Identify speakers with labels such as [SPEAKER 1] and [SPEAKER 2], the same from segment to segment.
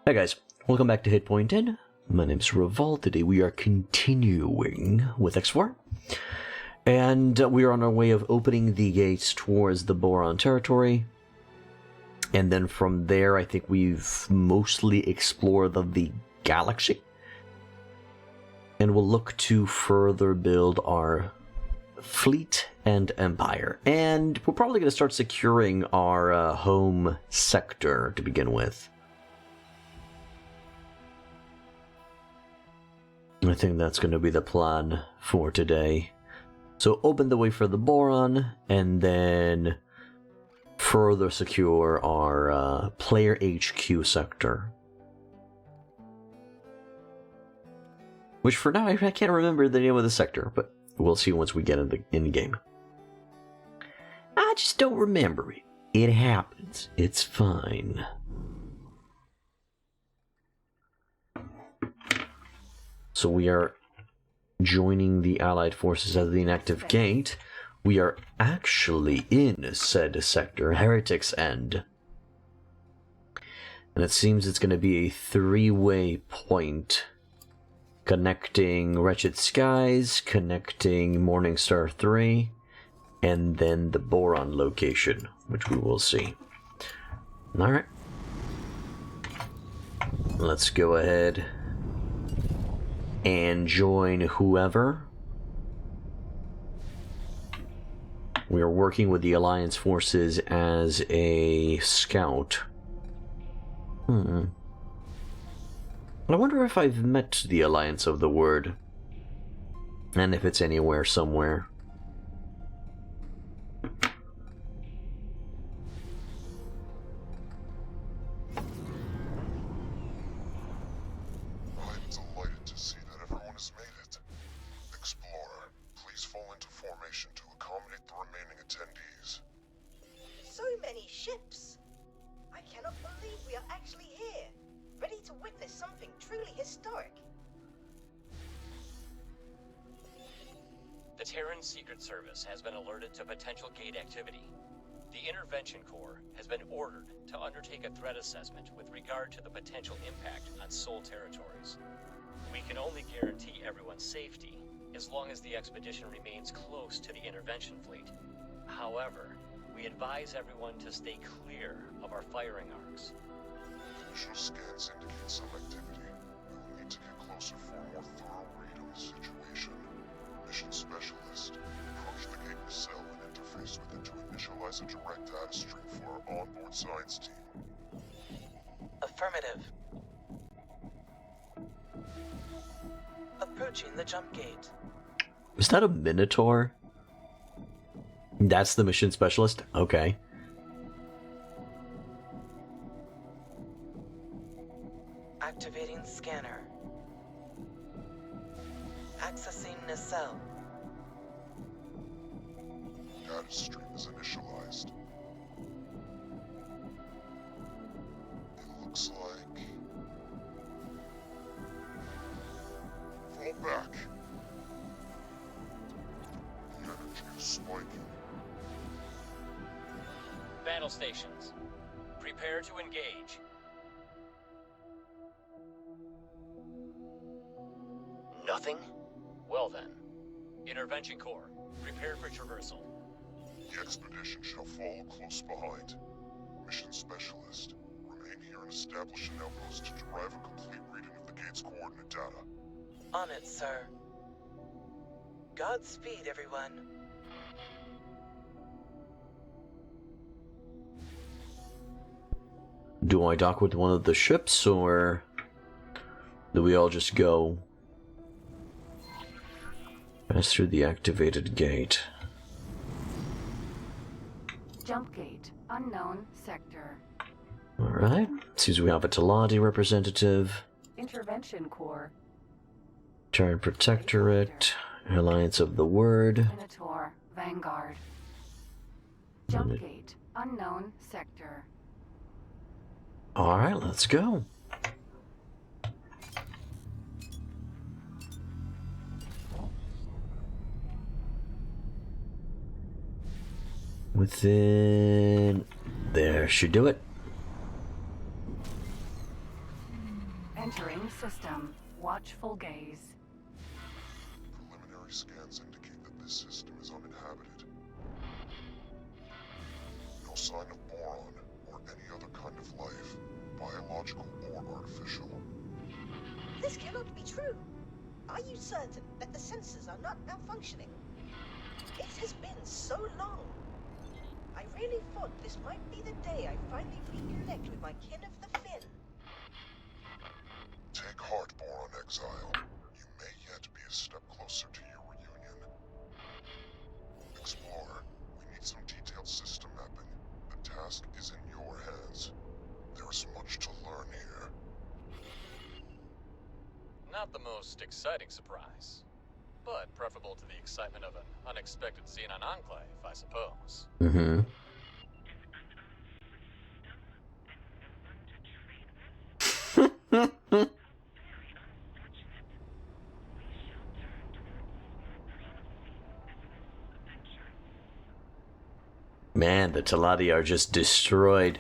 [SPEAKER 1] Hey guys, welcome back to Hitpoint In. My name's Revolt. Today we are continuing with X4. And we are on our way of opening the gates towards the Boron territory. And then from there, I think we've mostly explored the galaxy. And we'll look to further build our fleet and empire. And we're probably going to start securing our home sector to begin with. I think that's going to be the plan for today. So open the way for the Boron, and then further secure our player HQ sector. Which for now, I can't remember the name of the sector, but we'll see once we get in the game. I just don't remember it. It happens. It's fine. So we are joining the Allied forces at the inactive gate. We are actually in said sector, Heretic's End. And it seems it's going to be a three-way point connecting Wretched Skies, connecting Morningstar 3, and then the Boron location, which we will see. Alright. Let's go ahead and join whoever. We are working with the Alliance forces as a scout. I wonder if I've met the Alliance of the Word, and if it's anywhere somewhere.
[SPEAKER 2] The Terran Secret Service has been alerted to potential gate activity. The Intervention Corps has been ordered to undertake a threat assessment with regard to the potential impact on Sol territories. We can only guarantee everyone's safety as long as the expedition remains close to the intervention fleet. However, we advise everyone to stay clear of our firing arcs.
[SPEAKER 3] Initial scans indicate some activity. We will need to get closer for a more thorough read on the situation. Mission Specialist, approach the gate cell and interface with it to initialize a direct data stream for our onboard science team.
[SPEAKER 4] Affirmative. Approaching the jump gate.
[SPEAKER 1] Is that a Minotaur? That's the mission specialist? Okay.
[SPEAKER 4] Activating scanner. Accessing nacelle.
[SPEAKER 3] Data stream is initialized. It looks like... Fall back! The energy is spiking.
[SPEAKER 2] Battle stations, prepare to engage.
[SPEAKER 4] Nothing?
[SPEAKER 2] Well then, Intervention Corps, prepare for traversal.
[SPEAKER 3] The expedition shall follow close behind. Mission Specialist, remain here and establish an outpost to derive a complete reading of the gate's coordinate data.
[SPEAKER 4] On it, sir. Godspeed, everyone.
[SPEAKER 1] Do I dock with one of the ships, or do we all just go? Pass through the activated gate.
[SPEAKER 5] Jump gate. Unknown sector.
[SPEAKER 1] Alright. Seems we have a Talati representative.
[SPEAKER 5] Intervention Corps.
[SPEAKER 1] Terran Protectorate. Alliance of the Word.
[SPEAKER 5] Minotaur. Vanguard. Jump gate. Unknown sector.
[SPEAKER 1] Alright, let's go. Within... There should do it.
[SPEAKER 5] Entering system. Watchful gaze.
[SPEAKER 3] Preliminary scans indicate that this system is uninhabited. No sign of boron or any other kind of life, biological or artificial.
[SPEAKER 6] This cannot be true. Are you certain that the sensors are not malfunctioning? It has been so long. I really thought this might be the day I finally reconnect with my kin of the Fin.
[SPEAKER 3] Take heart, Boron Exile. You may yet be a step closer to your reunion. Explorer, we need some detailed system mapping. The task is in your hands. There is much to learn here.
[SPEAKER 2] Not the most exciting surprise, but preferable to the excitement of an unexpected scene on Enclave, I suppose.
[SPEAKER 1] Mm-hmm. Man, the Teladi are just destroyed.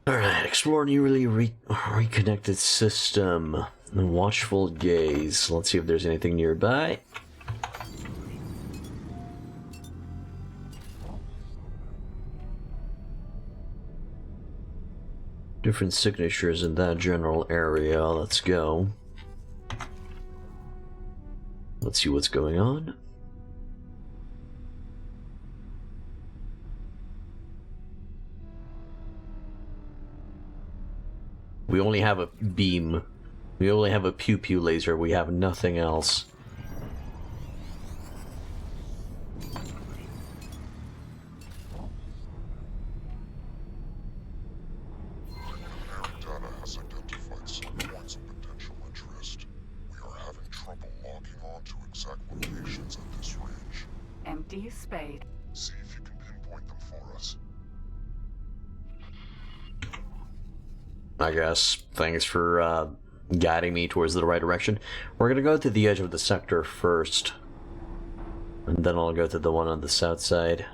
[SPEAKER 1] Alright, explore newly reconnected system. Watchful gaze. Let's see if there's anything nearby. Different signatures in that general area. Let's go. Let's see what's going on. We only have a beam. We only have a pew-pew laser. We have nothing else.
[SPEAKER 3] Preliminary data has identified some points of potential interest. We are having trouble logging on to exact locations at this range.
[SPEAKER 5] Empty space.
[SPEAKER 3] See if you can pinpoint them for us.
[SPEAKER 1] I guess. Thanks for guiding me towards the right direction. We're gonna go to the edge of the sector first. And then I'll go to the one on the south side.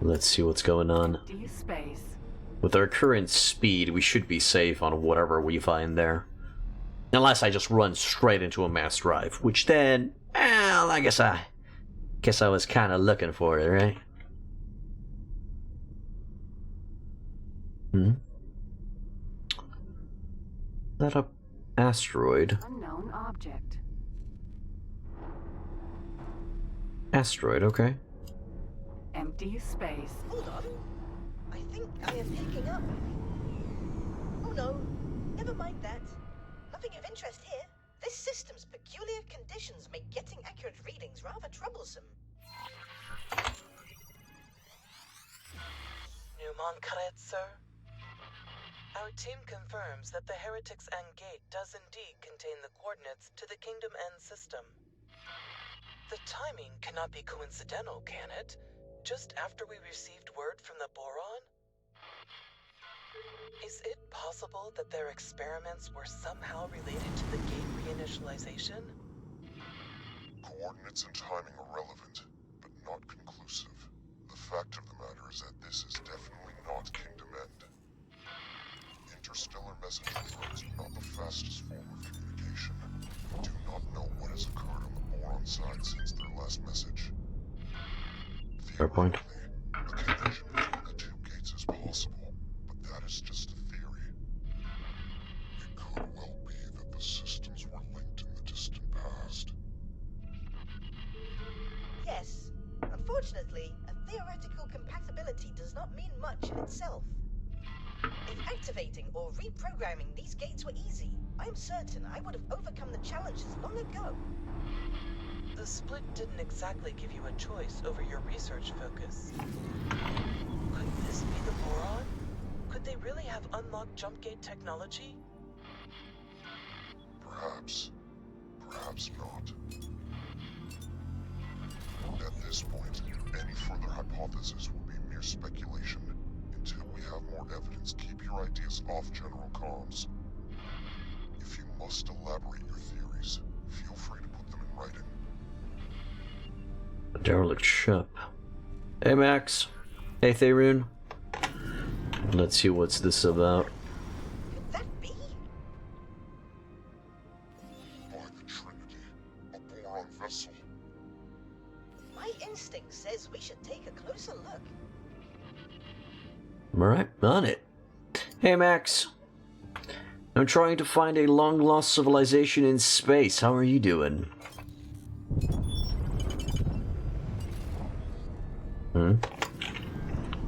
[SPEAKER 1] Let's see what's going on.
[SPEAKER 5] Empty space.
[SPEAKER 1] With our current speed, we should be safe on whatever we find there. Unless I just run straight into a mass drive, which then, well, I guess I was kind of looking for it, right? That a asteroid?
[SPEAKER 5] Unknown object.
[SPEAKER 1] Asteroid, okay.
[SPEAKER 5] Empty space.
[SPEAKER 6] Hold on. I think I am picking up. Oh no, never mind that. Nothing of interest here. This system's peculiar conditions make getting accurate readings rather troublesome.
[SPEAKER 4] Newmont Kret, sir? Our team confirms that the Heretics End Gate does indeed contain the coordinates to the Kingdom End system. The timing cannot be coincidental, can it? Just after we received word from the Boron? Is it possible that their experiments were somehow related to the gate reinitialization?
[SPEAKER 3] Coordinates and timing are relevant, but not conclusive. The fact of the matter is that this is definitely not Kingdom End. Interstellar messaging routes are not the fastest form of communication. We do not know what has occurred on the Boron side since their last message.
[SPEAKER 1] Fair point.
[SPEAKER 3] Theoretically, a connection between the two gates is possible, but that is just a theory. It could well be that the systems were linked in the distant past.
[SPEAKER 6] Yes, unfortunately, a theoretical compatibility does not mean much in itself. If activating or reprogramming these gates were easy, I am certain I would have overcome the challenges long ago.
[SPEAKER 4] The split didn't exactly give you a choice over your research focus. Could this be the Boron? Could they really have unlocked jump gate technology?
[SPEAKER 3] Perhaps. Perhaps not. At this point, any further hypothesis will be mere speculation. Until we have more evidence, keep your ideas off general comms. If you must elaborate your theories, feel free to put them in writing.
[SPEAKER 1] A derelict ship. Hey Max. Hey Tharoon. Let's see what's this about. Alright, on it. Hey, Max. I'm trying to find a long-lost civilization in space. How are you doing?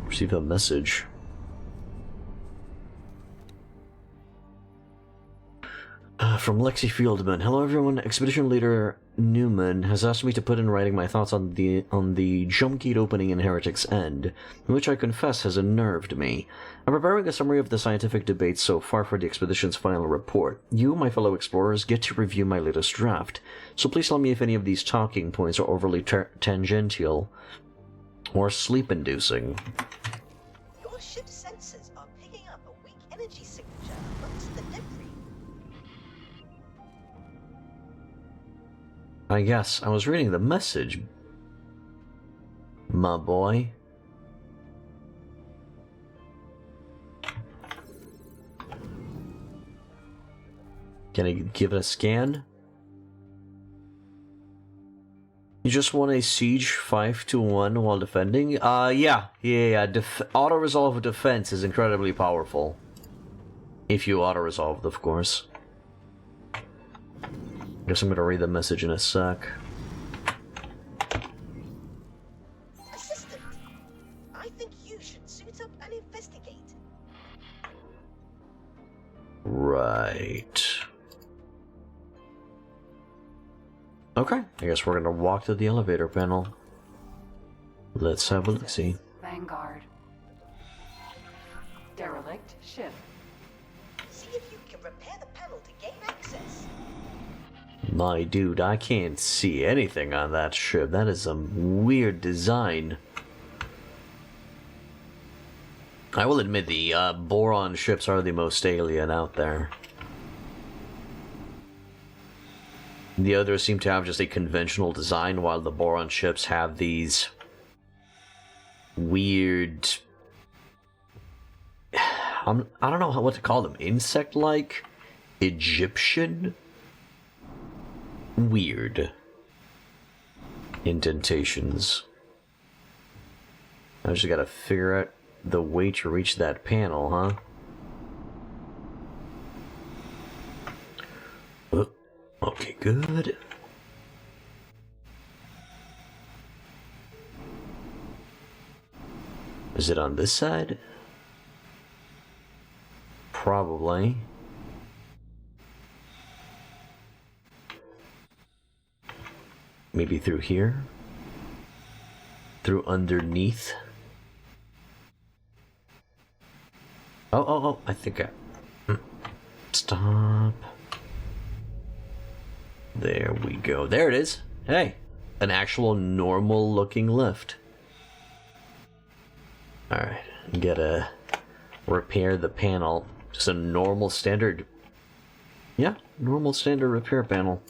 [SPEAKER 1] Receive a message. From Lexi Fieldman. Hello everyone, Expedition Leader Newman has asked me to put in writing my thoughts on the jump gate opening in Heretic's End, which I confess has unnerved me. I'm preparing a summary of the scientific debate so far for the expedition's final report. You, my fellow explorers, get to review my latest draft, so please tell me if any of these talking points are overly tangential or sleep-inducing.
[SPEAKER 6] Your ship's sensors are picking up a weak energy signature amongst the debris.
[SPEAKER 1] I guess I was reading the message, my boy. Can I give it a scan? You just won a siege 5-1 while defending? Yeah. Auto-resolve defense is incredibly powerful. If you auto-resolved, of course. Guess I'm gonna read the message in a sec.
[SPEAKER 6] Assistant, I think you should suit up and investigate.
[SPEAKER 1] Right. Okay, I guess we're gonna walk to the elevator panel. Let's have a look-see.
[SPEAKER 5] Vanguard. Derelict ship.
[SPEAKER 6] See if you can repair the panel to gain access.
[SPEAKER 1] My dude, I can't see anything on that ship. That is some weird design. I will admit the Boron ships are the most alien out there. The others seem to have just a conventional design, while the Boron ships have these weird... I don't know what to call them. Insect-like? Egyptian? Weird indentations. I just gotta figure out the way to reach that panel, huh? Oh, okay, good. Is it on this side? Probably. Maybe through here? Through underneath? Oh, I think I... Stop. There we go. There it is. Hey, an actual normal looking lift. Alright, gotta repair the panel. Just a normal standard... Yeah, normal standard repair panel.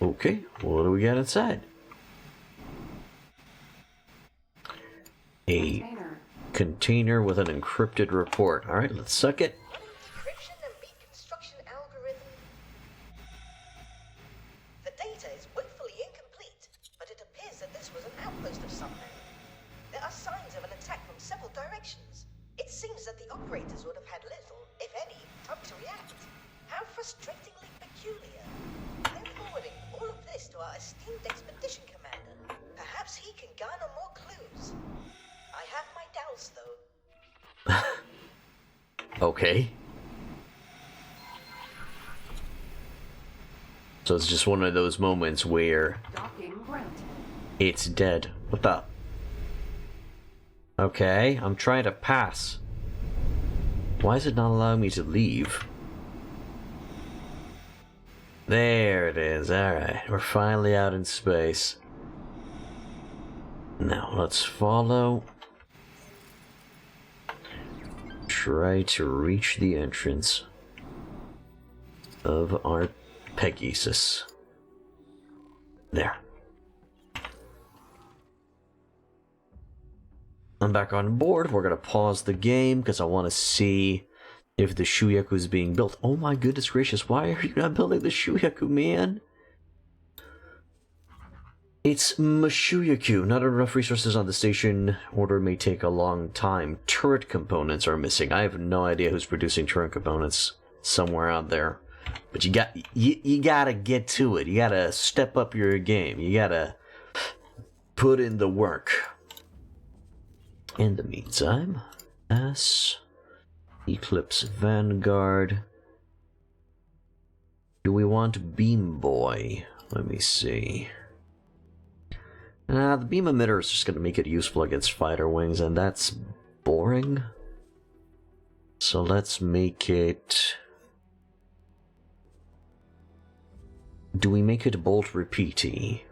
[SPEAKER 1] Okay, what do we got inside? A container with an encrypted report. Alright, let's suck it.
[SPEAKER 6] Decryption and reconstruction algorithm. The data is woefully incomplete, but it appears that this was an outpost of some kind. There are signs of an attack from several directions. It seems that the operators would have had little, if any, time to react. How frustratingly peculiar. I'm forwarding all of this to our esteemed expedition commander. Perhaps he can garner more clues. I have my doubts, though.
[SPEAKER 1] Okay. So it's just one of those moments where
[SPEAKER 5] Docking granted.
[SPEAKER 1] it's dead. What the? Okay, I'm trying to pass. Why is it not allowing me to leave? There it is. Alright, we're finally out in space. Now, let's follow. Try to reach the entrance of our Pegasus. There. I'm back on board. We're gonna pause the game because I want to see if the Shuyaku is being built. Oh my goodness gracious, why are you not building the Shuyaku, man? It's Mashuyaku. Not enough resources on the station. Order may take a long time. Turret components are missing. I have no idea who's producing turret components somewhere out there. But you gotta get to it. You gotta step up your game. You gotta put in the work. In the meantime, Eclipse Vanguard. Do we want Beam Boy? Let me see. The beam emitter is just going to make it useful against fighter wings, and that's boring. So let's make it... Do we make it bolt repeaty?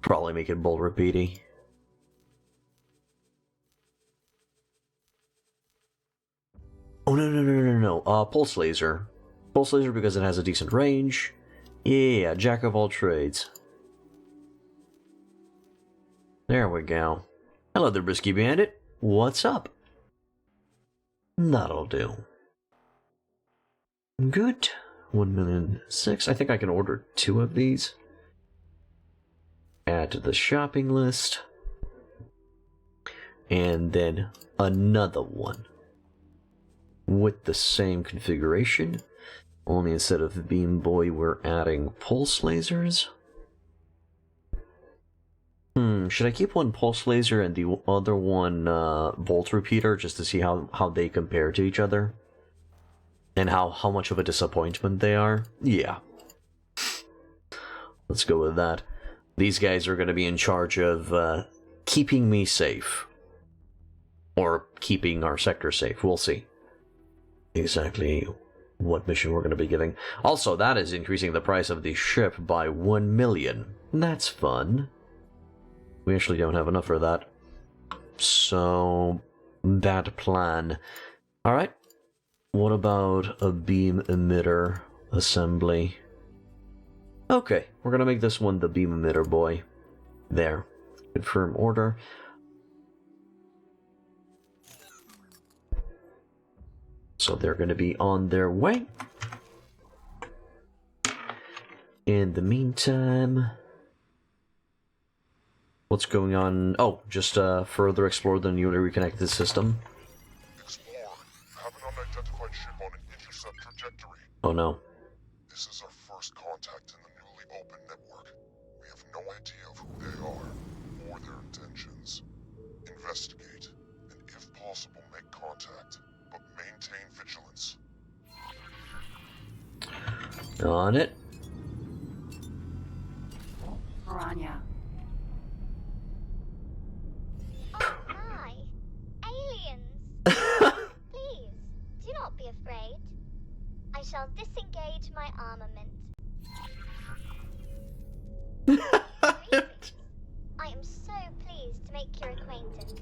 [SPEAKER 1] Probably make it bolt repeaty. Oh, no. Pulse laser. Pulse laser because it has a decent range. Yeah, jack of all trades. There we go. Hello there, Brisky Bandit. What's up? That'll do. Good. 1,000,006. I think I can order 2 of these. Add to the shopping list. And then another one. With the same configuration. Only instead of Beam Boy, we're adding pulse lasers. Should I keep one pulse laser and the other one bolt repeater just to see how they compare to each other? And how much of a disappointment they are? Yeah. Let's go with that. These guys are going to be in charge of keeping me safe. Or keeping our sector safe. We'll see exactly what mission we're going to be giving. Also, that is increasing the price of the ship by 1 million. That's fun. We actually don't have enough for that. So, bad plan. Alright. What about a beam emitter assembly? Okay, we're gonna make this one the beam emitter boy. There. Confirm order. So they're gonna be on their way. In the meantime... What's going on? Oh, just further explore the newly reconnected system.
[SPEAKER 3] Explorer, I have an unidentified ship on an intercept trajectory.
[SPEAKER 1] Oh no.
[SPEAKER 3] This is our first contact in the newly opened network. We have no idea of who they are, or their intentions. Investigate, and if possible, make contact, but maintain vigilance.
[SPEAKER 1] On it.
[SPEAKER 5] Piranha.
[SPEAKER 7] Hi, aliens. Please, do not be afraid. I shall disengage my armament. Greetings. I am so pleased to make your acquaintance.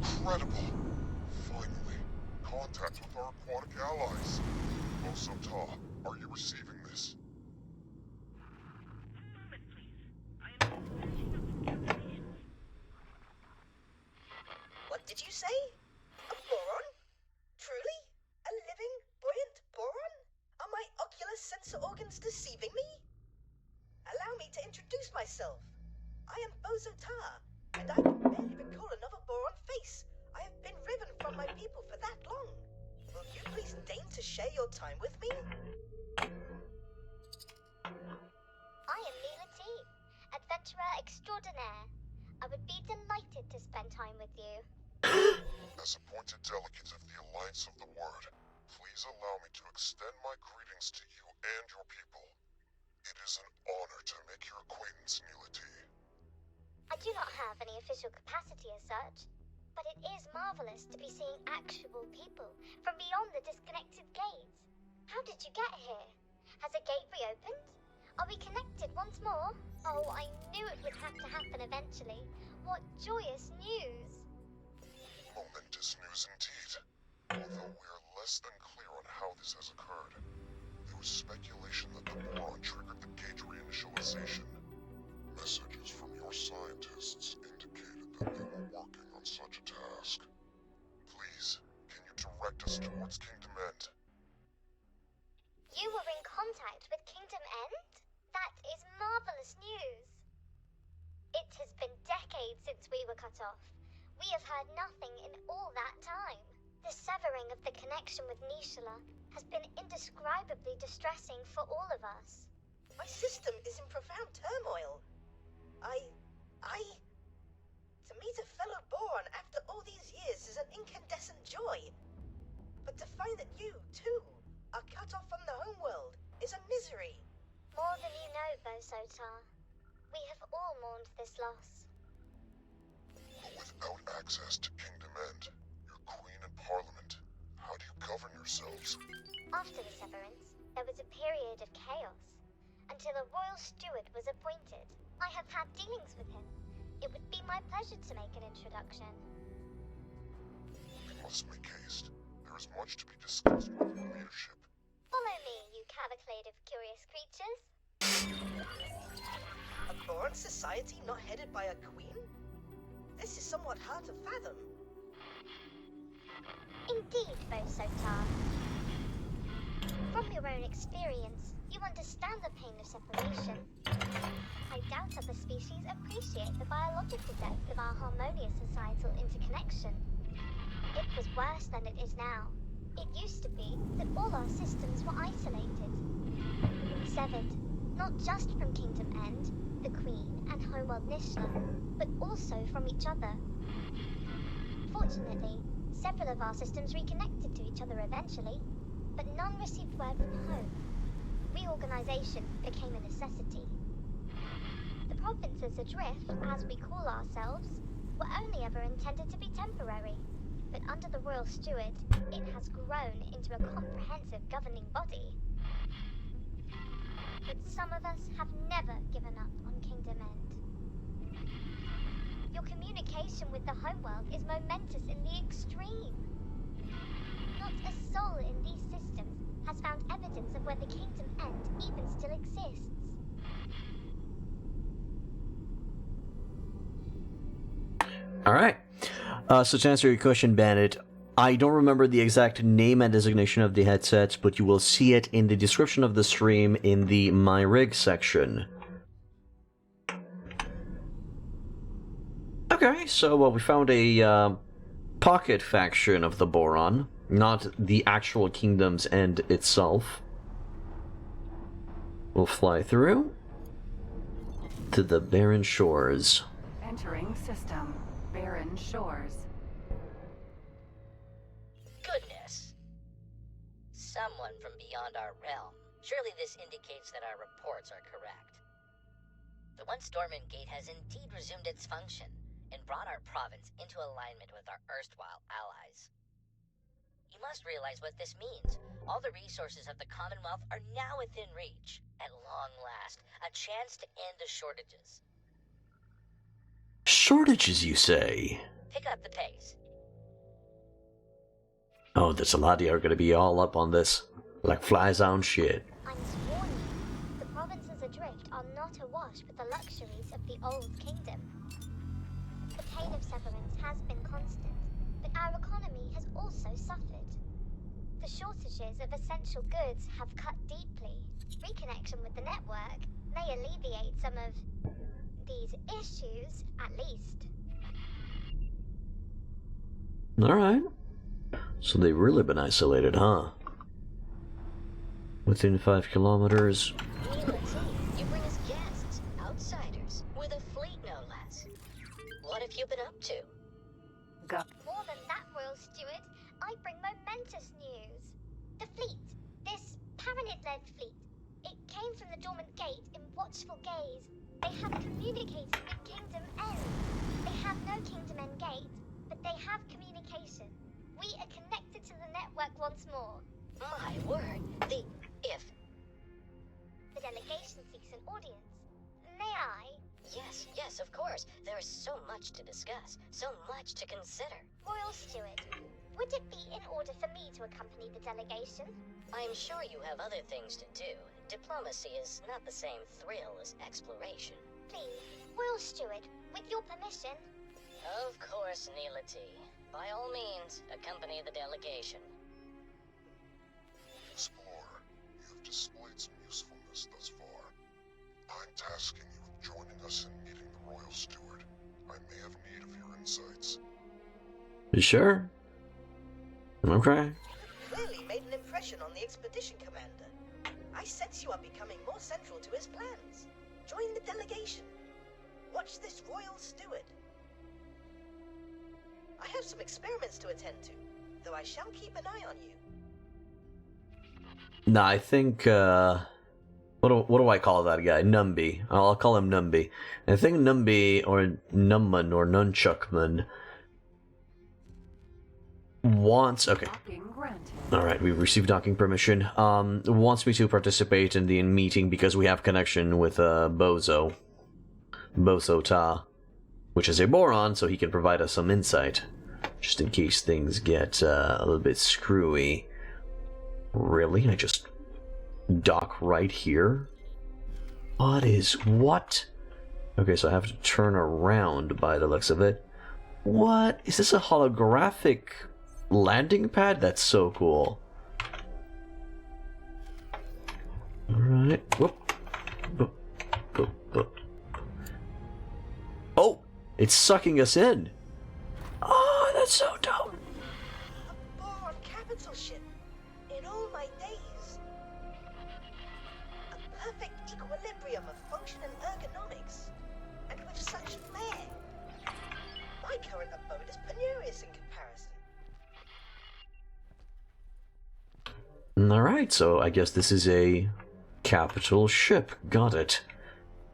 [SPEAKER 3] Incredible! Finally, contact with our aquatic allies. Osota, are you receiving this?
[SPEAKER 6] What did you say? A boron? Truly? A living, buoyant boron? Are my ocular sensor organs deceiving me? Allow me to introduce myself. I am Bozota, and I can barely recall another boron face. I have been riven from my people for that long. Will you please deign to share your time with me?
[SPEAKER 7] I am Mila T, adventurer extraordinaire. I would be delighted to spend time with you.
[SPEAKER 3] As appointed delegate of the Alliance of the Word, please allow me to extend my greetings to you and your people. It is an honor to make your acquaintance, Nilati.
[SPEAKER 7] I do not have any official capacity as such, but it is marvelous to be seeing actual people from beyond the disconnected gates. How did you get here? Has a gate reopened? Are we connected once more? Oh, I knew it would have to happen eventually. What joyous news!
[SPEAKER 3] Momentous news indeed. Although we are less than clear on how this has occurred. There was speculation that the Boron triggered the gate reinitialization. Messages from your scientists indicated that they were working on such a task. Please, can you direct us towards Kingdom End?
[SPEAKER 7] You were in contact with Kingdom End? decade since we were cut off. We have heard nothing in all that time. The severing of the connection with Nishala has been indescribably distressing for all of us.
[SPEAKER 6] My system is in profound turmoil. To meet a fellow Boron after all these years is an incandescent joy. But to find that you, too, are cut off from the homeworld is a misery.
[SPEAKER 7] More than you know, Bosotar. We have all mourned this loss.
[SPEAKER 3] Without access to Kingdom End, your Queen and Parliament, how do you govern yourselves?
[SPEAKER 7] After the severance, there was a period of chaos, until a royal steward was appointed. I have had dealings with him. It would be my pleasure to make an introduction.
[SPEAKER 3] We must make haste. There is much to be discussed with your leadership.
[SPEAKER 7] Follow me, you cavalcade of curious creatures.
[SPEAKER 6] A Boron society not headed by a queen? This is somewhat hard to fathom.
[SPEAKER 7] Indeed, Bosotar. From your own experience, you understand the pain of separation. I doubt other species appreciate the biological depth of our harmonious societal interconnection. It was worse than it is now. It used to be that all our systems were isolated. Severed, not just from Kingdom End, the Queen, and Homeworld Nishala, but also from each other. Fortunately, several of our systems reconnected to each other eventually, but none received word from home. Reorganization became a necessity. The provinces adrift, as we call ourselves, were only ever intended to be temporary, but under the Royal Steward, it has grown into a comprehensive governing body. But some of us have never given up on Kingdom End. Your communication with the homeworld is momentous in the extreme. Not a soul in these systems has found evidence of where the Kingdom End even still exists.
[SPEAKER 1] Alright. So to answer your question, Bandit, I don't remember the exact name and designation of the headsets, but you will see it in the description of the stream in the My Rig section. Okay, so we found a pocket faction of the Boron, not the actual Kingdom's End itself. We'll fly through to the barren shores.
[SPEAKER 5] Entering system. Barren shores.
[SPEAKER 8] Goodness. Someone from beyond our realm. Surely this indicates that our reports are correct. The once dormant gate has indeed resumed its function and brought our province into alignment with our erstwhile allies. You must realize what this means. All the resources of the Commonwealth are now within reach. At long last, a chance to end the shortages.
[SPEAKER 1] Shortages, you say?
[SPEAKER 8] Pick up the pace.
[SPEAKER 1] Oh, there's a lot of you are going to be all up on this, like flies on shit.
[SPEAKER 7] I must warn you, the provinces adrift are not awash with the luxuries of the old kingdom. The pain of severance has been constant, but our economy has also suffered. The shortages of essential goods have cut deeply. Reconnection with the network may alleviate some of these issues, at least.
[SPEAKER 1] Alright. So they've really been isolated, huh? Within 5 kilometers.
[SPEAKER 8] You bring us guests, outsiders, with a fleet no less. What have you been up to?
[SPEAKER 7] More than that, Royal Steward, I bring momentous news. The fleet, this Paranid-led fleet, it came from the dormant gate in watchful gaze. They have communicated with Kingdom End. They have no Kingdom End gate, but they have communication. We are connected to the network once more.
[SPEAKER 8] My word, if...
[SPEAKER 7] The delegation seeks an audience. May I?
[SPEAKER 8] Yes, of course. There is so much to discuss, so much to consider.
[SPEAKER 7] Royal Steward, would it be in order for me to accompany the delegation?
[SPEAKER 8] I'm sure you have other things to do. Diplomacy is not the same thrill as exploration.
[SPEAKER 7] Please, Royal Steward, with your permission.
[SPEAKER 8] Of course, Neelity. By all means, accompany the delegation.
[SPEAKER 3] Explorer, you have displayed some usefulness thus far. I'm tasking you with joining us in meeting the Royal Steward. I may have
[SPEAKER 1] You sure? Okay.
[SPEAKER 6] Clearly made an impression on the expedition commander. I sense you are becoming more central to his plans. Join the delegation. Watch this royal steward. I have some experiments to attend to, though I shall keep an eye on you.
[SPEAKER 1] Nah, I think, what do I call that guy? Numby. I'll call him Numby. I think Numby, or Numman, or Nunchuckman wants... Okay. Alright, we've received docking permission. Wants me to participate in the meeting because we have connection with, Bozo Ta, which is a Boron, so he can provide us some insight. Just in case things get, a little bit screwy. Really? I just dock right here? What? Okay, so I have to turn around by the looks of it. What? Is this a holographic landing pad? That's so cool. Alright. Whoop. Boop. Boop. Boop. Oh! It's sucking us in! Oh, that's so dumb!
[SPEAKER 6] A Boron capital ship. In all my days. A perfect equilibrium of function and ergonomics. And with such flair. My current abode is penurious in comparison.
[SPEAKER 1] Alright, so I guess this is a capital ship. Got it.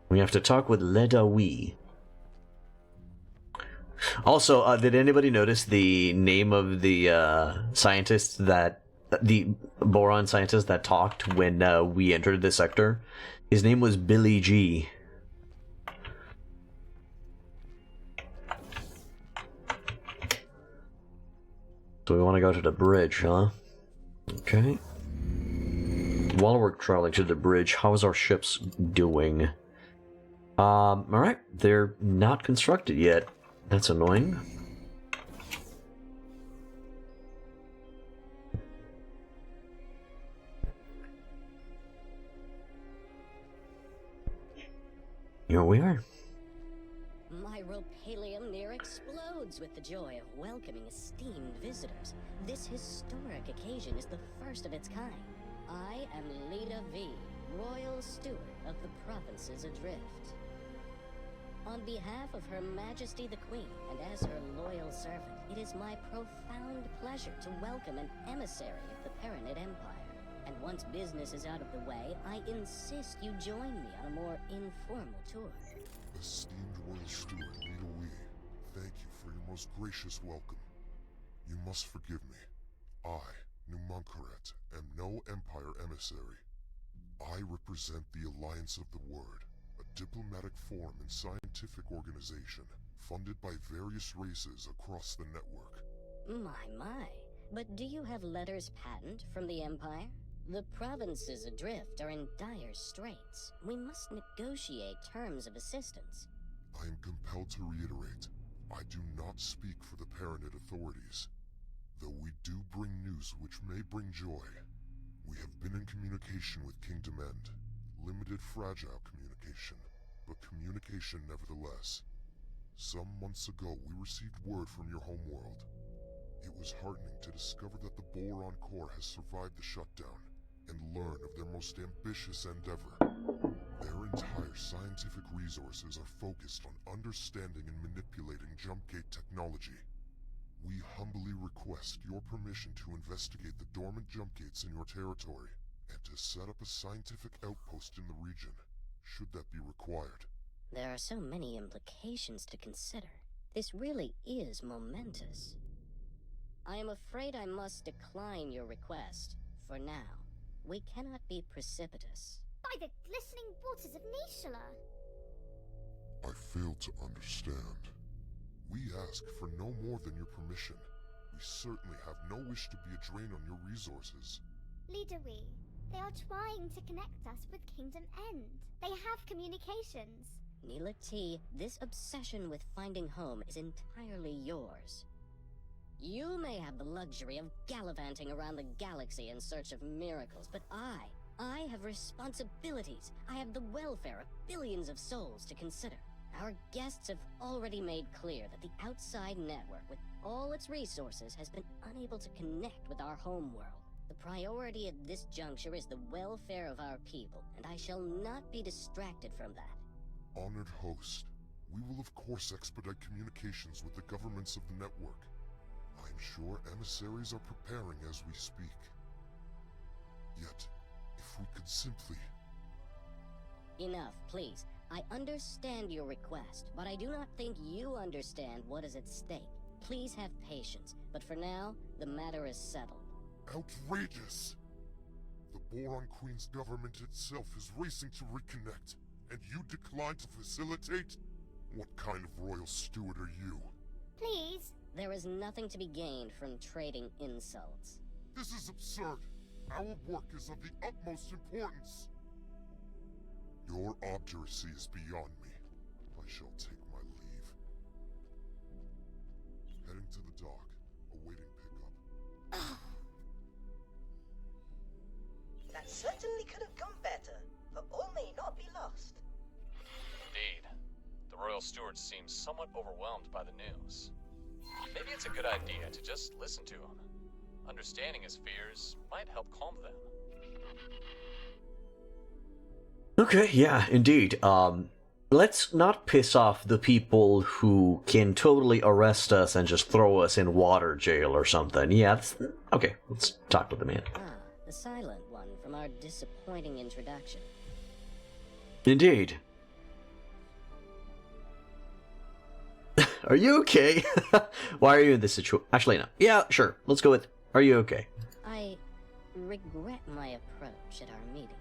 [SPEAKER 1] We have to talk with Ledawi. Also, did anybody notice the name of the scientist that... the Boron scientist that talked when we entered the sector? His name was Billy G. So we want to go to the bridge, huh? Okay. While we're traveling to the bridge, how is our ships doing? Alright, they're not constructed yet. That's annoying. Here we are.
[SPEAKER 8] My ropalium near explodes with the joy of welcoming esteemed visitors. This historic occasion is the first of its kind. I am Leda V, Royal Steward of the Provinces Adrift. On behalf of Her Majesty the Queen, and as her loyal servant, it is my profound pleasure to welcome an emissary of the Paranid Empire. And once business is out of the way, I insist you join me on a more informal tour.
[SPEAKER 3] Esteemed Royal Steward Leda Wee, thank you for your most gracious welcome. You must forgive me. I, Numunkaret, am no Empire emissary. I represent the Alliance of the Word, a diplomatic forum and scientific organization funded by various races across the network.
[SPEAKER 8] My. But do you have letters patent from the Empire? The provinces adrift are in dire straits. We must negotiate terms of assistance.
[SPEAKER 3] I am compelled to reiterate, I do not speak for the Paranid authorities. Though we do bring news which may bring joy. We have been in communication with Kingdom End. Limited fragile communication, but communication nevertheless. Some months ago we received word from your homeworld. It was heartening to discover that the Boron core has survived the shutdown, and learn of their most ambitious endeavor. Their entire scientific resources are focused on understanding and manipulating jump gate technology. We humbly request your permission to investigate the dormant jump gates in your territory, and to set up a scientific outpost in the region, should that be required.
[SPEAKER 8] There are so many implications to consider. This really is momentous. I am afraid I must decline your request, for now. We cannot be precipitous.
[SPEAKER 7] By the glistening waters of Nishala.
[SPEAKER 3] I fail to understand. We ask for no more than your permission. We certainly have no wish to be a drain on your resources.
[SPEAKER 7] Leader we, they are trying to connect us with Kingdom End. They have communications.
[SPEAKER 8] Neela T, this obsession with finding home is entirely yours. You may have the luxury of gallivanting around the galaxy in search of miracles, but I have responsibilities. I have the welfare of billions of souls to consider.
[SPEAKER 9] Our guests have already made clear that the outside network, with all its resources, has been unable to connect with our homeworld. The priority at this juncture is the welfare of our people, and I shall not be distracted from that.
[SPEAKER 3] Honored host, we will of course expedite communications with the governments of the network. I'm sure emissaries are preparing as we speak. Yet, if we could simply...
[SPEAKER 9] Enough, please. I understand your request, but I do not think you understand what is at stake. Please have patience, but for now, the matter is settled.
[SPEAKER 3] Outrageous! The Boron Queen's government itself is racing to reconnect, and you decline to facilitate? What kind of royal steward are you?
[SPEAKER 7] Please?
[SPEAKER 9] There is nothing to be gained from trading insults.
[SPEAKER 3] This is absurd. Our work is of the utmost importance. Your obduracy is beyond me. I shall take my leave. Heading to the dock, awaiting pickup.
[SPEAKER 6] That certainly could have gone better, but all may not be lost.
[SPEAKER 2] Indeed. The Royal Steward seems somewhat overwhelmed by the news. Maybe it's a good idea to just listen to him. Understanding his fears might help calm them.
[SPEAKER 1] Okay, yeah, indeed. Let's not piss off the people who can totally arrest us and just throw us in water jail or something. Yeah, okay, let's talk to the man.
[SPEAKER 9] Ah, the silent one from our disappointing introduction.
[SPEAKER 1] Indeed. Are you okay? Why are you in this situation? Actually, no. Yeah, sure. Let's go with, are you okay?
[SPEAKER 9] I regret my approach at our meeting.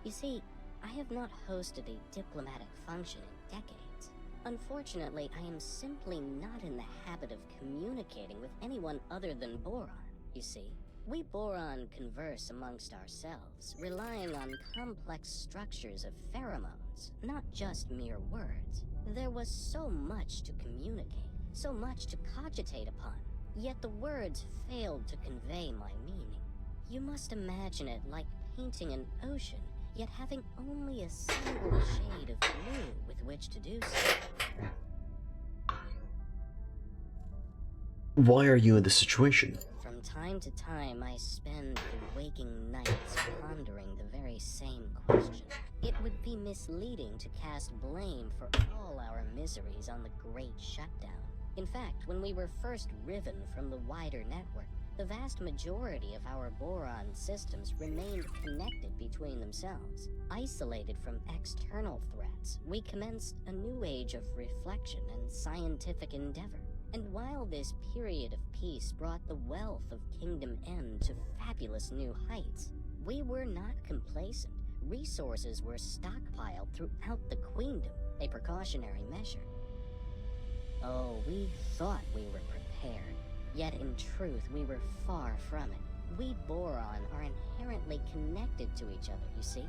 [SPEAKER 9] You see, I have not hosted a diplomatic function in decades. Unfortunately, I am simply not in the habit of communicating with anyone other than Boron, you see. We Boron converse amongst ourselves, relying on complex structures of pheromones, not just mere words. There was so much to communicate, so much to cogitate upon, yet the words failed to convey my meaning. You must imagine it like painting an ocean, yet having only a single shade of blue with which to do so.
[SPEAKER 1] Why are you in this situation?
[SPEAKER 9] From time to time, I spend the waking nights pondering the very same question. It would be misleading to cast blame for all our miseries on the Great Shutdown. In fact, when we were first riven from the wider network, the vast majority of our Boron systems remained connected between themselves. Isolated from external threats, we commenced a new age of reflection and scientific endeavor. And while this period of peace brought the wealth of Kingdom M to fabulous new heights, we were not complacent. Resources were stockpiled throughout the Queendom, a precautionary measure. Oh, we thought we were prepared. Yet in truth, we were far from it. We Boron are inherently connected to each other, you see.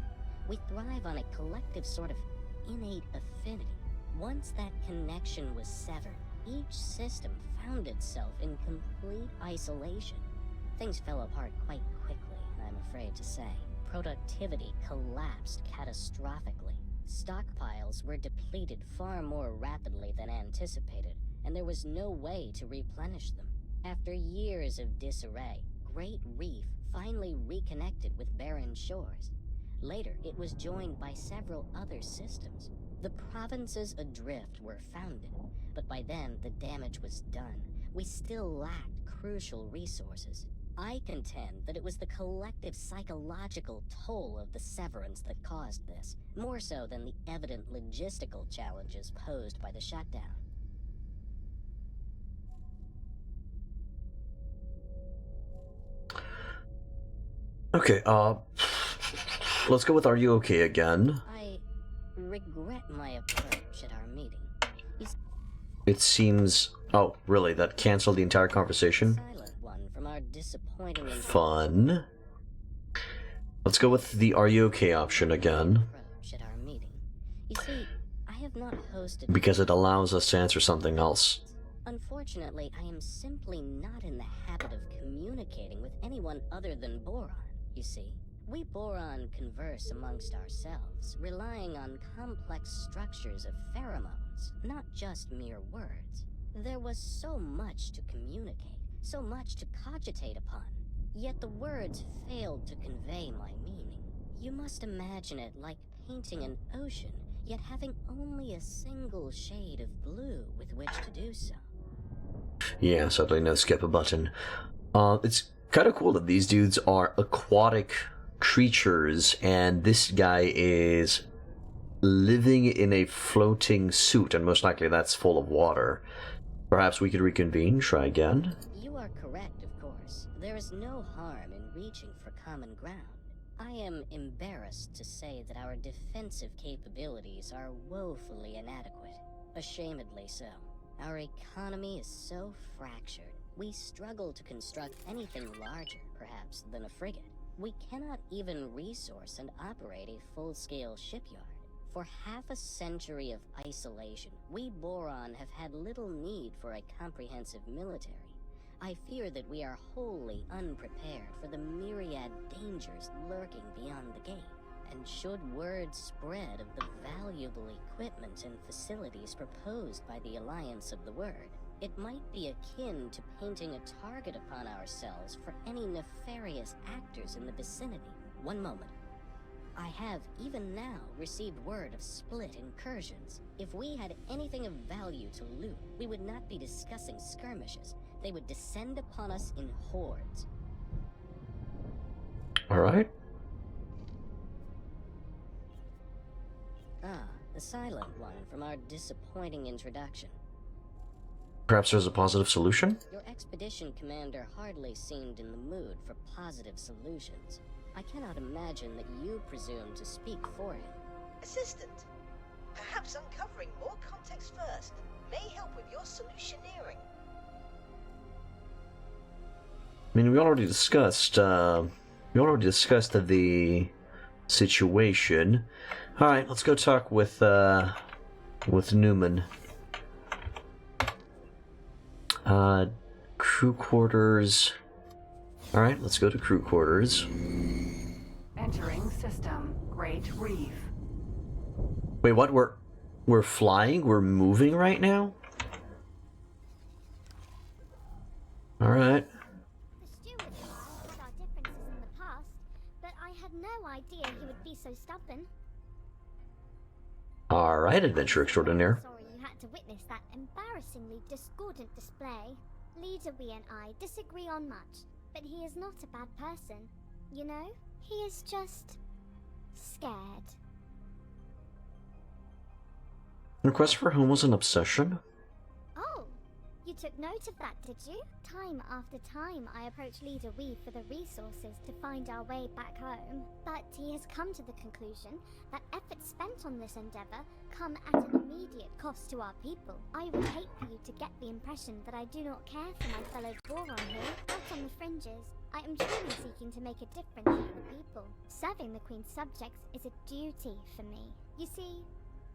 [SPEAKER 9] We thrive on a collective sort of innate affinity. Once that connection was severed, each system found itself in complete isolation. Things fell apart quite quickly, I'm afraid to say. Productivity collapsed catastrophically. Stockpiles were depleted far more rapidly than anticipated, and there was no way to replenish them. After years of disarray, Great Reef finally reconnected with barren shores. Later, it was joined by several other systems. The provinces adrift were founded, but by then the damage was done. We still lacked crucial resources. I contend that it was the collective psychological toll of the severance that caused this, more so than the evident logistical challenges posed by the shutdown.
[SPEAKER 1] Okay, let's go with are you okay again?
[SPEAKER 9] I regret my approach at our meeting.
[SPEAKER 1] It seems... Oh, really? That canceled the entire conversation?
[SPEAKER 9] Silent one from our disappointing
[SPEAKER 1] Fun. Let's go with the are you okay option again.
[SPEAKER 9] approach at our meeting. You see, I have not hosted...
[SPEAKER 1] Because it allows us to answer something else.
[SPEAKER 9] Unfortunately, I am simply not in the habit of communicating with anyone other than Boron, you see. We Boron converse amongst ourselves, relying on complex structures of pheromones, actions, not just mere words. There was so much to communicate, so much to cogitate upon, yet the words failed to convey my meaning. You must imagine it like painting an ocean, yet having only a single shade of blue with which to do so.
[SPEAKER 1] Yeah, sadly no skip a button. It's kind of cool that these dudes are aquatic creatures, and this guy is living in a floating suit, and most likely that's full of water. Perhaps we could reconvene, try again.
[SPEAKER 9] You are correct, of course. There is no harm in reaching for common ground. I am embarrassed to say that our defensive capabilities are woefully inadequate. Ashamedly so. Our economy is so fractured, we struggle to construct anything larger, perhaps, than a frigate. We cannot even resource and operate a full-scale shipyard. For half a century of isolation, we Boron have had little need for a comprehensive military. I fear that we are wholly unprepared for the myriad dangers lurking beyond the gate. And should word spread of the valuable equipment and facilities proposed by the Alliance of the Word, it might be akin to painting a target upon ourselves for any nefarious actors in the vicinity. One moment. I have, even now, received word of split incursions. If we had anything of value to loot, we would not be discussing skirmishes. They would descend upon us in hordes.
[SPEAKER 1] Alright.
[SPEAKER 9] Ah, the silent one from our disappointing introduction.
[SPEAKER 1] Perhaps there's a positive solution?
[SPEAKER 9] Your expedition commander hardly seemed in the mood for positive solutions. I cannot imagine that you presume to speak for him.
[SPEAKER 6] Assistant, perhaps uncovering more context first may help with your solutioneering.
[SPEAKER 1] I mean, we already discussed the situation. All right, let's go talk with Newman. Crew quarters. All right, let's go to crew quarters.
[SPEAKER 5] Entering system. Great Reef.
[SPEAKER 1] Wait, what? We're flying? We're moving right now? All right.
[SPEAKER 7] The steward and I had our differences in the past, but I had no idea he would be so stubborn.
[SPEAKER 1] All right, adventure extraordinaire.
[SPEAKER 7] Sorry you had to witness that embarrassingly discordant display. Leader We and I disagree on much, but he is not a bad person. You know, he is just scared.
[SPEAKER 1] Request for home was an obsession.
[SPEAKER 7] Oh, you took note of that, did you? Time after time I approach Leader We for the resources to find our way back home, but he has come to the conclusion that efforts spent on this endeavor come at an immediate cost to our people. I would hate for you to get the impression that I do not care for my fellow Boron here, out on the fringes. I am truly seeking to make a difference for the people. Serving the Queen's subjects is a duty for me. You see,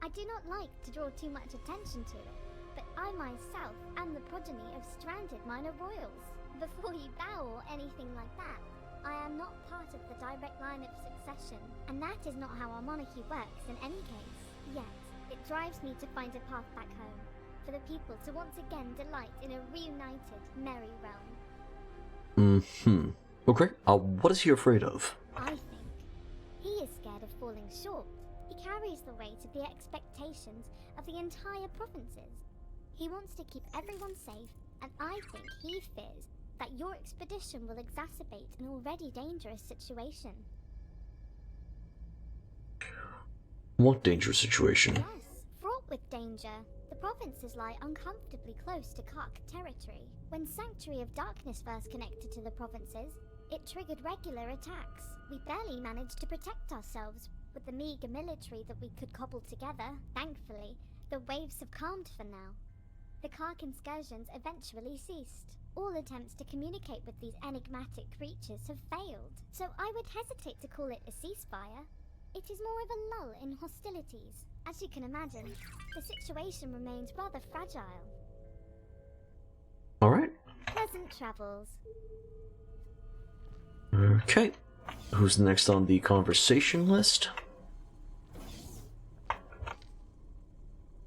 [SPEAKER 7] I do not like to draw too much attention to it, but I myself am the progeny of stranded minor royals. Before you bow or anything like that, I am not part of the direct line of succession, and that is not how our monarchy works in any case. Yet, it drives me to find a path back home, for the people to once again delight in a reunited, merry realm.
[SPEAKER 1] Okay, what is he afraid of?
[SPEAKER 7] I think he is scared of falling short. He carries the weight of the expectations of the entire provinces. He wants to keep everyone safe, and I think he fears that your expedition will exacerbate an already dangerous situation.
[SPEAKER 1] What dangerous situation?
[SPEAKER 7] Yes, fraught with danger. The provinces lie uncomfortably close to Kark territory. When Sanctuary of Darkness first connected to the provinces, it triggered regular attacks. We barely managed to protect ourselves with the meager military that we could cobble together. Thankfully, the waves have calmed for now. The Kark incursions eventually ceased. All attempts to communicate with these enigmatic creatures have failed, so I would hesitate to call it a ceasefire. It is more of a lull in hostilities. As you can imagine, the situation remains rather fragile.
[SPEAKER 1] Alright.
[SPEAKER 7] Pleasant travels.
[SPEAKER 1] Okay. Who's next on the conversation list?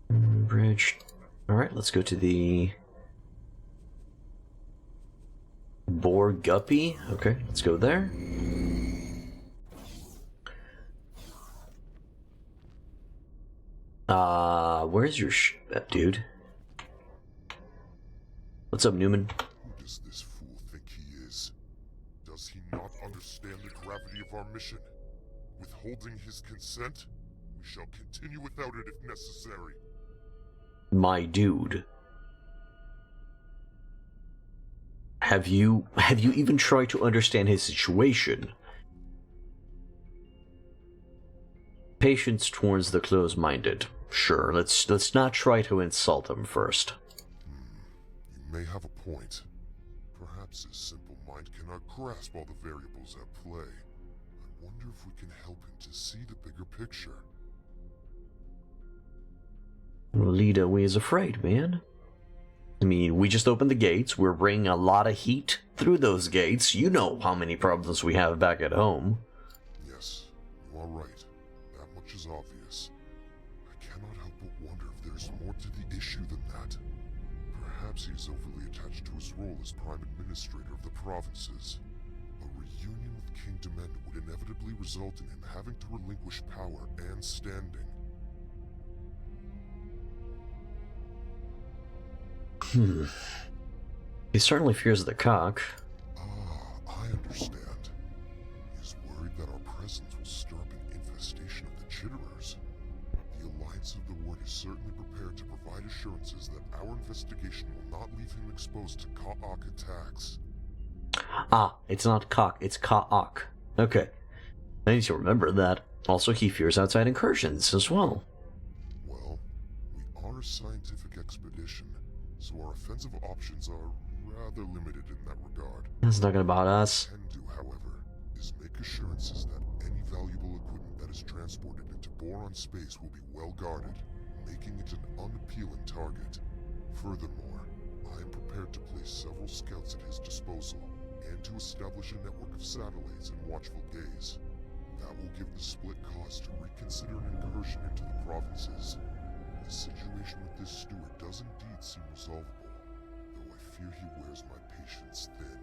[SPEAKER 1] Bridge damaged. Alright, let's go to the... Boar Guppy? Okay, let's go there. Where's your dude? What's up, Newman?
[SPEAKER 3] Who does this fool think he is? Does he not understand the gravity of our mission? Withholding his consent? We shall continue without it if necessary.
[SPEAKER 1] My dude. Have you even tried to understand his situation? Patience towards the close-minded. Sure, let's not try to insult him first.
[SPEAKER 3] You may have a point. Perhaps his simple mind cannot grasp all the variables at play. I wonder if we can help him to see the bigger picture.
[SPEAKER 1] Leader, we is afraid, man. I mean, we just opened the gates. We're bringing a lot of heat through those gates. You know how many problems we have back at home.
[SPEAKER 3] Yes, you are right. That much is obvious. I cannot help but wonder if there's more to the issue than that. Perhaps he is overly attached to his role as Prime Administrator of the provinces. A reunion with King Dement would inevitably result in him having to relinquish power and standing.
[SPEAKER 1] He certainly fears the cock.
[SPEAKER 3] I understand. He is worried that our presence will stir up an infestation of the Chitterers. The Alliance of the Word is certainly prepared to provide assurances that our investigation will not leave him exposed to Ka'ak attacks.
[SPEAKER 1] Ah, it's not cock, it's Ka'ak. Okay. I need to remember that. Also, he fears outside incursions as well.
[SPEAKER 3] Well, we are a scientific expedition, so our offensive options are rather limited in that regard.
[SPEAKER 1] It's not about us.
[SPEAKER 3] What we can do, however, is make assurances that any valuable equipment that is transported into Boron space will be well guarded, making it an unappealing target. Furthermore, I am prepared to place several scouts at his disposal, and to establish a network of satellites in watchful gaze. That will give the split cause to reconsider an incursion into the provinces. The situation with this steward does indeed seem resolvable, though I fear he wears my patience thin.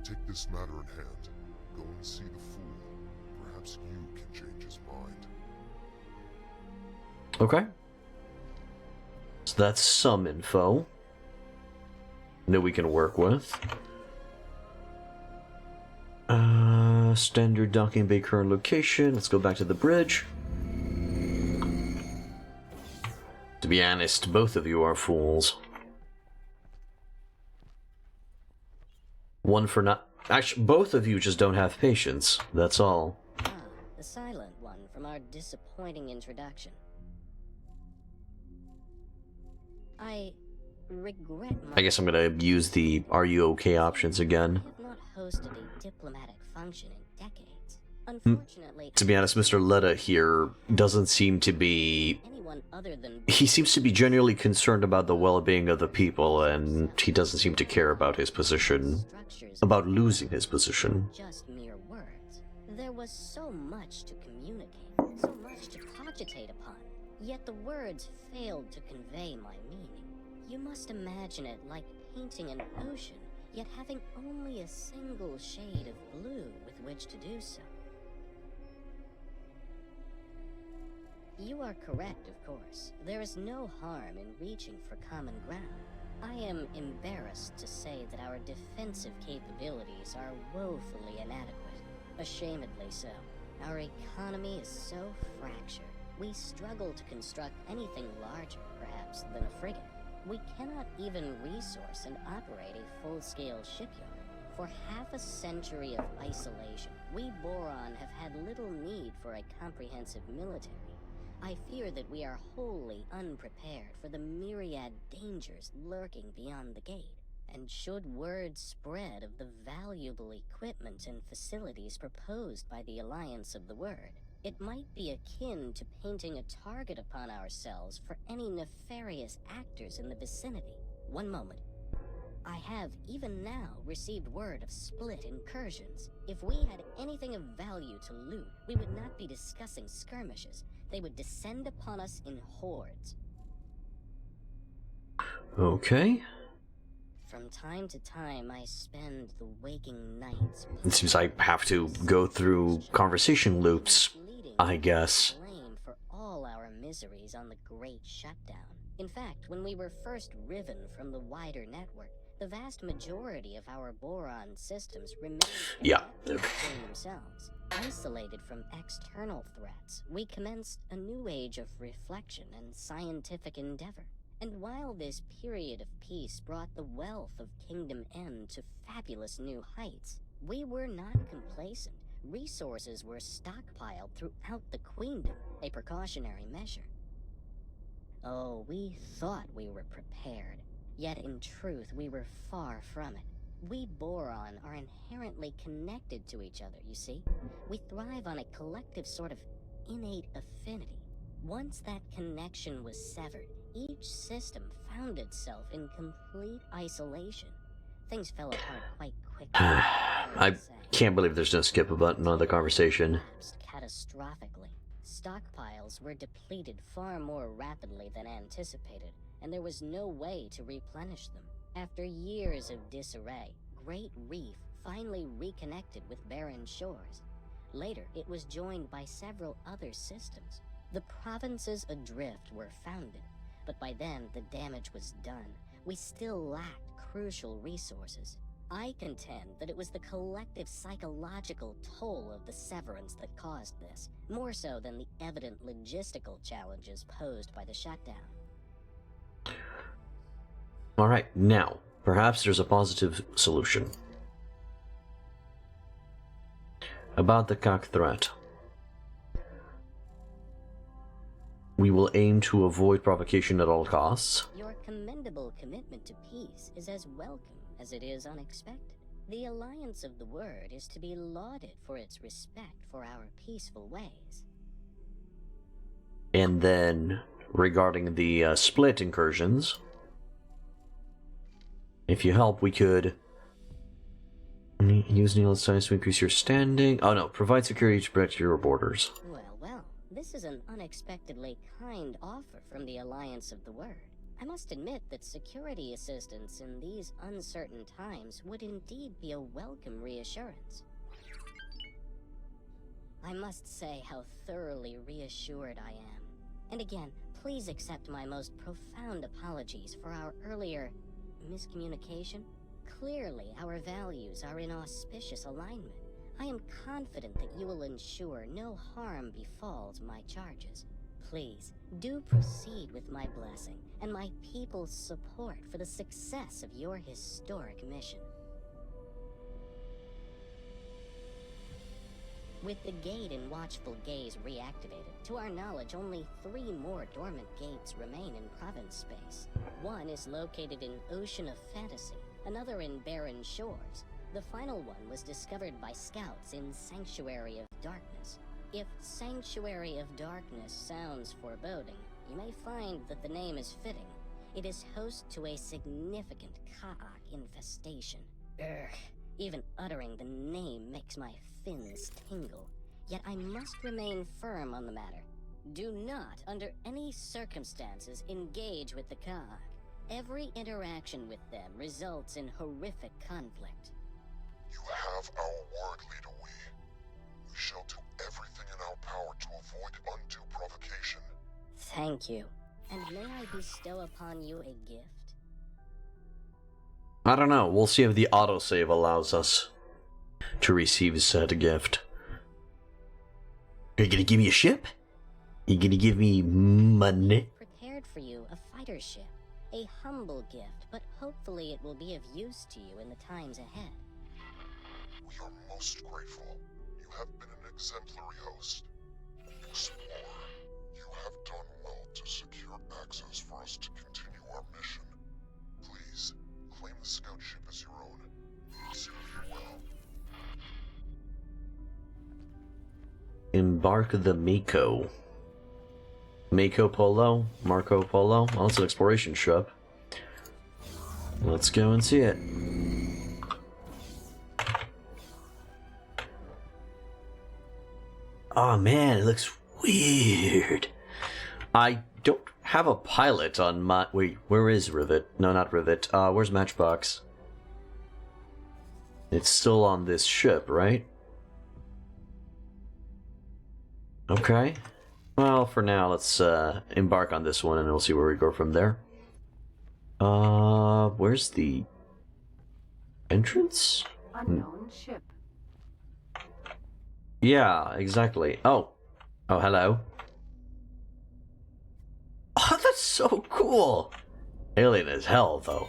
[SPEAKER 3] Take this matter in hand. Go and see the fool. Perhaps you can change his mind.
[SPEAKER 1] Okay. So that's some info that we can work with. Standard docking bay current location. Let's go back to the bridge. To be honest, both of you are fools. One for not... Actually, both of you just don't have patience. That's all.
[SPEAKER 9] Ah, the silent one from our disappointing introduction. I regret my...
[SPEAKER 1] I guess I'm gonna use the "Are you okay?" options again.
[SPEAKER 9] We have not hosted a diplomatic function in decades. Unfortunately...
[SPEAKER 1] To be honest, Mr. Letta here doesn't seem to be...
[SPEAKER 9] anyone other than...
[SPEAKER 1] He seems to be genuinely concerned about the well-being of the people, and he doesn't seem to care about his position. About losing his position.
[SPEAKER 9] Just mere words. There was so much to communicate, so much to cogitate upon, yet the words failed to convey my meaning. You must imagine it like painting an ocean, yet having only a single shade of blue with which to do so. You are correct, of course. There is no harm in reaching for common ground. I am embarrassed to say that our defensive capabilities are woefully inadequate. Ashamedly so. Our economy is so fractured. We struggle to construct anything larger, perhaps, than a frigate. We cannot even resource and operate a full-scale shipyard. For half a century of isolation, we Boron have had little need for a comprehensive military. I fear that we are wholly unprepared for the myriad dangers lurking beyond the gate. And should word spread of the valuable equipment and facilities proposed by the Alliance of the Word, it might be akin to painting a target upon ourselves for any nefarious actors in the vicinity. One moment. I have, even now, received word of split incursions. If we had anything of value to loot, we would not be discussing skirmishes. They would descend upon us in hordes.
[SPEAKER 1] Okay.
[SPEAKER 9] From time to time, I spend the waking nights.
[SPEAKER 1] It seems I have to go through conversation loops, I guess.
[SPEAKER 9] Blame for all our miseries on the Great Shutdown. In fact, when we were first riven from the wider network, the vast majority of our Boron systems remained connected between themselves. Isolated from external threats, we commenced a new age of reflection and scientific endeavor. And while this period of peace brought the wealth of Kingdom N to fabulous new heights, we were not complacent. Resources were stockpiled throughout the Queendom, a precautionary measure. Oh, we thought we were prepared, yet in truth we were far from it. We Boron are inherently connected to each other, you see? We thrive on a collective sort of innate affinity. Once that connection was severed, each system found itself in complete isolation. Things fell apart quite quickly.
[SPEAKER 1] I can't believe there's no skip button on the conversation.
[SPEAKER 9] Catastrophically. Stockpiles were depleted far more rapidly than anticipated, and there was no way to replenish them. After years of disarray, Great Reef finally reconnected with barren shores. Later, it was joined by several other systems. The provinces adrift were founded, but by then the damage was done. We still lacked crucial resources. I contend that it was the collective psychological toll of the severance that caused this, more so than the evident logistical challenges posed by the shutdown.
[SPEAKER 1] Alright, now, perhaps there's a positive solution. About the cock threat. We will aim to avoid provocation at all costs.
[SPEAKER 9] Your commendable commitment to peace is as welcome as it is unexpected. The Alliance of the Word is to be lauded for its respect for our peaceful ways.
[SPEAKER 1] And then, regarding the split incursions, if you help, we could use Neil's science to increase your standing. Oh no, provide security to protect your borders.
[SPEAKER 9] Well, this is an unexpectedly kind offer from the Alliance of the Word. I must admit that security assistance in these uncertain times would indeed be a welcome reassurance. I must say how thoroughly reassured I am. And again, please accept my most profound apologies for our earlier miscommunication. Clearly, our values are in auspicious alignment. I am confident that you will ensure no harm befalls my charges. Please, do proceed with my blessing and my people's support for the success of your historic mission. With the gate in Watchful Gaze reactivated, to our knowledge only 3 more dormant gates remain in province space. One is located in Ocean of Fantasy, another in Barren Shores. The final one was discovered by scouts in Sanctuary of Darkness. If Sanctuary of Darkness sounds foreboding, you may find that the name is fitting. It is host to a significant Ka'ak infestation. Even uttering the name makes my fins tingle. Yet I must remain firm on the matter. Do not, under any circumstances, engage with the Ka'ak. Every interaction with them results in horrific conflict.
[SPEAKER 3] You have our word, Leader Wee. We shall do everything in our power to avoid undue provocation.
[SPEAKER 9] Thank you. And may I bestow upon you a gift?
[SPEAKER 1] I don't know. We'll see if the autosave allows us to receive said gift. Are you gonna give me a ship? Are you gonna give me money?
[SPEAKER 9] Prepared for you a fighter ship. A humble gift, but hopefully it will be of use to you in the times ahead.
[SPEAKER 3] We are most grateful. You have been an exemplary host. Explorer, you have done well to secure access for us to continue our mission. Please, claim the scout ship as your own. Serve you well.
[SPEAKER 1] Embark the Mako. Mako Polo? Marco Polo? Well, it's an exploration ship. Let's go and see it. Oh man, it looks weird. I don't have a pilot on my... Wait, where is Rivet? No, not Rivet. Where's Matchbox? It's still on this ship, right? Okay. Well, for now, let's embark on this one, and we'll see where we go from there. Where's the entrance?
[SPEAKER 5] Unknown ship.
[SPEAKER 1] Yeah, exactly. Oh, hello. Oh, that's so cool! Alien as hell, though.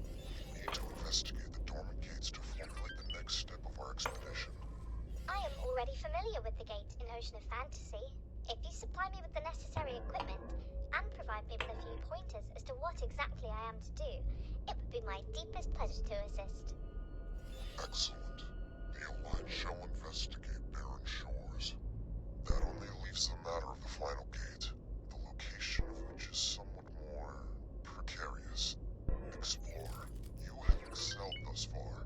[SPEAKER 3] We need to investigate the dormant gates to formulate the next step of our expedition.
[SPEAKER 7] I am already familiar with the gate in Ocean of Fantasy. If you supply me with the necessary equipment and provide me with a few pointers as to what exactly I am to do, it would be my deepest pleasure to assist.
[SPEAKER 3] Excellent. The Alliance shall investigate barren shores. That only leaves the matter of the final gate, the location of which is somewhat more precarious. Explore. You have excelled thus far.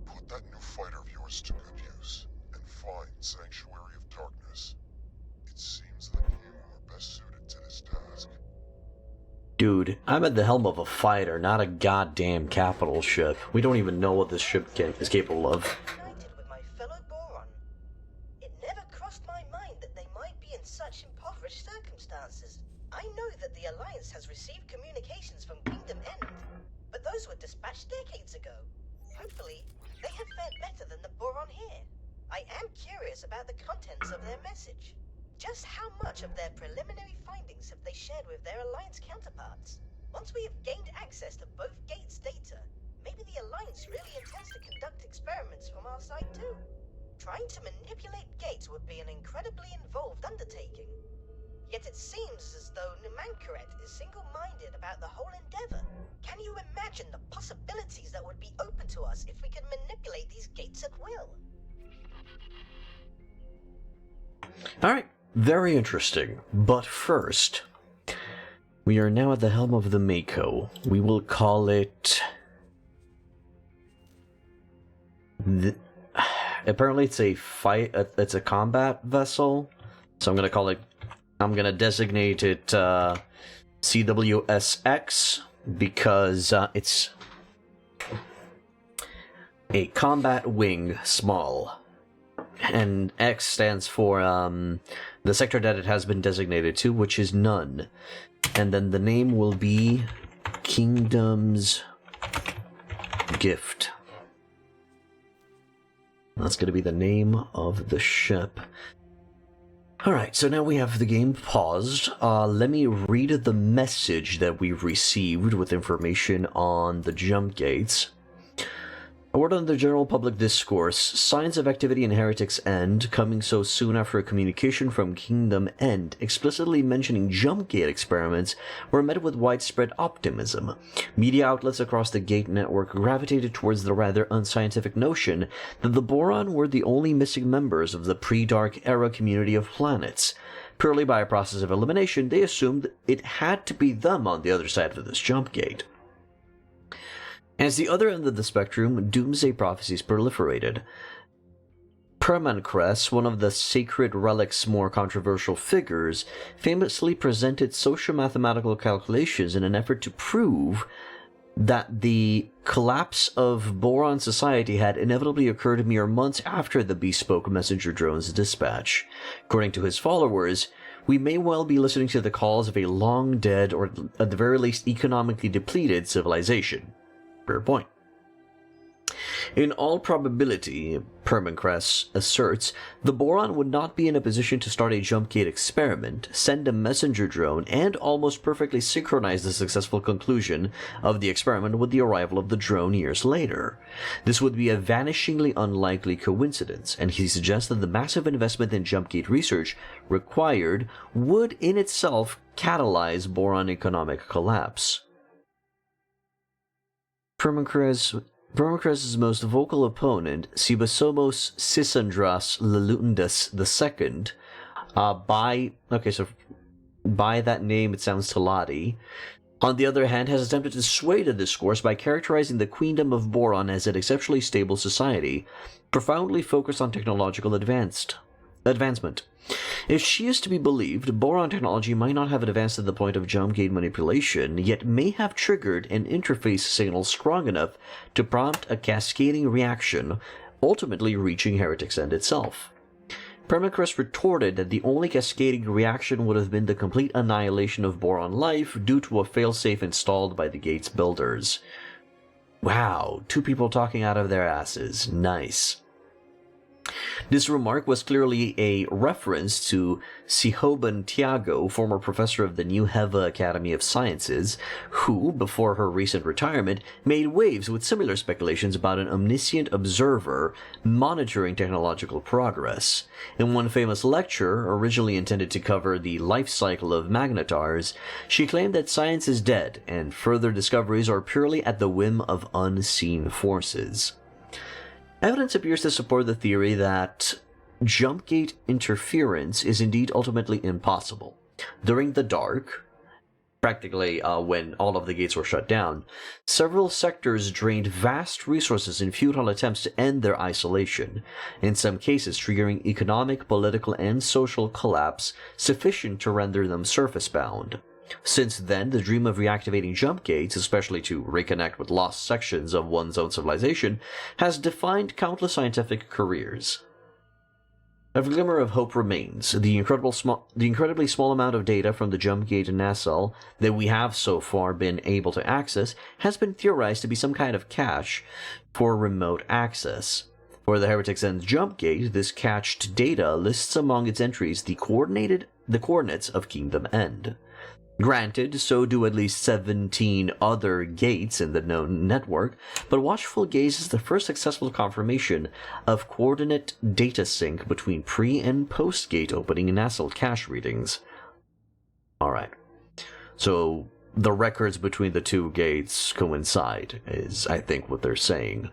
[SPEAKER 3] Put that new fighter of yours to good use, and find Sanctuary of Darkness. It seems that you are best suited to this task.
[SPEAKER 1] Dude, I'm at the helm of a fighter, not a goddamn capital ship. We don't even know what this ship is capable of.
[SPEAKER 6] United with my fellow Boron. It never crossed my mind that they might be in such impoverished circumstances. I know that the Alliance has received communications from Kingdom End, but those were dispatched decades ago. Hopefully, they have fared better than the Boron here. I am curious about the contents of their message. Just how much of their preliminary findings have they shared with their Alliance counterparts? Once we have gained access to both gates' data, maybe the Alliance really intends to conduct experiments from our side too. Trying to manipulate gates would be an incredibly involved undertaking. Yet it seems as though Numankaret is single-minded about the whole endeavor. Can you imagine the possibilities that would be open to us if we could manipulate these gates at will?
[SPEAKER 1] Alright, very interesting. But first, we are now at the helm of the Mako. We will call it... Apparently it's a it's a combat vessel. So I'm gonna designate it CWSX because it's a combat wing small. And X stands for the sector that it has been designated to, which is none. And then the name will be Kingdom's Gift. That's going to be the name of the ship. Alright, so now we have the game paused. Let me read the message that we've received with information on the jump gates. A word on the general public discourse. Signs of activity in Heretic's End, coming so soon after a communication from Kingdom End explicitly mentioning jump gate experiments, were met with widespread optimism. Media outlets across the gate network gravitated towards the rather unscientific notion that the Boron were the only missing members of the pre-Dark Era community of planets. Purely by a process of elimination, they assumed it had to be them on the other side of this jump gate. As the other end of the spectrum, doomsday prophecies proliferated. Permancrest, one of the Sacred Relic's more controversial figures, famously presented socio-mathematical calculations in an effort to prove that the collapse of Boron society had inevitably occurred mere months after the bespoke messenger drone's dispatch. According to his followers, we may well be listening to the calls of a long-dead, or at the very least economically depleted, civilization. Fair point. In all probability, Permancrest asserts, the Boron would not be in a position to start a jump gate experiment, send a messenger drone, and almost perfectly synchronize the successful conclusion of the experiment with the arrival of the drone years later. This would be a vanishingly unlikely coincidence, and he suggests that the massive investment in jump gate research required would in itself catalyze Boron economic collapse. Permancrest's most vocal opponent, Sibasomos Sisandras Lelutundus II, by that name it sounds Talati, on the other hand, has attempted to sway the discourse by characterizing the Queendom of Boron as an exceptionally stable society, profoundly focused on technological advancement. Advancement. If she is to be believed, Boron technology might not have advanced to the point of jump gate manipulation, yet may have triggered an interface signal strong enough to prompt a cascading reaction, ultimately reaching Heretic's End itself. Permacrest retorted that the only cascading reaction would have been the complete annihilation of Boron life due to a failsafe installed by the gate's builders. Wow, two people talking out of their asses. Nice. This remark was clearly a reference to Sihoban Tiago, former professor of the New Heva Academy of Sciences, who, before her recent retirement, made waves with similar speculations about an omniscient observer monitoring technological progress. In one famous lecture, originally intended to cover the life cycle of magnetars, she claimed that science is dead and further discoveries are purely at the whim of unseen forces. Evidence appears to support the theory that jump gate interference is indeed ultimately impossible. During the dark, practically when all of the gates were shut down, several sectors drained vast resources in futile attempts to end their isolation, in some cases triggering economic, political, and social collapse sufficient to render them surface-bound. Since then, the dream of reactivating jump gates, especially to reconnect with lost sections of one's own civilization, has defined countless scientific careers. A glimmer of hope remains. The incredibly small amount of data from the jump gate nacelle that we have so far been able to access has been theorized to be some kind of cache for remote access. For the Heretic's End jump gate, this cached data lists among its entries the coordinates of Kingdom End. Granted, so do at least 17 other gates in the known network, but Watchful Gaze is the first successful confirmation of coordinate data sync between pre- and post-gate opening nacelle cache readings. Alright, so the records between the two gates coincide, is I think what they're saying.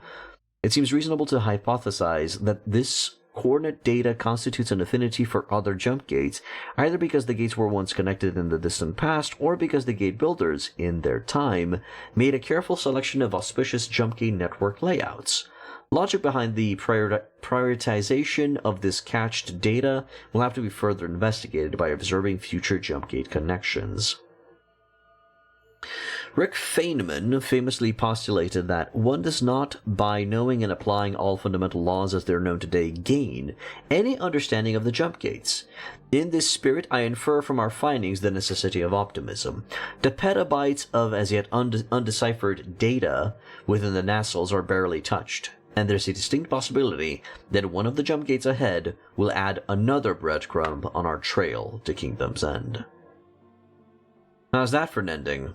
[SPEAKER 1] It seems reasonable to hypothesize that this coordinate data constitutes an affinity for other jump gates, either because the gates were once connected in the distant past, or because the gate builders, in their time, made a careful selection of auspicious jump gate network layouts. Logic behind the prioritization of this cached data will have to be further investigated by observing future jump gate connections. Rick Feynman famously postulated that one does not, by knowing and applying all fundamental laws as they're known today, gain any understanding of the jump gates. In this spirit, I infer from our findings the necessity of optimism. The petabytes of as yet undeciphered data within the nacelles are barely touched, and there's a distinct possibility that one of the jump gates ahead will add another breadcrumb on our trail to Kingdom's End. How's that for an ending?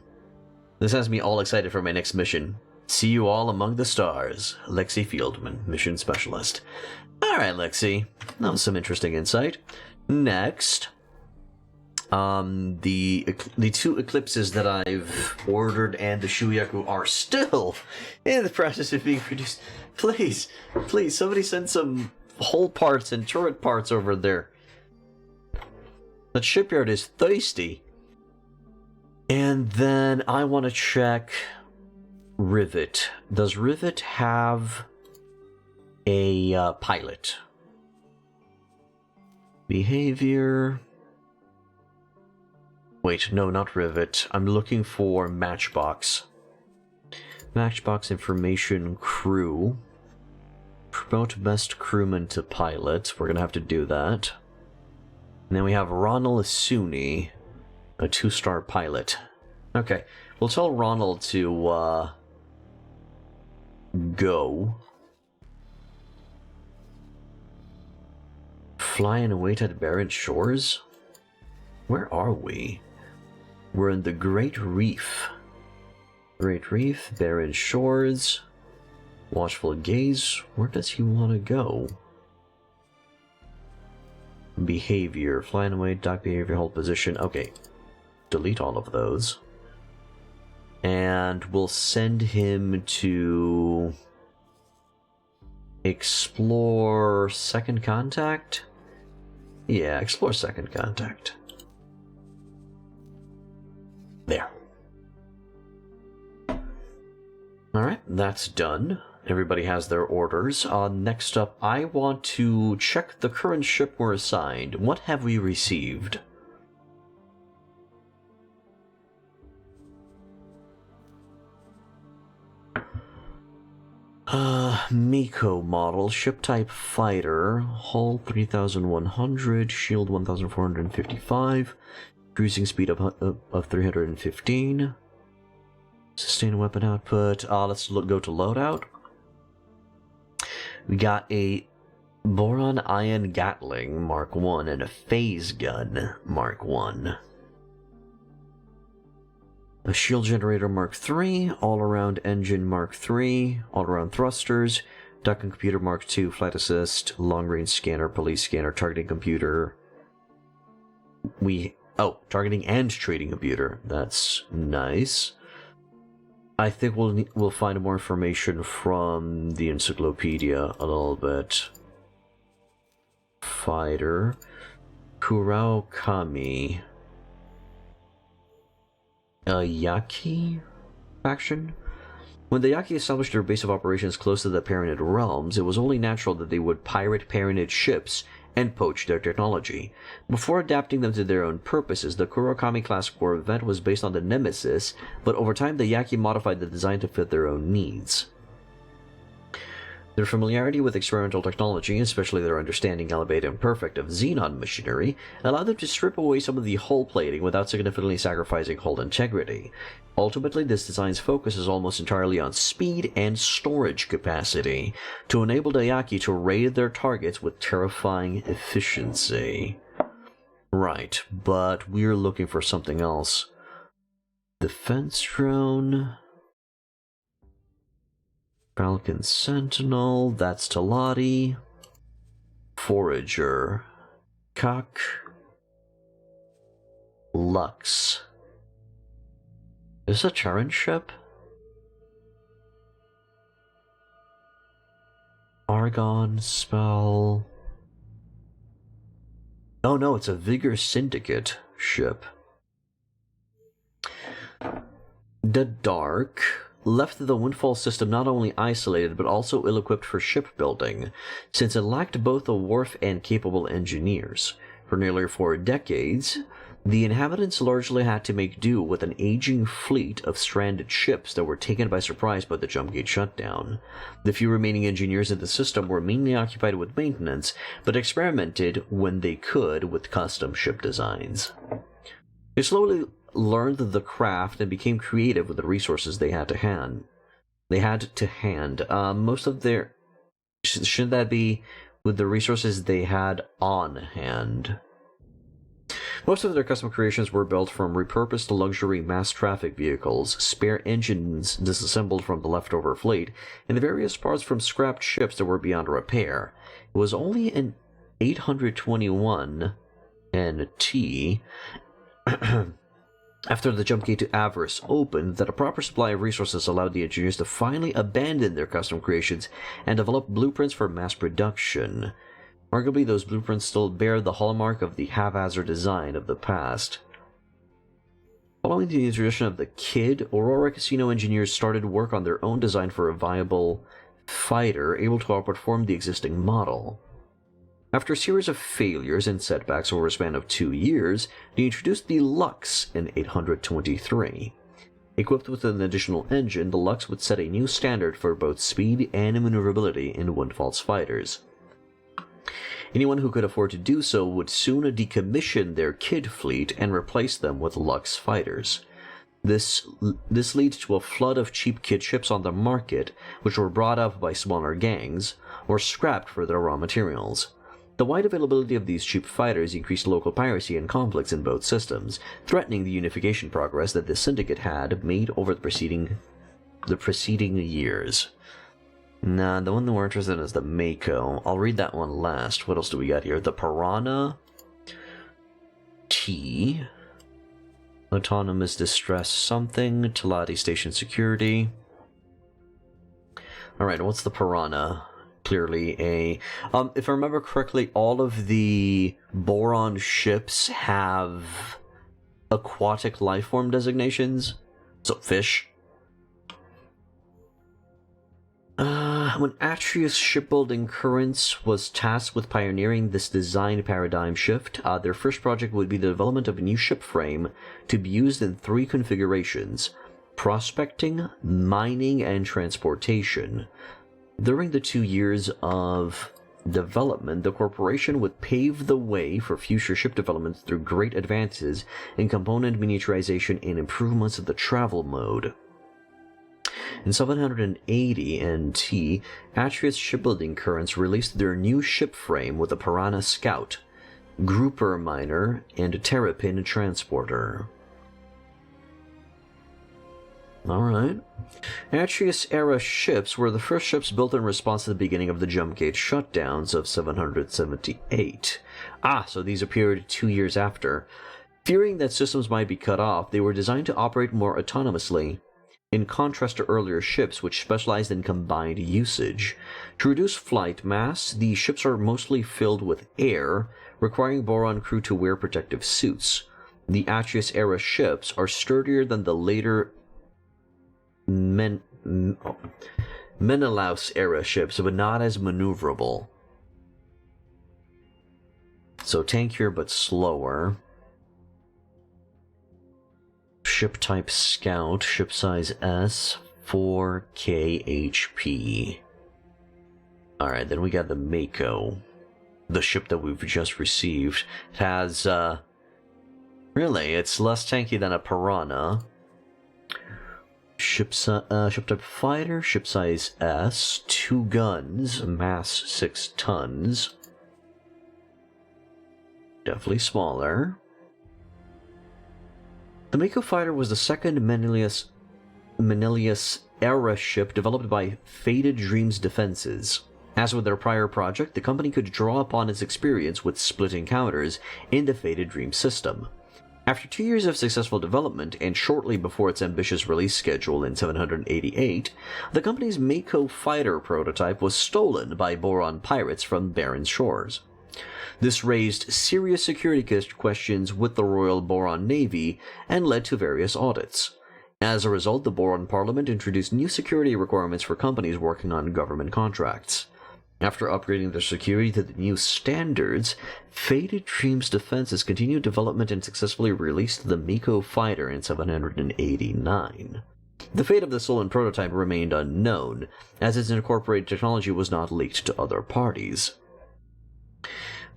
[SPEAKER 1] This has me all excited for my next mission. See you all among the stars. Lexi Fieldman, Mission Specialist. Alright, Lexi. That was some interesting insight. Next, the two eclipses that I've ordered and the Shuyaku are still in the process of being produced. Please, somebody send some hull parts and turret parts over there. That shipyard is thirsty. And then I want to check Rivet. Does Rivet have a pilot? Behavior. Wait, no, not Rivet. I'm looking for Matchbox. Matchbox information crew. Promote best crewman to pilot. We're going to have to do that. And then we have Ronald Asuni. A 2-star pilot. Okay, we'll tell Ronald to, go. Fly and wait at barren shores? Where are we? We're in the Great Reef. Great Reef, barren shores. Watchful Gaze. Where does he want to go? Behavior. Fly and away, dock behavior, hold position. Okay. Delete all of those. And we'll send him to explore second contact? Yeah, explore second contact. There. Alright, that's done. everybody has their orders. Next up, I want to check the current ship we're assigned. What have we received? Miko model, ship type fighter, hull 3100, shield 1455, cruising speed of 315, sustained weapon output. Let's go to loadout. We got a Boron Ion Gatling Mark 1 and a Phase Gun Mark 1. A shield generator Mark III, all-around engine Mark III, all-around thrusters, duck and computer Mark II, flight assist, long-range scanner, police scanner, targeting computer. Targeting and trading computer. That's nice. I think we'll find more information from the encyclopedia a little bit. Fighter. Kurao Kami. A Yaki faction? When the Yaki established their base of operations close to the Paranid realms, it was only natural that they would pirate Paranid ships and poach their technology. Before adapting them to their own purposes, the Kurokami-class corvette was based on the Nemesis, but over time the Yaki modified the design to fit their own needs. Their familiarity with experimental technology, especially their understanding, albeit imperfect, of xenon machinery, allowed them to strip away some of the hull plating without significantly sacrificing hull integrity. Ultimately, this design's focus is almost entirely on speed and storage capacity, to enable the Yaki to raid their targets with terrifying efficiency. Right, but we're looking for something else. Defense drone... Falcon Sentinel, that's Talati. Forager. Cock. Lux. Is this a Charon ship? Argon spell. Oh no, it's a Vigor Syndicate ship. The Dark left the Windfall system not only isolated but also ill-equipped for shipbuilding, since it lacked both a wharf and capable engineers. For nearly 4 decades, the inhabitants largely had to make do with an aging fleet of stranded ships that were taken by surprise by the Jumpgate shutdown. The few remaining engineers in the system were mainly occupied with maintenance, but experimented when they could with custom ship designs. They slowly learned the craft and became creative with the resources they had to hand. Most of their... Shouldn't that be with the resources they had on hand? Most of their custom creations were built from repurposed luxury mass traffic vehicles, spare engines disassembled from the leftover fleet, and the various parts from scrapped ships that were beyond repair. It was only in 821 NT after the Jumpgate to Avarice opened that a proper supply of resources allowed the engineers to finally abandon their custom creations and develop blueprints for mass production. Arguably, those blueprints still bear the hallmark of the haphazard design of the past. Following the introduction of the Kid, Aurora Casino engineers started work on their own design for a viable fighter able to outperform the existing model. After a series of failures and setbacks over a span of 2 years, they introduced the Lux in 823. Equipped with an additional engine, the Lux would set a new standard for both speed and maneuverability in Windfall's fighters. Anyone who could afford to do so would soon decommission their Kid fleet and replace them with Lux fighters. This leads to a flood of cheap Kid ships on the market, which were brought up by smaller gangs, or scrapped for their raw materials. The wide availability of these cheap fighters increased local piracy and conflicts in both systems, threatening the unification progress that the Syndicate had made over the preceding years. Nah, the one that we're interested in is the Mako. I'll read that one last. What else do we got here? The Piranha. T. Autonomous Distress something. Talati Station Security. Alright, what's the Piranha? Clearly a... if I remember correctly, all of the Boron ships have aquatic lifeform designations. So, fish. when Atreus Shipbuilding Currents was tasked with pioneering this design paradigm shift, their first project would be the development of a new ship frame to be used in 3 configurations: prospecting, mining, and transportation. During the 2 years of development, the corporation would pave the way for future ship development through great advances in component miniaturization and improvements of the travel mode. In 780 NT, Atreus Shipbuilding Currents released their new ship frame with a Piranha Scout, Grouper Miner, and a Terrapin Transporter. Alright. Atreus-era ships were the first ships built in response to the beginning of the jump gate shutdowns of 778. So these appeared 2 years after. Fearing that systems might be cut off, they were designed to operate more autonomously, in contrast to earlier ships which specialized in combined usage. To reduce flight mass, the ships are mostly filled with air, requiring Boron crew to wear protective suits. The Atreus-era ships are sturdier than the later Menelaus-era ships, but not as maneuverable. So tankier but slower. Ship type Scout, ship size S, 4K HP. Alright, then we got the Mako, the ship that we've just received. It has, really, it's less tanky than a Piranha. Ship type Fighter, ship size S, 2 guns, mass 6 tons. Definitely smaller. The Mako Fighter was the second Menelaus-era ship developed by Faded Dreams Defenses. As with their prior project, the company could draw upon its experience with split encounters in the Faded Dreams system. After 2 years of successful development, and shortly before its ambitious release schedule in 788, the company's Mako Fighter prototype was stolen by Boron pirates from barren shores. This raised serious security questions with the Royal Boron Navy and led to various audits. As a result, the Boron Parliament introduced new security requirements for companies working on government contracts. After upgrading their security to the new standards, Faded Dreams Defenses continued development and successfully released the Mako Fighter in 789. The fate of the stolen prototype remained unknown, as its incorporated technology was not leaked to other parties.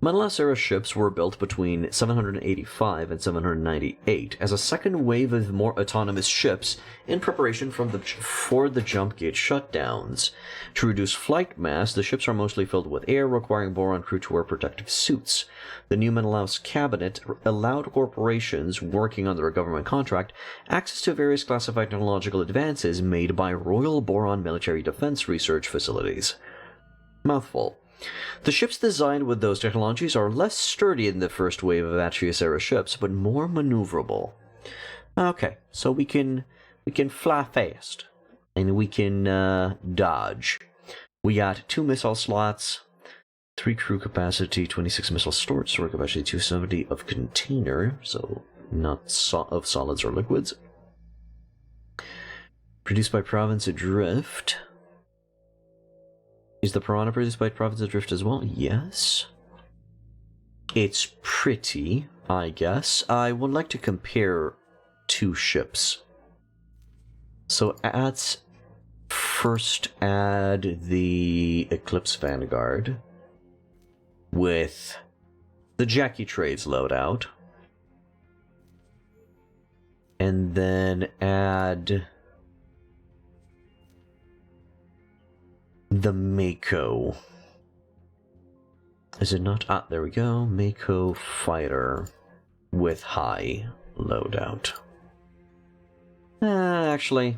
[SPEAKER 1] Menelaus-era ships were built between 785 and 798 as a second wave of more autonomous ships in preparation for the jump gate shutdowns. To reduce flight mass, the ships are mostly filled with air, requiring Boron crew to wear protective suits. The new Menelaus cabinet allowed corporations working under a government contract access to various classified technological advances made by Royal Boron military defense research facilities. Mouthful. The ships designed with those technologies are less sturdy than the first wave of Atreus-era ships, but more maneuverable. Okay, so we can fly fast, and we can dodge. We got 2 missile slots, 3 crew capacity, 26 missile storage capacity, 270 of container, so not of solids or liquids. Produced by Province Adrift. Is the Piranha produced by Province Adrift as well? Yes. It's pretty, I guess. I would like to compare 2 ships. So first add the Eclipse Vanguard with the Jackie Trades loadout. And then add the Mako. Is it not? There we go. Mako Fighter with high loadout. Actually,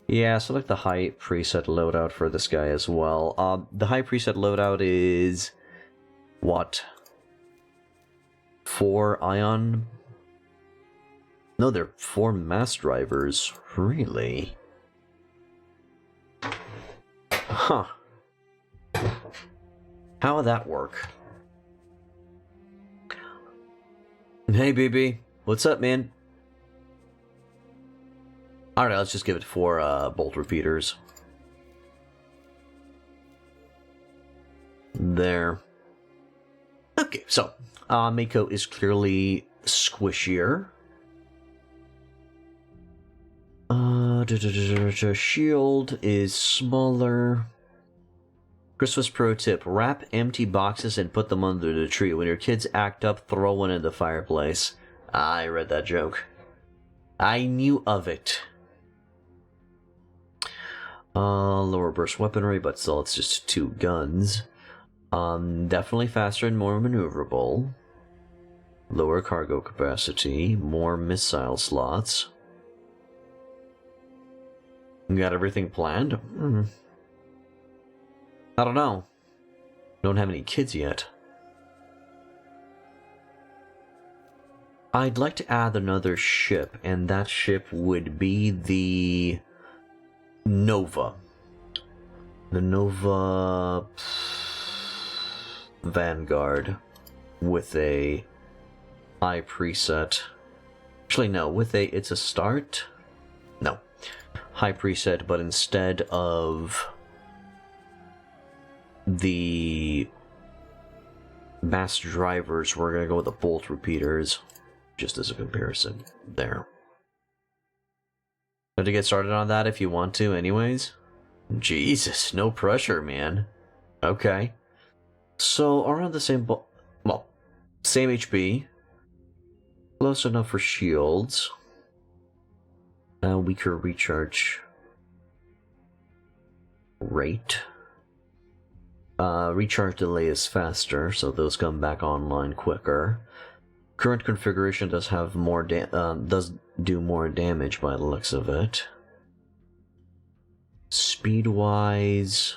[SPEAKER 1] yeah, select the high preset loadout for this guy as well. The high preset loadout is what? 4 ion? No, they're 4 mass drivers. Really? Huh. How would that work? Hey, BB. What's up, man? Alright, let's just give it 4 bolt repeaters. there. Okay, so Mako is clearly squishier. Shield is smaller. Christmas pro tip: wrap empty boxes and put them under the tree. When your kids act up, throw one in the fireplace. I read that joke. I knew of it. Lower burst weaponry, but still it's just 2 guns. Definitely faster and more maneuverable. Lower cargo capacity, more missile slots. Got everything planned? I don't know. Don't have any kids yet. I'd like to add another ship, and that ship would be the Nova. The Nova Vanguard with a high preset. Actually, no, it's a start? No. High preset, but instead of the mass drivers, we're going to go with the bolt repeaters, just as a comparison there. Have to get started on that if you want to, anyways. Jesus, no pressure, man. Okay. So, around the same, well, same HP. Close enough for shields. Weaker recharge rate. Recharge delay is faster, so those come back online quicker. Current configuration does have more does do more damage by the looks of it. Speed-wise,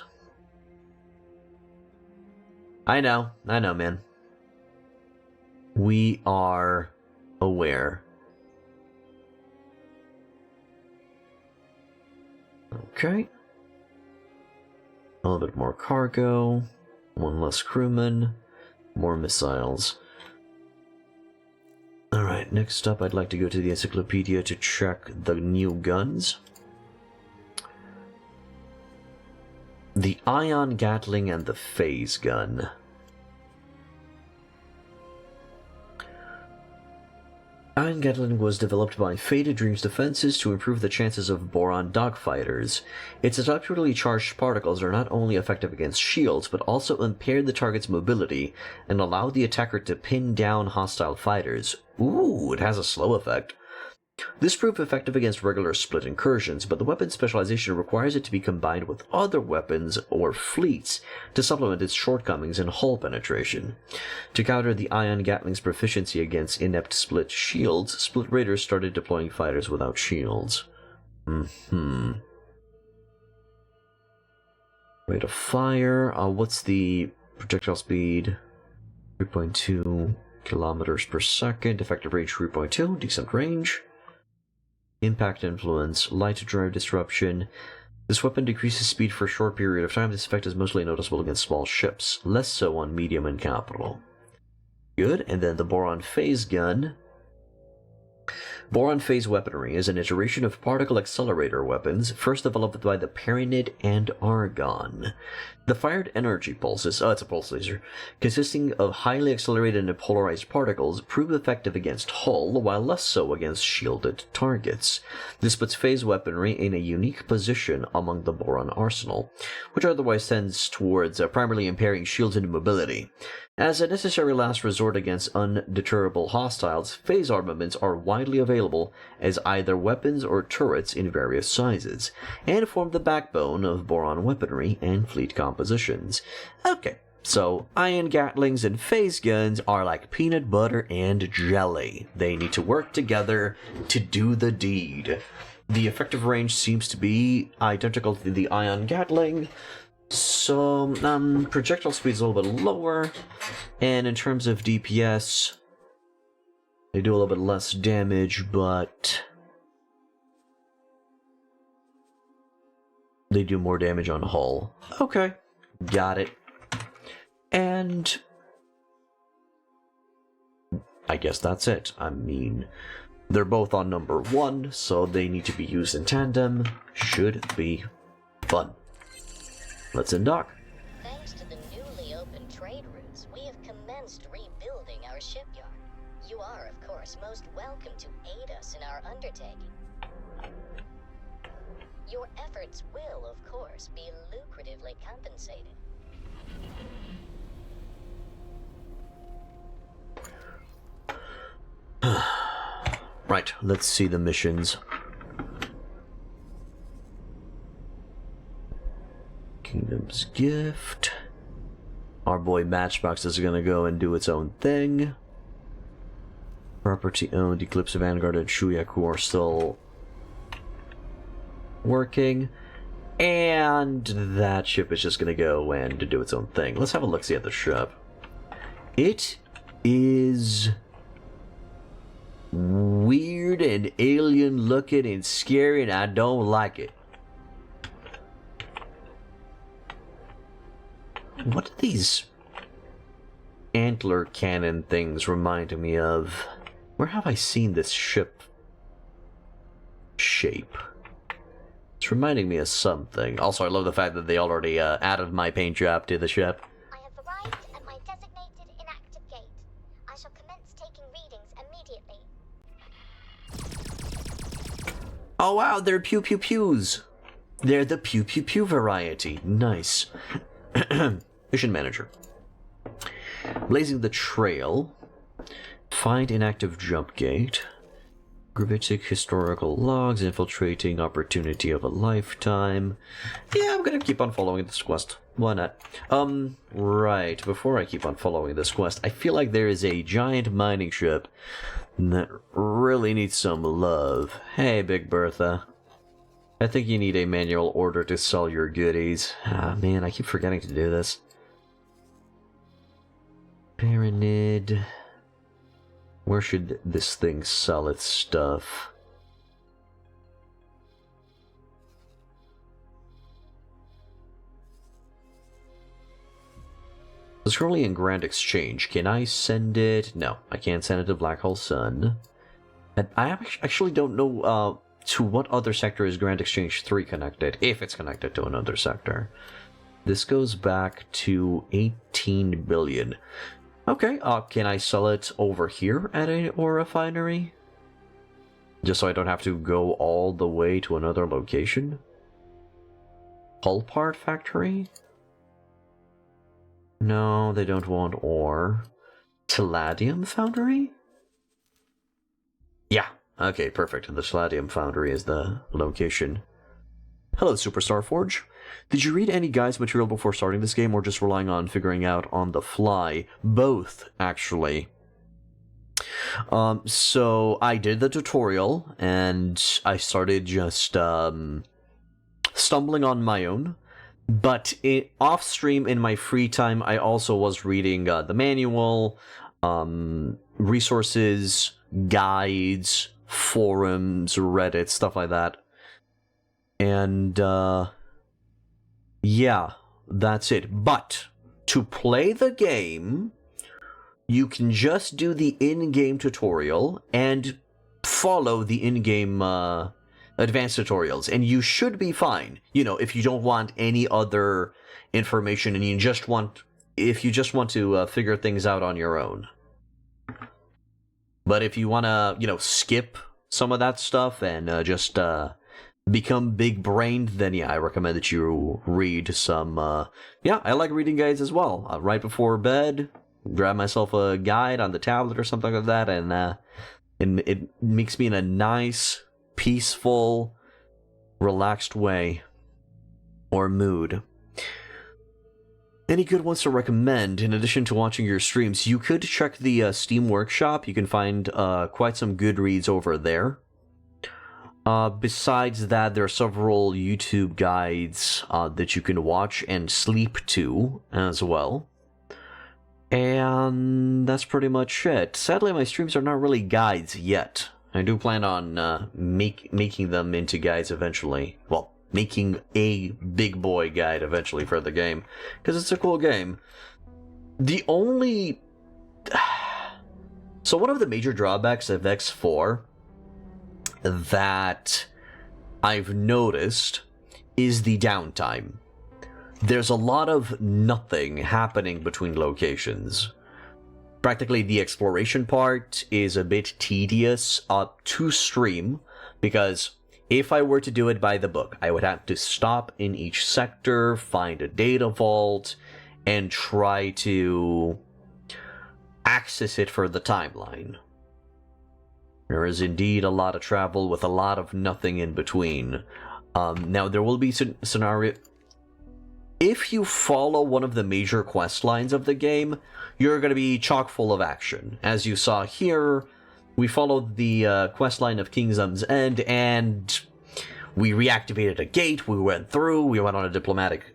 [SPEAKER 1] I know, man. We are aware. Okay. A little bit more cargo, 1 less crewman, more missiles. Alright, next up I'd like to go to the encyclopedia to check the new guns. The Ion Gatling and the Phase Gun. Ion Gatling was developed by Faded Dreams Defenses to improve the chances of Boron dogfighters. Its electrically charged particles are not only effective against shields, but also impair the target's mobility and allow the attacker to pin down hostile fighters. Ooh, it has a slow effect. This proved effective against regular split incursions, but the weapon specialization requires it to be combined with other weapons or fleets to supplement its shortcomings in hull penetration. To counter the Ion Gatling's proficiency against inept split shields, Split Raiders started deploying fighters without shields. Rate of fire, what's the projectile speed? 3.2 kilometers per second, effective range 3.2, decent range. Impact influence, light drive disruption. This weapon decreases speed for a short period of time. This effect is mostly noticeable against small ships, less so on medium and capital. Good, and then the Boron Phase Gun. Boron Phase weaponry is an iteration of particle accelerator weapons, first developed by the Parinid and Argon. The fired energy pulses, it's a pulse laser, consisting of highly accelerated and polarized particles, prove effective against hull, while less so against shielded targets. This puts phase weaponry in a unique position among the Boron arsenal, which otherwise tends towards primarily impairing shields and mobility. As a necessary last resort against undeterrable hostiles, phase armaments are widely available as either weapons or turrets in various sizes, and form the backbone of Boron weaponry and fleet compositions. Okay, so ion gatlings and phase guns are like peanut butter and jelly. They need to work together to do the deed. The effective range seems to be identical to the ion gatling, so, projectile speed is a little bit lower, and in terms of DPS, they do a little bit less damage, but they do more damage on hull. Okay, got it. And I guess that's it. I mean, they're both on number 1, so they need to be used in tandem. Should be fun. Let's undock.
[SPEAKER 8] Thanks to the newly opened welcome to aid us in our undertaking. Your efforts will, of course, be lucratively compensated.
[SPEAKER 1] Right, let's see the missions. Kingdom's Gift. Our boy Matchbox is gonna go and do its own thing. Property owned, Eclipse of Vanguard and Shuyaku are still working. And that ship is just gonna go and do its own thing. Let's have a look-see at the ship. It is weird and alien looking and scary, and I don't like it. What do these antler cannon things remind me of? Where have I seen this ship shape? It's reminding me of something. Also, I love the fact that they already added my paint job to the ship.
[SPEAKER 7] I have arrived at my designated inactive gate. I shall commence taking readings immediately.
[SPEAKER 1] Oh wow, they're pew pew pews. They're the pew pew pew variety. Nice. Mission manager. Blazing the trail. Find inactive jump gate. Gravitic historical logs. Infiltrating opportunity of a lifetime. Yeah, I'm gonna keep on following this quest. Why not? Right. Before I keep on following this quest, I feel like there is a giant mining ship that really needs some love. Hey, Big Bertha. I think you need a manual order to sell your goodies. Ah, man, I keep forgetting to do this. Pyramid. Where should this thing sell its stuff? It's currently in Grand Exchange. Can I send it? No, I can't send it to Black Hole Sun. And I actually don't know to what other sector is Grand Exchange 3 connected, if it's connected to another sector. This goes back to 18 billion. Okay, can I sell it over here at a ore refinery? Just so I don't have to go all the way to another location? Hull part factory? No, they don't want ore. Palladium foundry? Yeah, okay, perfect. The Palladium foundry is the location. Hello, Superstar Forge. Did you read any guides material before starting this game, or just relying on figuring out on the fly? Both, actually. So I did the tutorial, and I started just stumbling on my own. But off-stream, in my free time, I also was reading the manual, resources, guides, forums, Reddit, stuff like that. And, yeah, that's it. But, to play the game, you can just do the in-game tutorial and follow the in-game, advanced tutorials, and you should be fine. You know, if you don't want any other information and you just want to figure things out on your own. But if you want to, you know, skip some of that stuff and just become big-brained, then yeah, I recommend that you read some, yeah, I like reading guides as well. Right before bed, grab myself a guide on the tablet or something like that, and it makes me in a nice, peaceful, relaxed way or mood. Any good ones to recommend? In addition to watching your streams, you could check the Steam Workshop. You can find quite some good reads over there. Besides that, there are several YouTube guides that you can watch and sleep to as well. And that's pretty much it. Sadly, my streams are not really guides yet. I do plan on making them into guides eventually. Well, making a big boy guide eventually for the game, because it's a cool game. The only... So one of the major drawbacks of X4 that I've noticed is the downtime. There's a lot of nothing happening between locations. practically the exploration part is a bit tedious to stream, because if I were to do it by the book, I would have to stop in each sector, find a data vault, and try to access it for the timeline. There is indeed a lot of travel with a lot of nothing in between. Now, there will be scenario... If you follow one of the major quest lines of the game, you're going to be chock full of action. As you saw here, we followed the quest line of Kingdom's End, and we reactivated a gate, we went through, we went on a diplomatic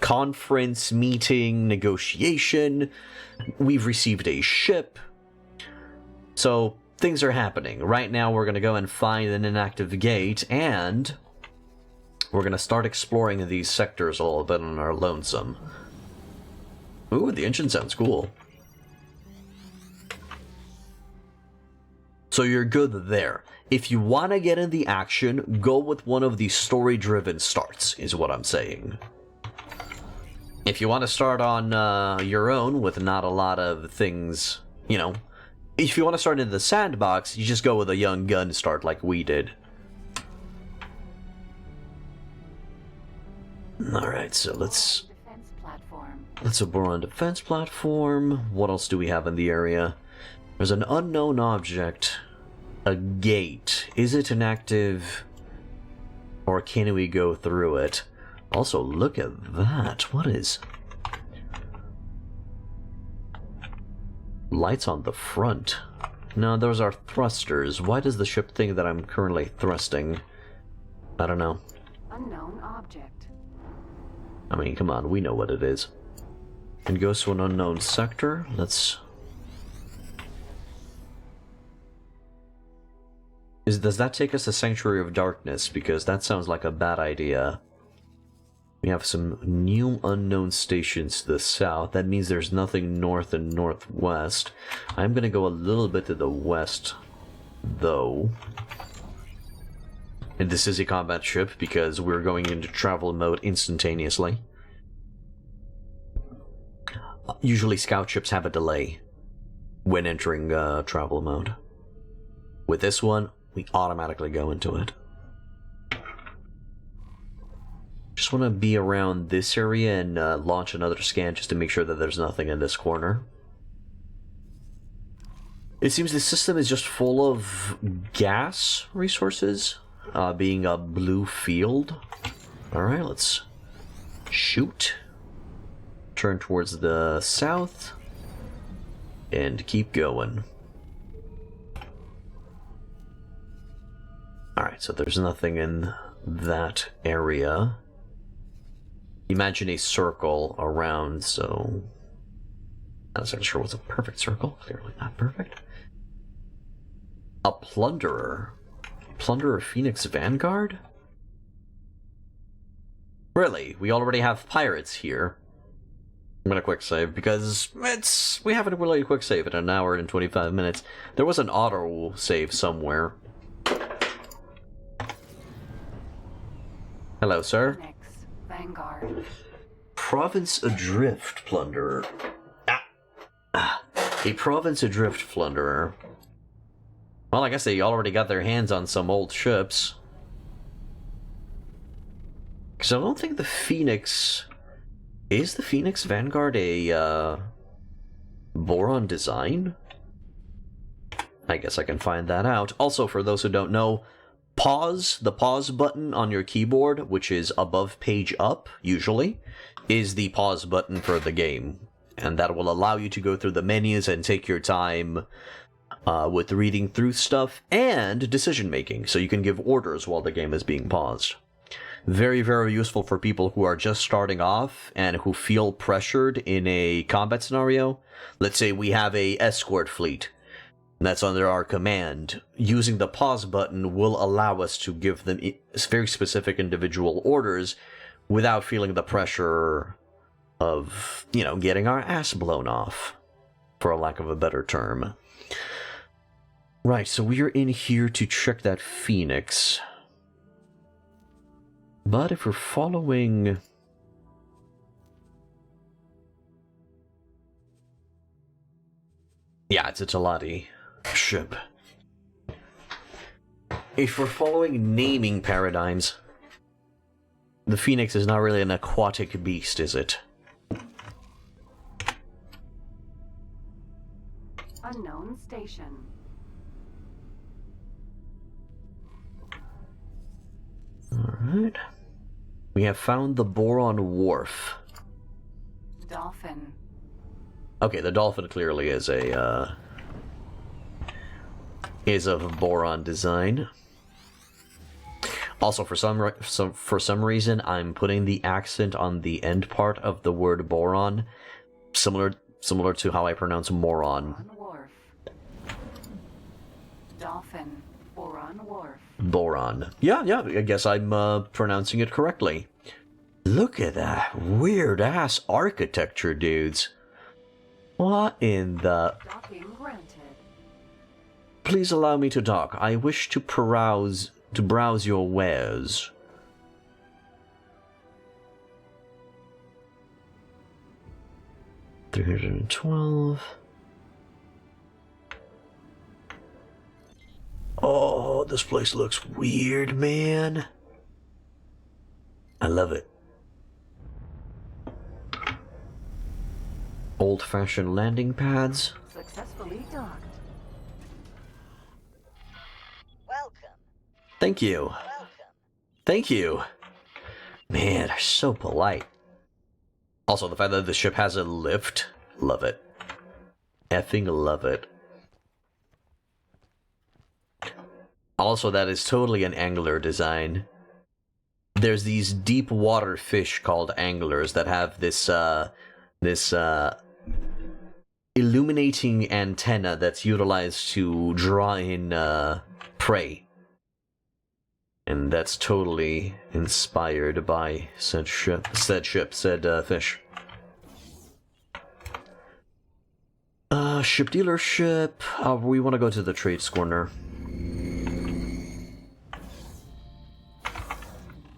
[SPEAKER 1] conference, meeting, negotiation, we've received a ship. So, things are happening. Right now, we're going to go and find an inactive gate, and we're going to start exploring these sectors a little bit on our lonesome. Ooh, the engine sounds cool. So you're good there. If you want to get in the action, go with one of these story-driven starts, is what I'm saying. If you want to start on your own with not a lot of things, you know, if you want to start in the sandbox, you just go with a young gun start like we did. Alright, so let's a Boron defense platform. What else do we have in the area? There's an unknown object. A gate. Is it inactive? Or can we go through it? Also, look at that. What is... Lights on the front. No, those are thrusters. Why does the ship think that I'm currently thrusting? I don't know.
[SPEAKER 5] Unknown object.
[SPEAKER 1] I mean, come on, we know what it is. And goes to an unknown sector. Let's... Does that take us to Sanctuary of Darkness? Because that sounds like a bad idea. We have some new unknown stations to the south. That means there's nothing north and northwest. I'm gonna go a little bit to the west, though. And this is a combat ship because we're going into travel mode instantaneously. Usually scout ships have a delay when entering travel mode. With this one, we automatically go into it. Just want to be around this area and launch another scan just to make sure that there's nothing in this corner. It seems the system is just full of gas resources, being a blue field. Alright, let's shoot. Turn towards the south. And keep going. Alright, so there's nothing in that area. Imagine a circle around, so... I'm not sure what's a perfect circle. Clearly not perfect. A plunderer. Plunderer Phoenix Vanguard? Really? We already have pirates here. I'm gonna quick save because we haven't really quick save in an hour and 25 minutes. There was an auto save somewhere. Hello, sir.
[SPEAKER 5] Vanguard.
[SPEAKER 1] Province Adrift Plunderer. A Province Adrift Plunderer. Well, I guess they already got their hands on some old ships. Because I don't think the Phoenix... Is the Phoenix Vanguard a, Boron design? I guess I can find that out. Also, for those who don't know, the pause button on your keyboard, which is above page up, usually, is the pause button for the game. And that will allow you to go through the menus and take your time with reading through stuff and decision-making, so you can give orders while the game is being paused. Very, very useful for people who are just starting off and who feel pressured in a combat scenario. Let's say we have a escort fleet that's under our command. Using the pause button will allow us to give them very specific individual orders without feeling the pressure of, you know, getting our ass blown off, for a lack of a better term. Right, so we are in here to check that Phoenix. But if we're following... Yeah, it's a Talati ship. If we're following naming paradigms, the Phoenix is not really an aquatic beast, is it?
[SPEAKER 5] Unknown station.
[SPEAKER 1] Alright. We have found the Boron Wharf.
[SPEAKER 5] Dolphin.
[SPEAKER 1] Okay, the dolphin clearly is a is of Boron design. Also, for some reason, I'm putting the accent on the end part of the word boron, similar to how I pronounce moron.
[SPEAKER 5] Boron Wharf. Dolphin. Boron Wharf.
[SPEAKER 1] Boron. Yeah, I guess I'm pronouncing it correctly. Look at that weird-ass architecture, dudes. What in the...
[SPEAKER 5] Docking granted.
[SPEAKER 1] Please allow me to dock. I wish to browse your wares. $312. Oh, this place looks weird, man. I love it. Old-fashioned landing pads.
[SPEAKER 5] Successfully docked.
[SPEAKER 6] Welcome.
[SPEAKER 1] Thank you.
[SPEAKER 6] Welcome.
[SPEAKER 1] Thank you. Man, they're so polite. Also, the fact that the ship has a lift. Love it. Effing love it. Also, that is totally an angler design. There's these deep water fish called anglers that have this illuminating antenna that's utilized to draw in prey. And that's totally inspired by said fish. Ship dealership. We want to go to the trades corner.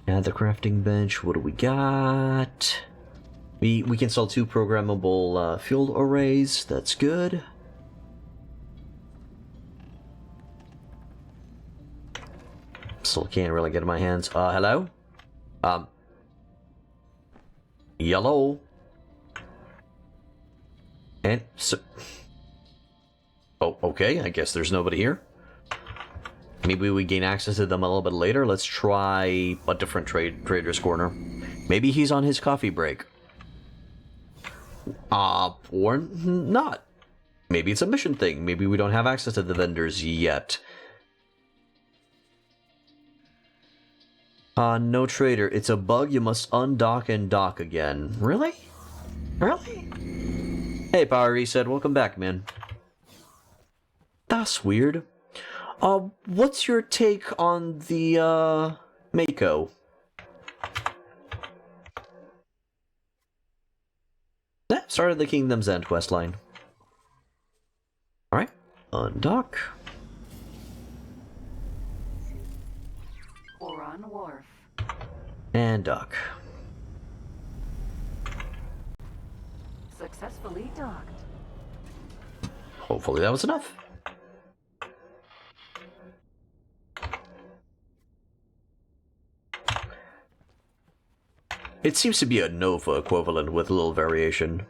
[SPEAKER 1] Add the crafting bench. What do we got? We can sell 2 programmable fuel arrays. That's good. Still can't really get in my hands. Hello? Yellow. And so... Oh, okay. I guess there's nobody here. Maybe we gain access to them a little bit later. Let's try a different trader's corner. Maybe he's on his coffee break. Or not. Maybe it's a mission thing. Maybe we don't have access to the vendors yet. No trader. It's a bug. You must undock and dock again. Really? Really? Hey, Power Reset. Welcome back, man. That's weird. What's your take on the, Mako? Started the Kingdom's End questline. Alright. Undock.
[SPEAKER 5] Boron Wharf.
[SPEAKER 1] And dock.
[SPEAKER 5] Successfully docked.
[SPEAKER 1] Hopefully that was enough. It seems to be a Nova equivalent with a little variation.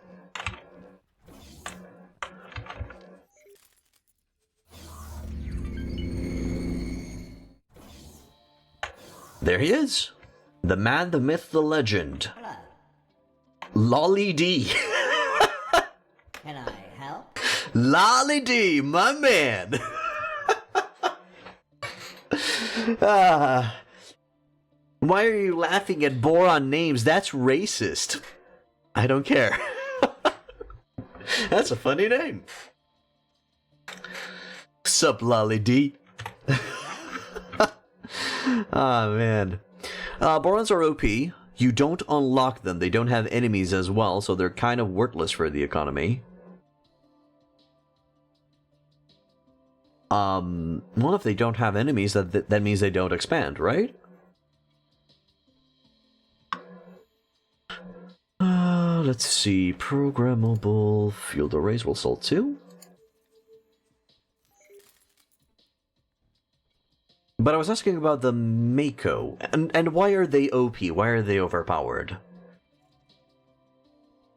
[SPEAKER 1] There he is. The man, the myth, the legend.
[SPEAKER 8] Hello.
[SPEAKER 1] Lolly D.
[SPEAKER 8] Can I help?
[SPEAKER 1] Lolly D, my man. Why are you laughing at Boron names? That's racist. I don't care. That's a funny name. Sup, Lolly D? Man. Borons are OP. You don't unlock them. They don't have enemies as well, so they're kind of worthless for the economy. Well, if they don't have enemies, that means they don't expand, right? Let's see. Programmable field arrays will sell 2. But I was asking about the Mako, and why are they OP? Why are they overpowered?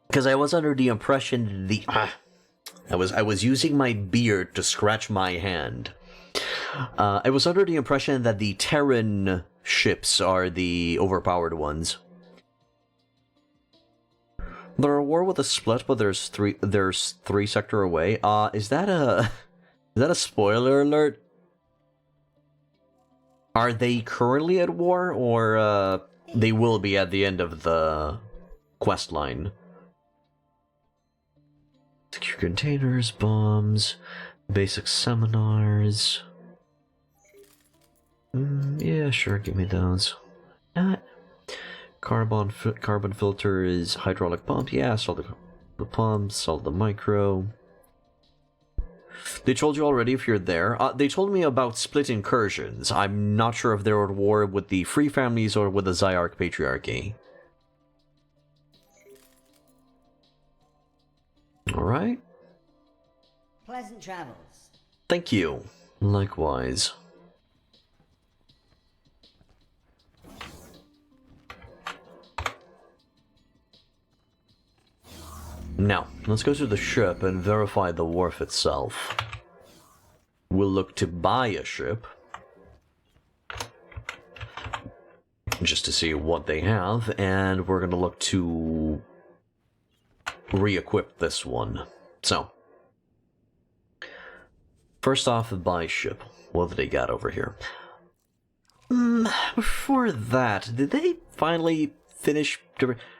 [SPEAKER 1] Because I was under the impression I was using my beard to scratch my hand. I was under the impression that the Terran ships are the overpowered ones. They're at war with a split, but there's three sector away. Is that a spoiler alert? Are they currently at war, or they will be at the end of the quest line? Secure containers, bombs, basic seminars. Yeah, sure, give me those. Carbon filters, hydraulic pump. Yeah, solve the pump, solve the micro. They told you already if you're there. They told me about split incursions. I'm not sure if they're at war with the Free Families or with the Zyarch Patriarchy. Alright.
[SPEAKER 10] Pleasant travels.
[SPEAKER 1] Thank you. Likewise. Now, let's go to the ship and verify the wharf itself. We'll look to buy a ship. Just to see what they have, and we're going to look to re-equip this one. So, first off, buy ship. What have they got over here? Before that, did they finally finish...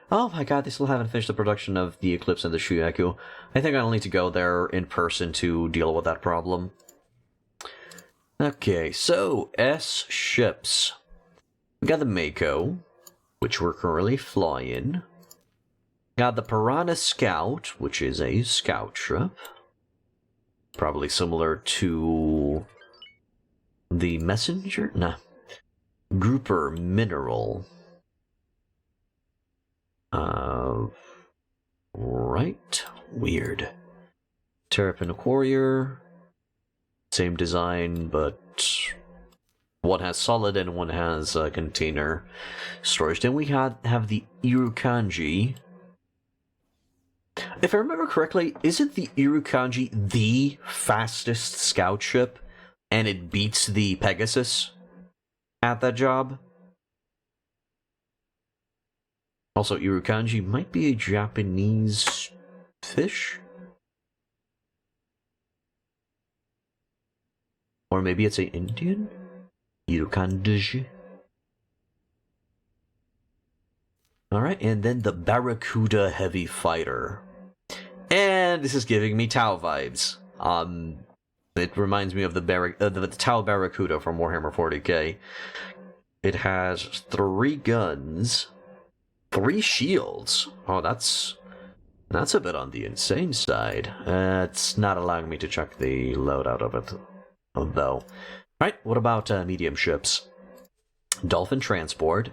[SPEAKER 1] Oh my god, they still haven't finished the production of the Eclipse and the Shuyaku. I think I'll need to go there in person to deal with that problem. Okay, so, S ships. We got the Mako, which we're currently flying. Got the Piranha Scout, which is a scout ship. Probably similar to the Messenger? Nah. Grouper Mineral. Right. Weird. Terrapin Warrior. Same design, but one has solid and one has container storage. Then we have the Irukanji. If I remember correctly, isn't the Irukanji the fastest scout ship, and it beats the Pegasus at that job? Also, Irukanji might be a Japanese fish? Or maybe it's an Indian? Irukanji. Alright, and then the Barracuda Heavy Fighter. And this is giving me Tau vibes. It reminds me of the Tau Barracuda from Warhammer 40k. It has 3 guns, 3 shields. Oh, that's a bit on the insane side. It's not allowing me to check the loadout of it, though. Alright, what about medium ships? Dolphin Transport.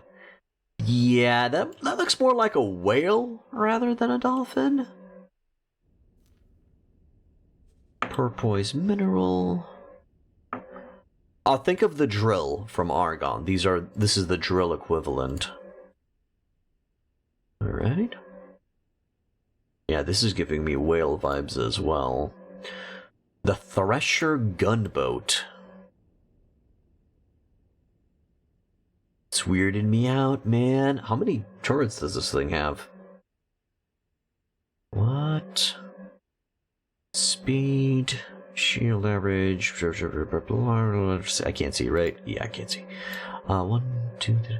[SPEAKER 1] Yeah, that looks more like a whale rather than a dolphin. Turquoise Mineral. I'll think of the drill from Argon. This is the drill equivalent. Alright. Yeah, this is giving me whale vibes as well. The Thresher Gunboat. It's weirding me out, man. How many turrets does this thing have? What? Speed, shield average. I can't see, right? Yeah, I can't see. 1, 2, 3.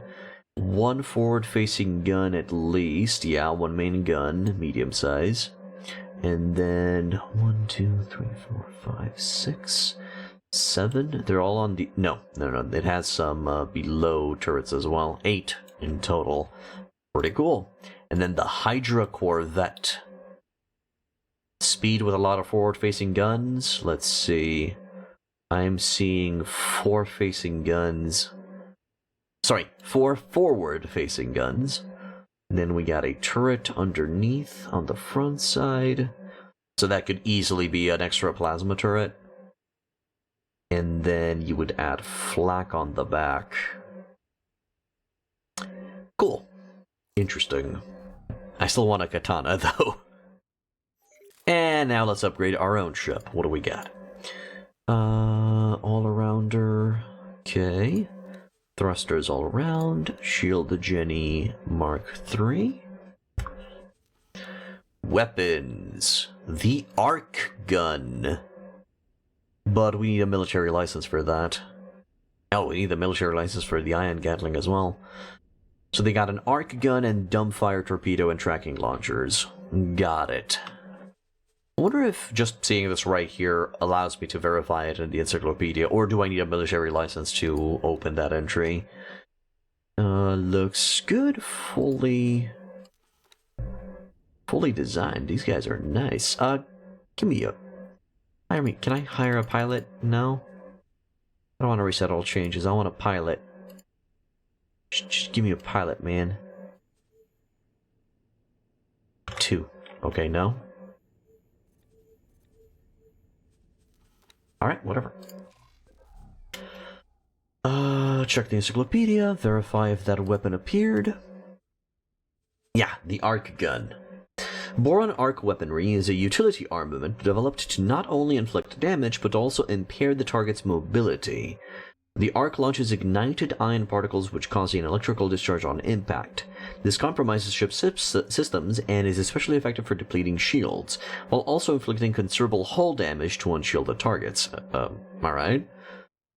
[SPEAKER 1] 1 forward-facing gun at least. Yeah, 1 main gun, medium size. And then 1, 2, 3, 4, 5, 6, 7. They're all on the... No. It has some below turrets as well. 8 in total. Pretty cool. And then the Hydra Corvette. Speed with a lot of forward-facing guns. Let's see. I'm seeing 4 facing guns. Sorry, 4 forward-facing guns. And then we got a turret underneath on the front side. So that could easily be an extra plasma turret. And then you would add flak on the back. Cool. Interesting. I still want a katana, though. And now let's upgrade our own ship. What do we got? All-arounder. Okay. Thrusters all around. Shield Jenny Mark III. Weapons. The arc gun. But we need a military license for that. Oh, we need a military license for the ion gatling as well. So they got an arc gun and dumbfire torpedo and tracking launchers. Got it. I wonder if just seeing this right here allows me to verify it in the encyclopedia, or do I need a military license to open that entry? Looks good. Fully designed. These guys are nice. Give me a... Hire me. Can I hire a pilot? No? I don't want to reset all changes. I want a pilot. Just give me a pilot, man. 2. Okay, no? Alright, whatever. Check the encyclopedia, verify if that weapon appeared. Yeah, the arc gun. Boron arc weaponry is a utility armament developed to not only inflict damage, but also impair the target's mobility. The arc launches ignited ion particles which cause an electrical discharge on impact. This compromises ship systems and is especially effective for depleting shields, while also inflicting considerable hull damage to unshielded targets. Alright.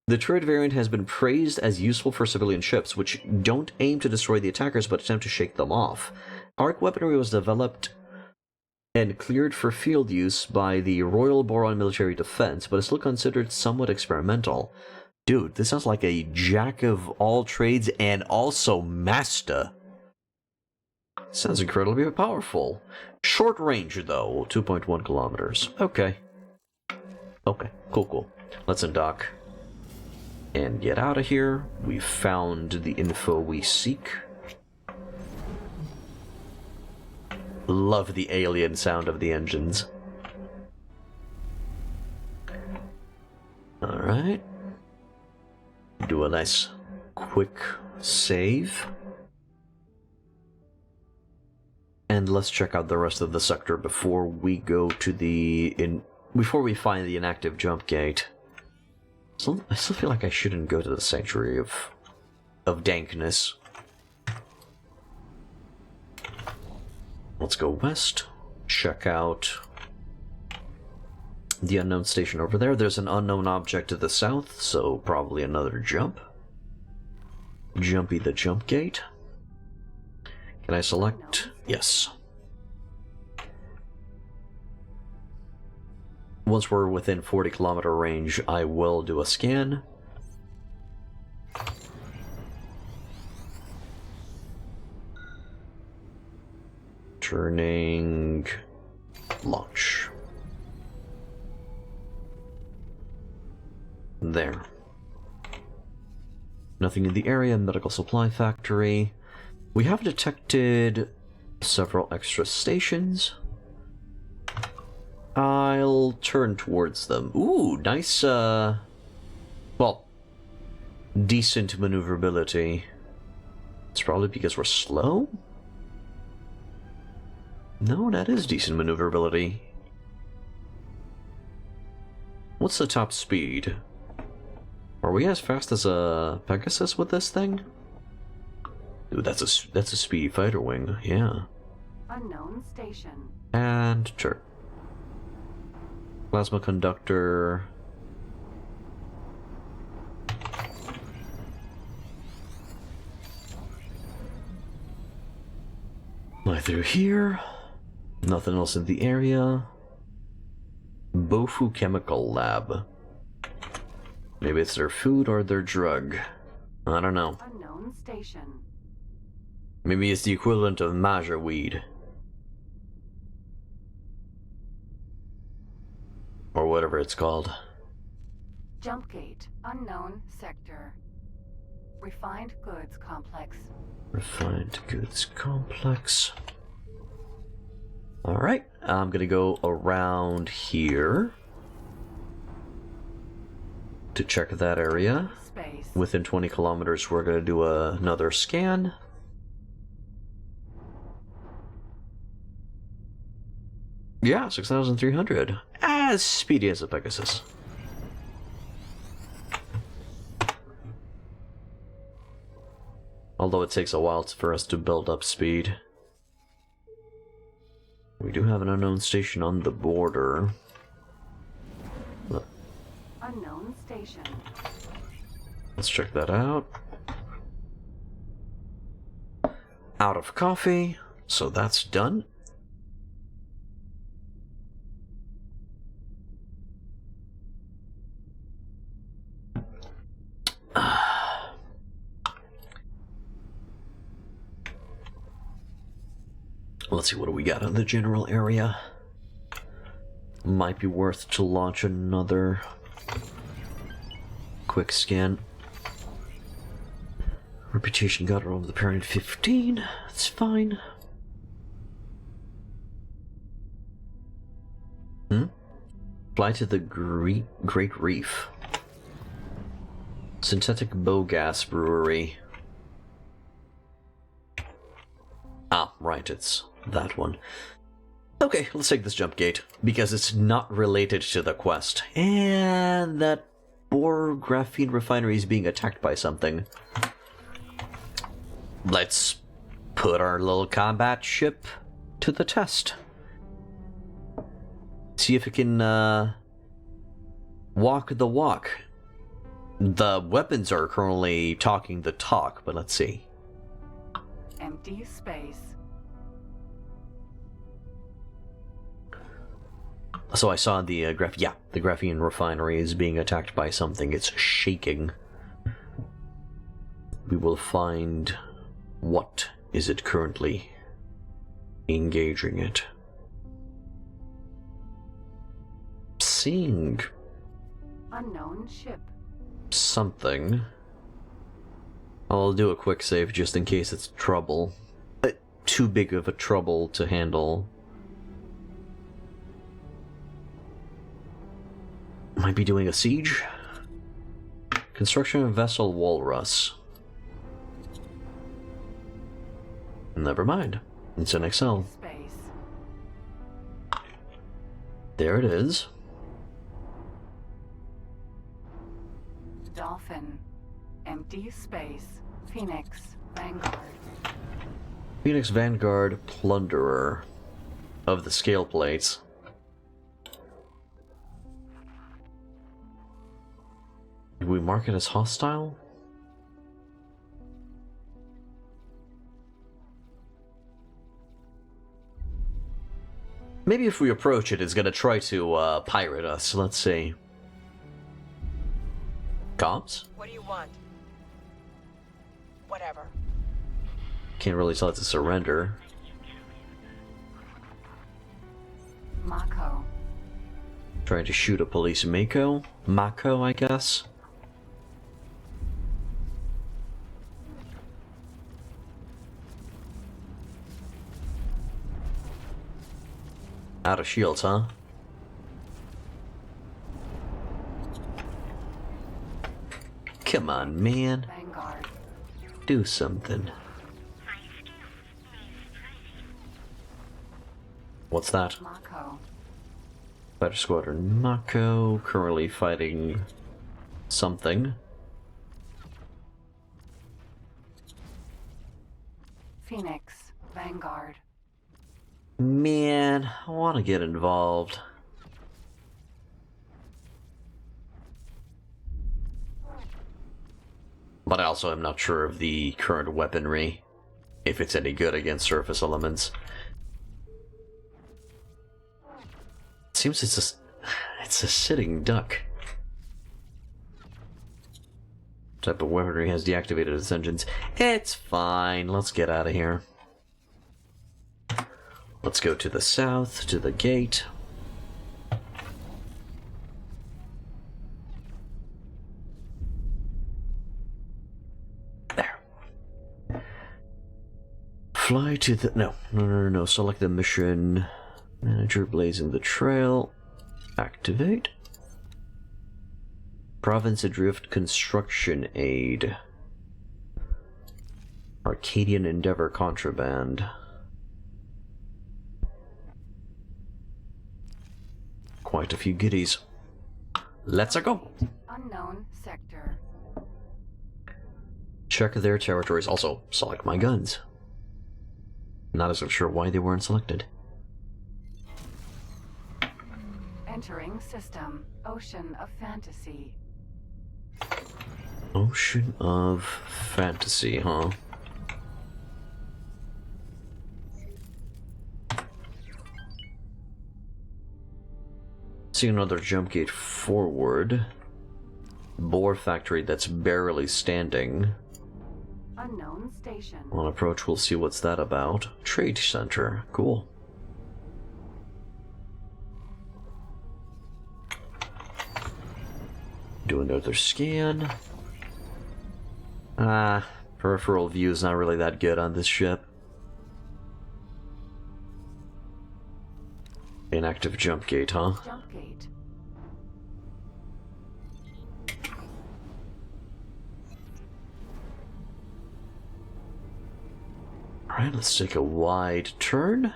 [SPEAKER 1] The turret variant has been praised as useful for civilian ships, which don't aim to destroy the attackers but attempt to shake them off. Arc weaponry was developed and cleared for field use by the Royal Boron Military Defense, but is still considered somewhat experimental. Dude, this sounds like a jack of all trades and also master. Sounds incredibly powerful. Short range, though, 2.1 kilometers. Okay. Okay, cool. Let's undock and get out of here. We've found the info we seek. Love the alien sound of the engines. Alright. Do a nice quick save. And let's check out the rest of the sector before we go to before we find the inactive jump gate. So I still feel like I shouldn't go to the sanctuary of dankness. Let's go west. Check out the unknown station over there. There's an unknown object to the south, so probably another jump. Jumpy the jump gate. Can I select? Yes. Once we're within 40-kilometer range, I will do a scan. Turning... launch. There. Nothing in the area. Medical supply factory. We have detected several extra stations. I'll turn towards them. Ooh, nice, well, decent maneuverability. It's probably because we're slow? No, that is decent maneuverability. What's the top speed? Are we as fast as a Pegasus with this thing? Dude, that's a speedy fighter wing, yeah.
[SPEAKER 5] Unknown station.
[SPEAKER 1] And turn. Plasma conductor. Fly through here. Nothing else in the area. Bofu Chemical Lab. Maybe it's their food or their drug. I don't know.
[SPEAKER 5] Unknown station.
[SPEAKER 1] Maybe it's the equivalent of Maja weed. Or whatever it's called.
[SPEAKER 5] Jump gate. Unknown sector. Refined goods complex.
[SPEAKER 1] Refined goods complex. Alright, I'm gonna go around here. to check that area.
[SPEAKER 5] Space.
[SPEAKER 1] Within 20 kilometers, we're going to do another scan. Yeah, 6,300. As speedy as a Pegasus. Although it takes a while for us to build up speed. We do have an unknown station on the border.
[SPEAKER 5] Unknown station.
[SPEAKER 1] Let's check that out. Out of coffee, so that's done. Let's see, what do we got in the general area? Might be worth to launch another quick scan. Reputation got her over the parent 15. That's fine. Fly to the Great Reef. Synthetic Biogas Brewery. Ah, right, it's that one. Okay, let's take this jump gate, because it's not related to the quest. And that Boron graphene refinery is being attacked by something. Let's put our little combat ship to the test. See if it can walk the walk. The weapons are currently talking the talk, but let's see.
[SPEAKER 5] Empty space.
[SPEAKER 1] So I saw the the graphene refinery is being attacked by something. It's shaking. We will find what is it currently engaging it. Seeing
[SPEAKER 5] Unknown ship.
[SPEAKER 1] something. I'll do a quick save just in case it's trouble. Too big of a trouble to handle. Might be doing a siege? Construction of vessel Walrus. Never mind. It's an Excel.
[SPEAKER 5] Space.
[SPEAKER 1] There it is.
[SPEAKER 5] Dolphin. Empty space. Phoenix. Vanguard.
[SPEAKER 1] Phoenix Vanguard Plunderer of the scale plates. Do we mark it as hostile? Maybe if we approach it, it's gonna try to pirate us. Let's see. Comms?
[SPEAKER 4] What do you want? Whatever.
[SPEAKER 1] Can't really tell it to surrender.
[SPEAKER 5] Mako.
[SPEAKER 1] Trying to shoot a police Mako? Mako, I guess. Out of shields, huh? Come on, man.
[SPEAKER 5] Vanguard.
[SPEAKER 1] Do something. What's that?
[SPEAKER 5] Mako.
[SPEAKER 1] Fighter Squadron Mako, currently fighting something.
[SPEAKER 5] Phoenix. Vanguard.
[SPEAKER 1] Man, I want to get involved. But I also am not sure of the current weaponry, if it's any good against surface elements. It seems it's a sitting duck. Type of weaponry has deactivated its engines. It's fine, let's get out of here. Let's go to the south, to the gate. There. Fly to the... No. Select the mission. Manager blazing the trail. Activate. Province Adrift Construction Aid. Arcadian Endeavor Contraband. Quite a few goodies. Let's go!
[SPEAKER 5] Unknown sector.
[SPEAKER 1] Check their territories. Also, select my guns. Not as sure why they weren't selected.
[SPEAKER 5] Entering system. Ocean of Fantasy.
[SPEAKER 1] Ocean of Fantasy, huh? See another jump gate forward. Boar factory that's barely standing.
[SPEAKER 5] Unknown station.
[SPEAKER 1] On approach, we'll see what's that about. Trade center. Cool. Do another scan. Peripheral view is not really that good on this ship. Inactive jump gate, huh?
[SPEAKER 5] Jump gate.
[SPEAKER 1] Alright, let's take a wide turn.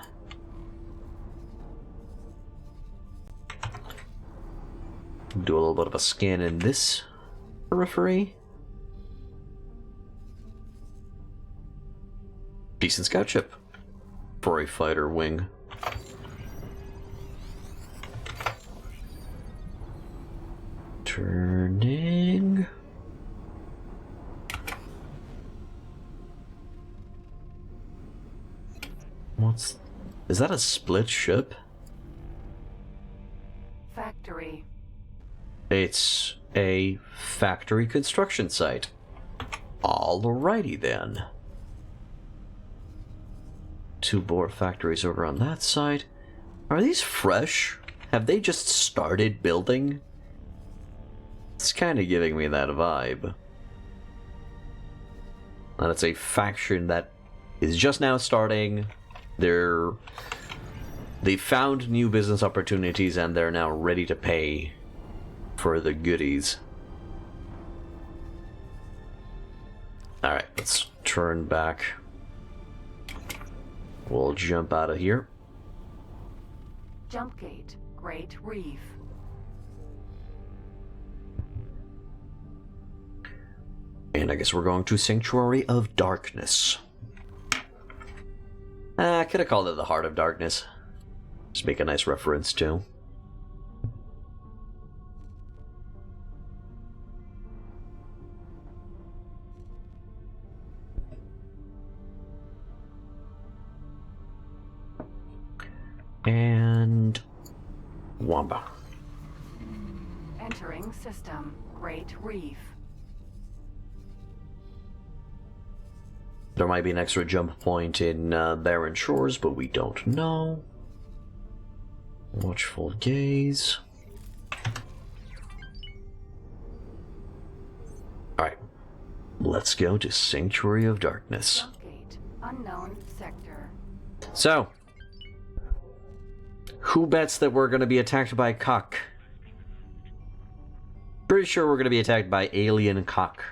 [SPEAKER 1] Do a little bit of a scan in this periphery. Decent scout ship for a fighter wing. Turning. Is that a split ship?
[SPEAKER 5] Factory.
[SPEAKER 1] It's a factory construction site. Alrighty then. Two Boar factories over on that side. Are these fresh? Have they just started building? It's kind of giving me that vibe. And it's a faction that is just now starting. They found new business opportunities and they're now ready to pay for the goodies. Alright, let's turn back. We'll jump out of here.
[SPEAKER 5] Jump gate. Great Reef.
[SPEAKER 1] And I guess we're going to Sanctuary of Darkness. I could have called it the Heart of Darkness. Just make a nice reference to. And Wamba.
[SPEAKER 5] Entering system. Great Reef.
[SPEAKER 1] There might be an extra jump point in Barren Shores, but we don't know. Watchful gaze. Alright. Let's go to Sanctuary of Darkness.
[SPEAKER 5] Jump gate. Unknown sector.
[SPEAKER 1] So, who bets that we're going to be attacked by Cock? Pretty sure we're going to be attacked by Alien Cock.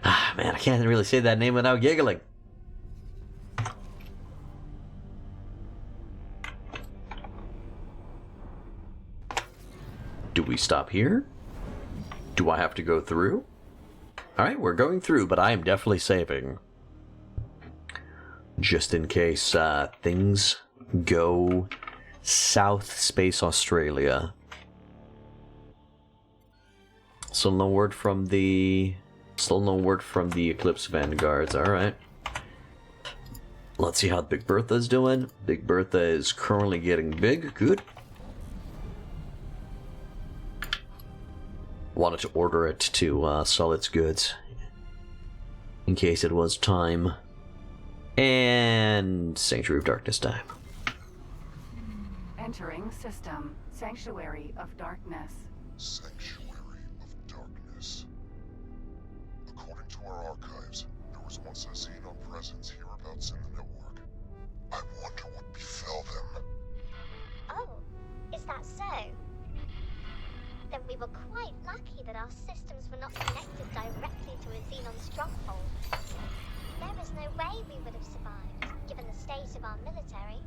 [SPEAKER 1] Ah, man, I can't really say that name without giggling. Do we stop here? Do I have to go through? Alright, we're going through, but I am definitely saving. Just in case things go South Space Australia. Still no word from the Eclipse Vanguards. Alright. Let's see how Big Bertha's doing. Big Bertha is currently getting big. Good. Wanted to order it to sell its goods. In case it was time. And Sanctuary of Darkness time.
[SPEAKER 5] Entering system. Sanctuary of Darkness.
[SPEAKER 3] Sanctuary of Darkness. According to our archives, there was once a Xenon presence hereabouts in the network. I wonder what befell them.
[SPEAKER 7] Oh, is that so? Then lucky that our systems were not connected directly to a Xenon stronghold. There is no way we would have survived, given the state of our military.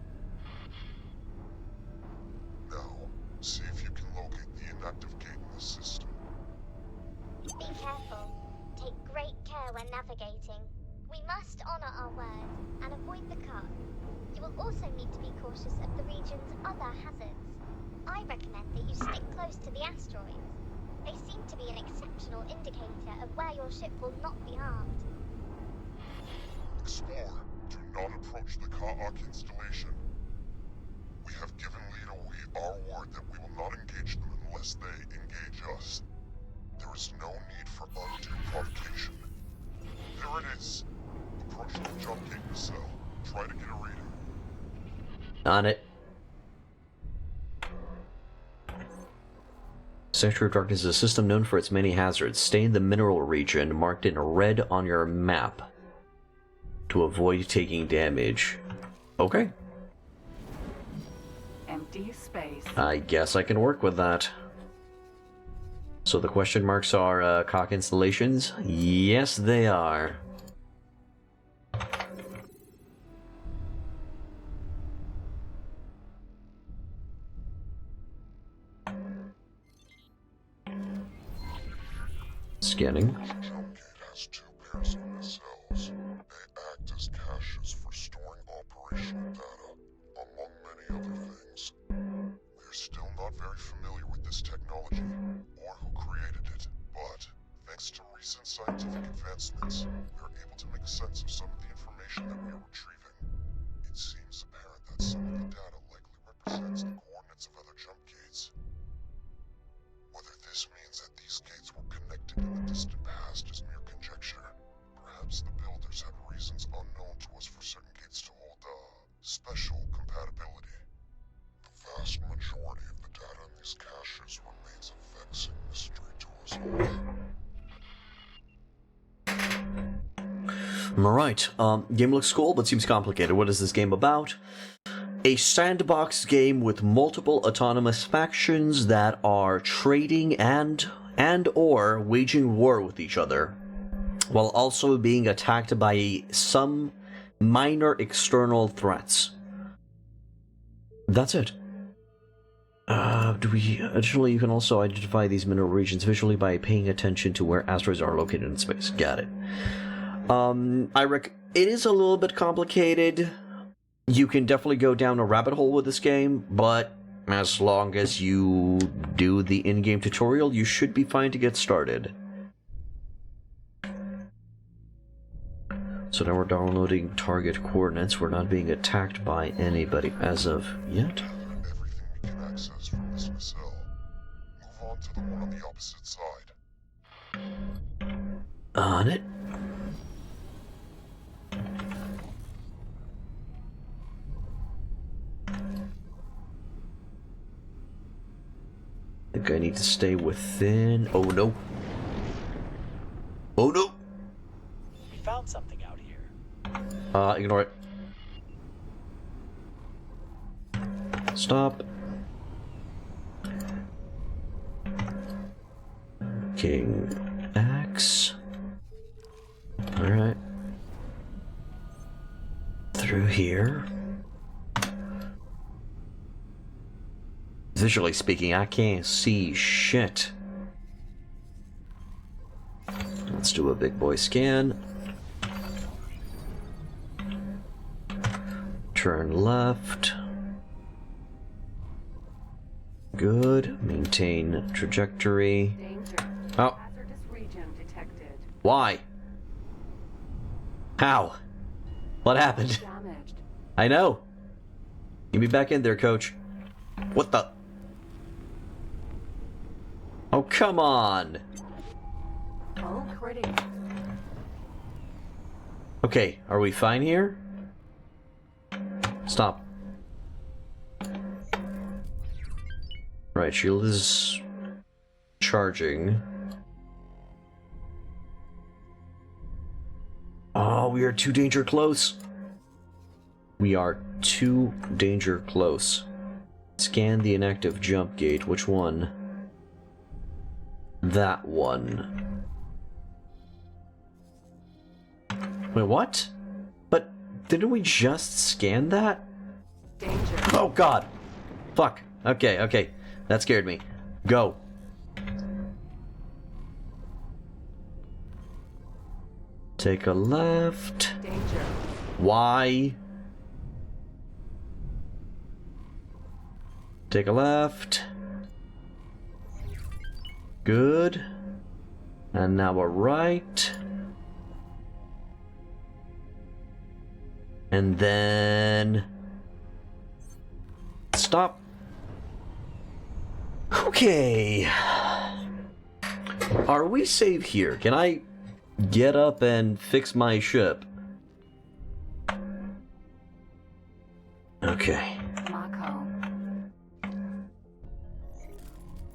[SPEAKER 3] Now, see if you can locate the inactive gate in the system.
[SPEAKER 7] Be careful. Take great care when navigating. We must honor our word and avoid the cut. You will also need to be cautious of the region's other hazards. I recommend that you stick close to the asteroids. They seem to be an exceptional indicator of where your ship will not be armed.
[SPEAKER 3] Explorer, do not approach the Ka'ak installation. We have given Leader Wee our word that we will not engage them unless they engage us. There is no need for undue provocation. There it is. Approach the jump gate cell. Try to get a reading.
[SPEAKER 1] On it. Sector of Darkness is a system known for its many hazards. Stay in the mineral region marked in red on your map to avoid taking damage. Okay.
[SPEAKER 5] Empty space.
[SPEAKER 1] I guess I can work with that. So the question marks are cock installations? Yes, they are. Scanning.
[SPEAKER 3] The jump gate has two pairs of nacelles. They act as caches for storing operational data, among many other things. We are still not very familiar with this technology, or who created it, but thanks to recent scientific advancements, we are able to make sense of some of the information that we are retrieving. It seems apparent that some of the data likely represents the coordinates of other jump gates. Whether this means that these gates were connected in the distant past is mere conjecture. Perhaps the builders had reasons unknown to us for certain gates to hold, special compatibility. The vast majority of the data in these caches remains a vexing mystery to us all.
[SPEAKER 1] Alright, game looks cool, but seems complicated. What is this game about? A sandbox game with multiple autonomous factions that are trading and or waging war with each other, while also being attacked by some minor external threats. That's it. Additionally, you can also identify these mineral regions visually by paying attention to where asteroids are located in space. Got it. It is a little bit complicated. You can definitely go down a rabbit hole with this game, but as long as you do the in-game tutorial, you should be fine to get started. So now we're downloading target coordinates. We're not being attacked by anybody as of yet.
[SPEAKER 3] Everything we can access from this nacelle. Move on to the one on the opposite side.
[SPEAKER 1] On it. I think I need to stay within. Oh no. Oh no.
[SPEAKER 2] We found something out here.
[SPEAKER 1] Ignore it. Stop. King Axe. Alright. Through here. Visually speaking, I can't see shit. Let's do a big boy scan. Turn left. Good. Maintain trajectory.
[SPEAKER 5] Danger.
[SPEAKER 1] Oh.
[SPEAKER 5] Hazardous region detected.
[SPEAKER 1] Why? How? What happened?
[SPEAKER 5] Damaged.
[SPEAKER 1] I know. Get me back in there, coach. What the? Oh, come on.
[SPEAKER 5] Oh, pretty.
[SPEAKER 1] Okay, are we fine here? Stop. Right, shield is charging. Oh, we are too danger close. We are too danger close. Scan the inactive jump gate. Which one? that one. Wait, what? But didn't we just scan that?
[SPEAKER 5] Danger.
[SPEAKER 1] Oh god! Fuck. Okay. That scared me. Go. Take a left.
[SPEAKER 5] Danger.
[SPEAKER 1] Why? Take a left. Good. And now a right. And then... stop. Okay. Are we safe here? Can I get up and fix my ship? Okay.
[SPEAKER 5] Mako.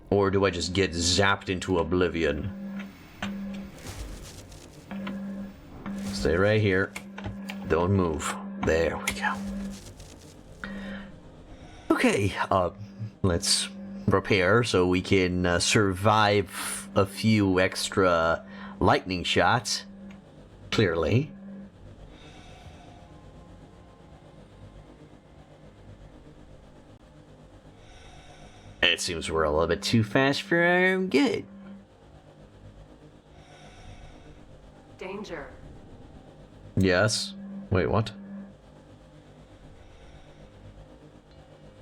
[SPEAKER 1] Or do I just get zapped into oblivion? Stay right here. Don't move. There we go. Okay, let's prepare so we can survive a few extra lightning shots. Clearly. It seems we're a little bit too fast for our own good.
[SPEAKER 5] Danger.
[SPEAKER 1] Yes. Wait, what?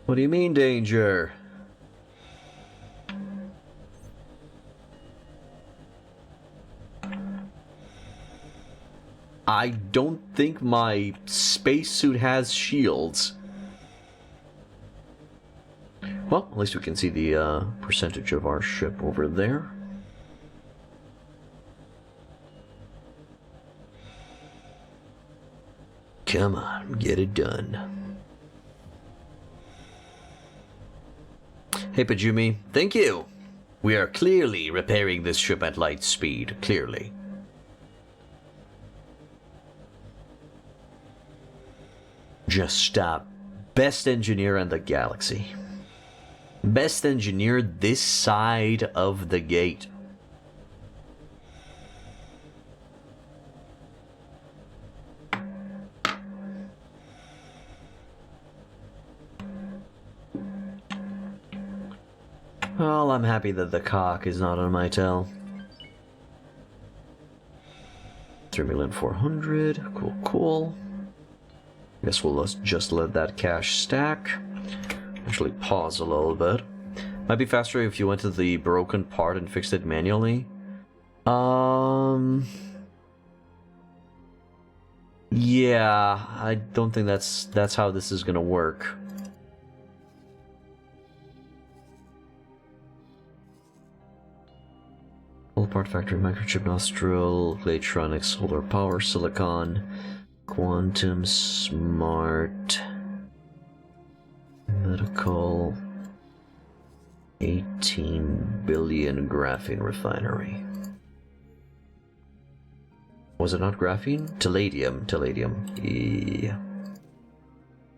[SPEAKER 1] What do you mean, danger? I don't think my spacesuit has shields. Well, at least we can see the percentage of our ship over there. Come on, get it done. Hey, Pajumi, thank you. We are clearly repairing this ship at light speed, clearly. Just stop. Best engineer in the galaxy. Best engineer this side of the gate. Well, I'm happy that the cock is not on my tail. 3,400,000. Cool. Guess we'll just let that cash stack. Actually pause a little bit. Might be faster if you went to the broken part and fixed it manually. Yeah, I don't think that's how this is gonna work. Full part factory, microchip nostril, electronics, solar power, silicon, quantum, smart, medical, 18 billion graphene refinery. Was it not graphene? Palladium. Yeah.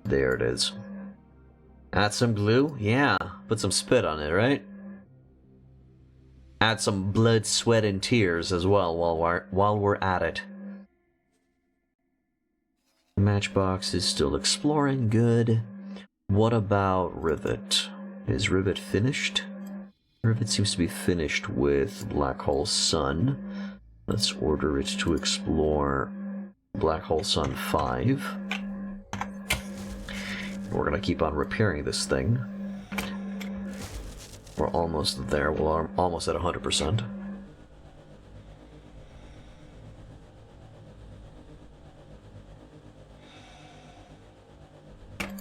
[SPEAKER 1] There it is. Add some glue? Yeah. Put some spit on it, right? Add some blood, sweat, and tears as well while we're at it. Matchbox is still exploring. Good. What about Rivet? Is Rivet finished? Rivet seems to be finished with Black Hole Sun. Let's order it to explore Black Hole Sun 5. We're gonna keep on repairing this thing. We're almost there. We're almost at 100%.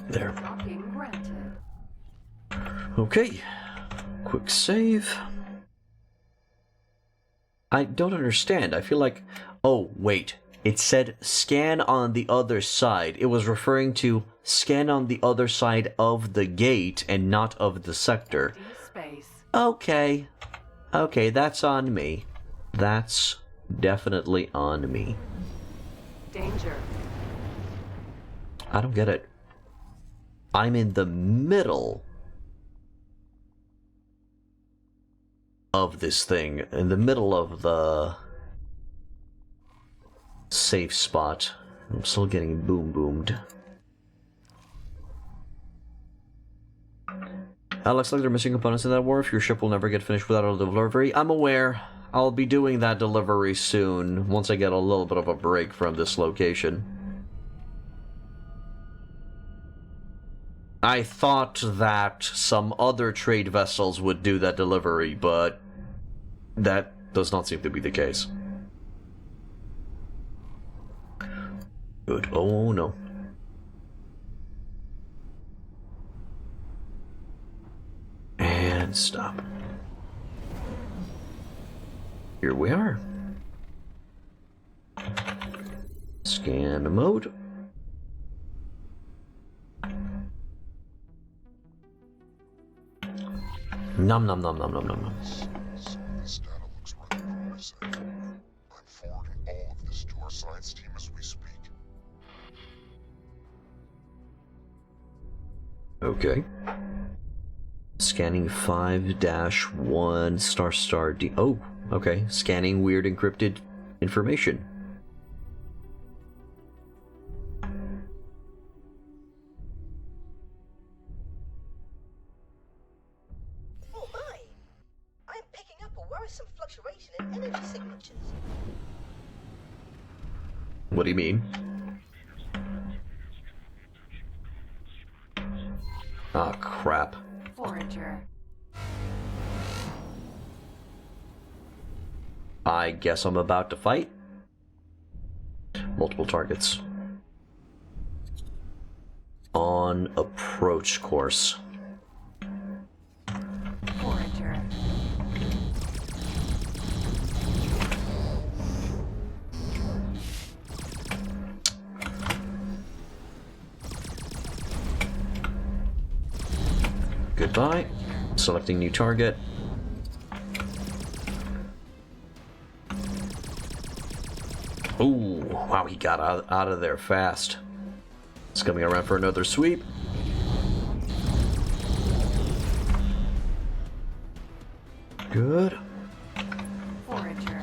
[SPEAKER 1] There.
[SPEAKER 5] Docking granted.
[SPEAKER 1] Okay. Quick save. I don't understand. I feel like... Oh, wait. It said scan on the other side. It was referring to scan on the other side of the gate and not of the sector.
[SPEAKER 5] Space.
[SPEAKER 1] Okay. Okay, that's on me. That's definitely on me.
[SPEAKER 5] Danger.
[SPEAKER 1] I don't get it. I'm in the middle of this thing, in the middle of the safe spot. I'm still getting boomed. Looks like they're missing components in that wharf. Your ship will never get finished without a delivery. I'm aware. I'll be doing that delivery soon, once I get a little bit of a break from this location. I thought that some other trade vessels would do that delivery, but that does not seem to be the case. Good. Oh no. And stop. Here we are. Scan mode. Nom nom nom nom nom nom.
[SPEAKER 3] This data looks rather promising. I'm forwarding all of this to our science team as we speak.
[SPEAKER 1] Okay. Scanning 5-1 star D. Oh, okay. Scanning weird encrypted information.
[SPEAKER 6] Oh my! I'm picking up a worrisome fluctuation in energy signatures.
[SPEAKER 1] What do you mean? Ah, crap.
[SPEAKER 5] Forager.
[SPEAKER 1] I guess I'm about to fight. Multiple targets. On approach course.
[SPEAKER 5] Forager.
[SPEAKER 1] Goodbye. Selecting new target. Ooh, wow, he got out of there fast. It's coming around for another sweep. Good.
[SPEAKER 5] Forager.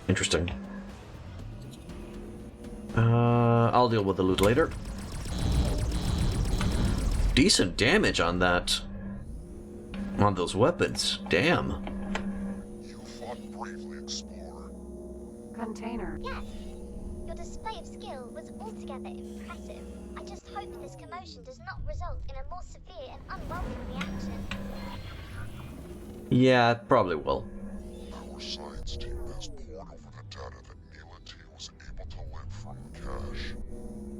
[SPEAKER 1] Interesting. I'll deal with the loot later. Decent damage on that. On those weapons. Damn.
[SPEAKER 3] You fought bravely, Explorer.
[SPEAKER 5] Container.
[SPEAKER 7] Yes. Your display of skill was altogether impressive. I just hope this commotion does not result in a more severe and unwelcome reaction.
[SPEAKER 1] Yeah, it probably will.
[SPEAKER 3] Our science team has pored over the data that Neela T was able to live from cache.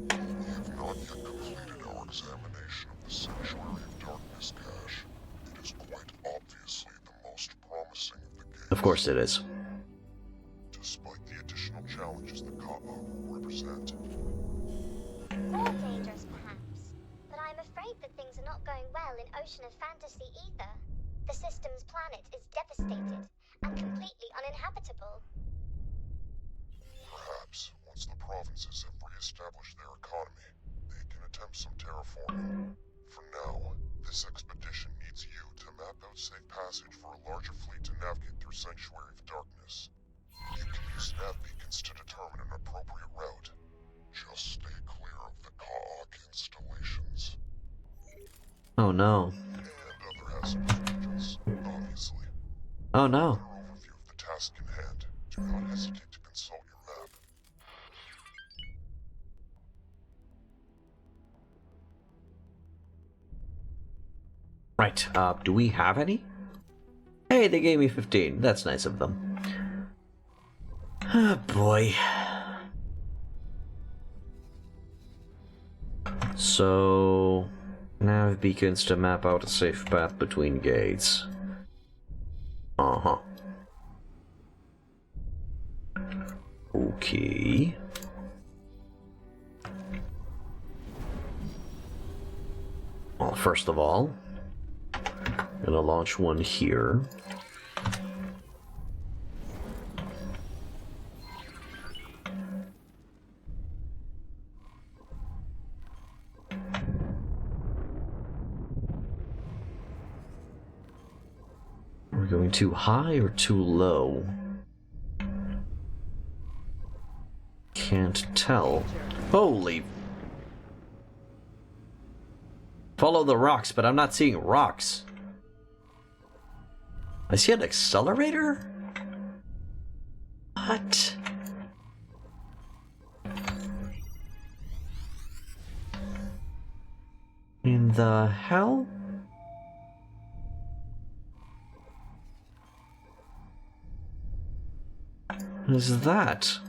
[SPEAKER 3] We have not yet completed our examination of the Sanctuary of Darkness cache. It is quite obviously the most promising of the games.
[SPEAKER 1] Of course it is.
[SPEAKER 3] Despite the additional challenges that Ka'a will represent.
[SPEAKER 7] More dangerous, perhaps. But I'm afraid that things are not going well in Ocean of Fantasy either. The system's planet is devastated and completely uninhabitable.
[SPEAKER 3] Perhaps, once the provinces have re-established their economy, they can attempt some terraforming. For now, this expedition needs you to map out safe passage for a larger fleet to navigate through Sanctuary of Darkness. You can use nav beacons to determine an appropriate route. Just stay clear of the Ka'a installations.
[SPEAKER 1] Oh no.
[SPEAKER 3] And other hazardous regions, obviously.
[SPEAKER 1] Oh no.
[SPEAKER 3] For an overview of the task in hand, do not hesitate to consult your map.
[SPEAKER 1] Right, do we have any? Hey, they gave me 15. That's nice of them. Oh boy. So, nav beacons to map out a safe path between gates. Uh-huh. Okay. Well, first of all, I'm gonna launch one here. We're going too high or too low? Can't tell. Holy... Follow the rocks, but I'm not seeing rocks. I see an accelerator? What? In the hell? What is that?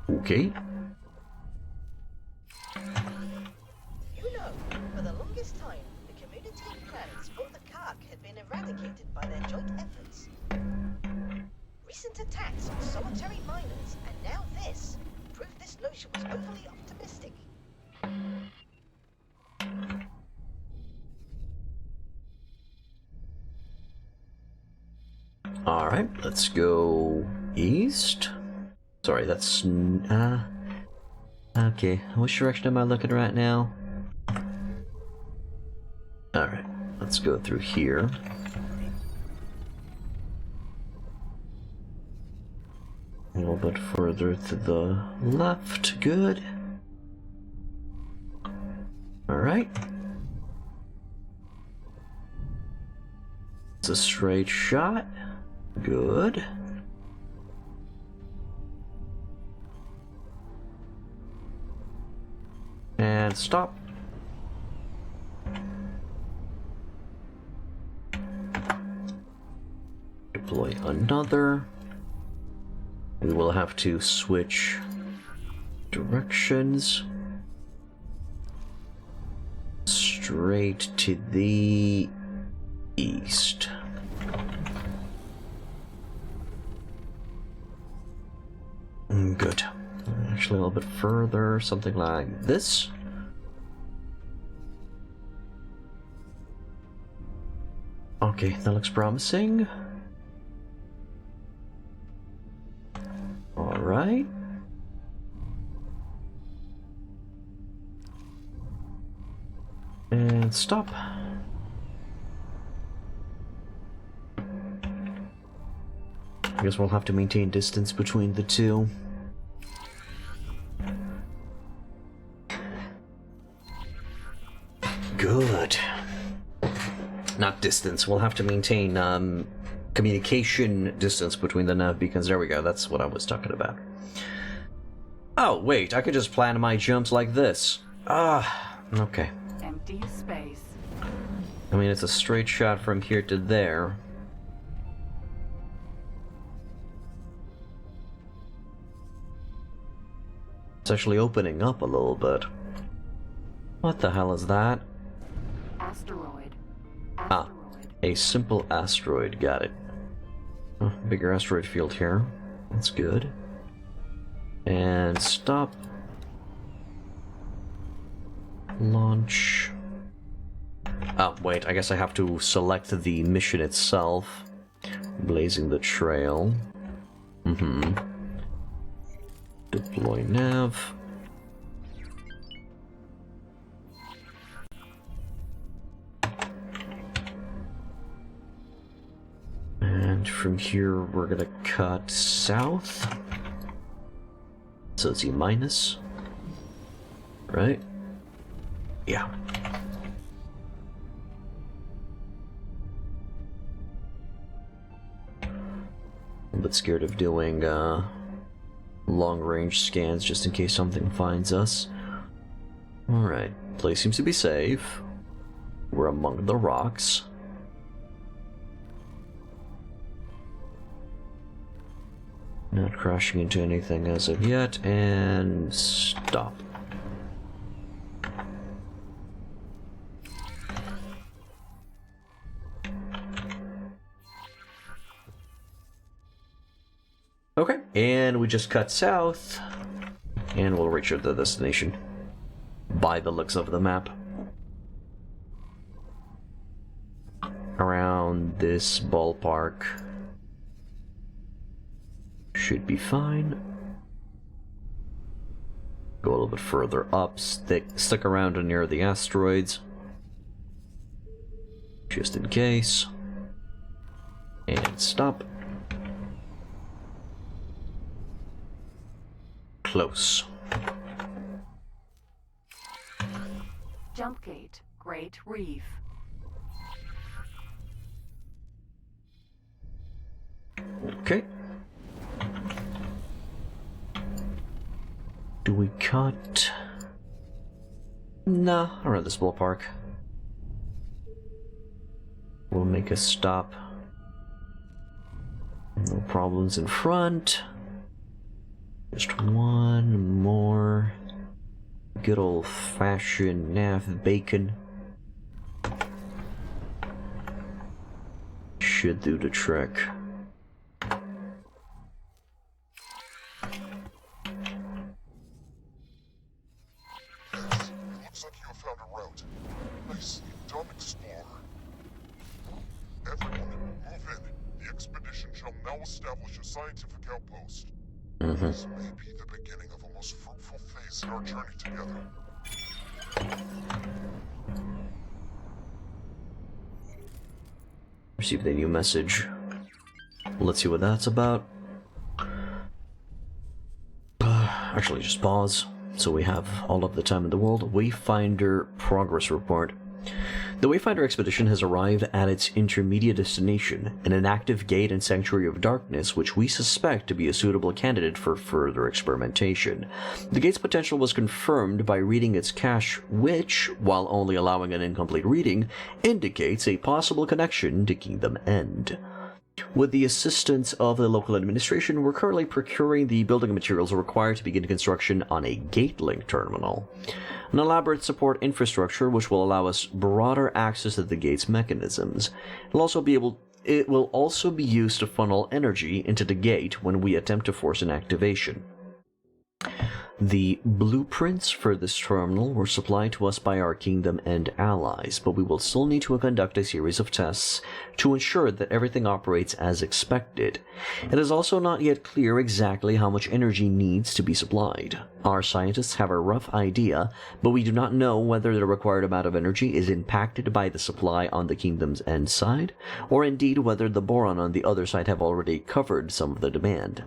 [SPEAKER 1] Okay.
[SPEAKER 6] You know, for the longest time, the community of planets thought the Kark had been eradicated by their joint efforts. Recent attacks on solitary miners, and now this, prove this notion was overly optimistic.
[SPEAKER 1] Alright, let's go east. Sorry, that's... okay, which direction am I looking right now? Alright, let's go through here. A little bit further to the left, good. Alright. It's a straight shot. Good. And stop. Deploy another. We will have to switch directions. Straight to the east. Good. Actually, a little bit further, something like this. Okay, that looks promising. Alright. And stop. I guess we'll have to maintain distance between the two. Good. Not distance. We'll have to maintain communication distance between the nav beacons. There we go. That's what I was talking about. Oh, wait. I could just plan my jumps like this. Ah, okay.
[SPEAKER 5] Empty space.
[SPEAKER 1] I mean, it's a straight shot from here to there. It's actually opening up a little bit. What the hell is that?
[SPEAKER 5] Asteroid.
[SPEAKER 1] Ah, a simple asteroid. Got it. Oh, bigger asteroid field here. That's good. And stop. Launch. Oh, wait, I guess I have to select the mission itself. Blazing the trail. Deploy nav. And from here, we're gonna cut south. So it's E minus. Right? Yeah. A bit scared of doing long-range scans just in case something finds us. Alright, place seems to be safe. We're among the rocks. Not crashing into anything as of yet, and stop. Okay, and we just cut south, and we'll reach the destination by the looks of the map. Around this ballpark should be fine. Go a little bit further up, stick around near the asteroids. Just in case. And stop. Close.
[SPEAKER 5] Jump gate, Great Reef.
[SPEAKER 1] Okay. Do we cut? Nah, around this ballpark. We'll make a stop. No problems in front. Just one more. Good old-fashioned nav bacon. Should do the trick.
[SPEAKER 3] Looks like you have found a route. Nicely done, explorer. Everyone, move in. The expedition shall now establish a scientific outpost. This may be the beginning of a most fruitful phase in our journey together.
[SPEAKER 1] Received a new message. Let's see what that's about. Actually, just pause, so we have all of the time in the world. Wayfinder progress report. The Wayfinder expedition has arrived at its intermediate destination, an inactive gate and sanctuary of darkness, which we suspect to be a suitable candidate for further experimentation. The gate's potential was confirmed by reading its cache, which, while only allowing an incomplete reading, indicates a possible connection to Kingdom End. With the assistance of the local administration, we're currently procuring the building materials required to begin construction on a gate-link terminal. An elaborate support infrastructure which will allow us broader access to the gate's mechanisms. It will also be used to funnel energy into the gate when we attempt to force an activation. The blueprints for this terminal were supplied to us by our Kingdom End allies, but we will still need to conduct a series of tests to ensure that everything operates as expected. It is also not yet clear exactly how much energy needs to be supplied. Our scientists have a rough idea, but we do not know whether the required amount of energy is impacted by the supply on the Kingdom's End side, or indeed whether the Boron on the other side have already covered some of the demand.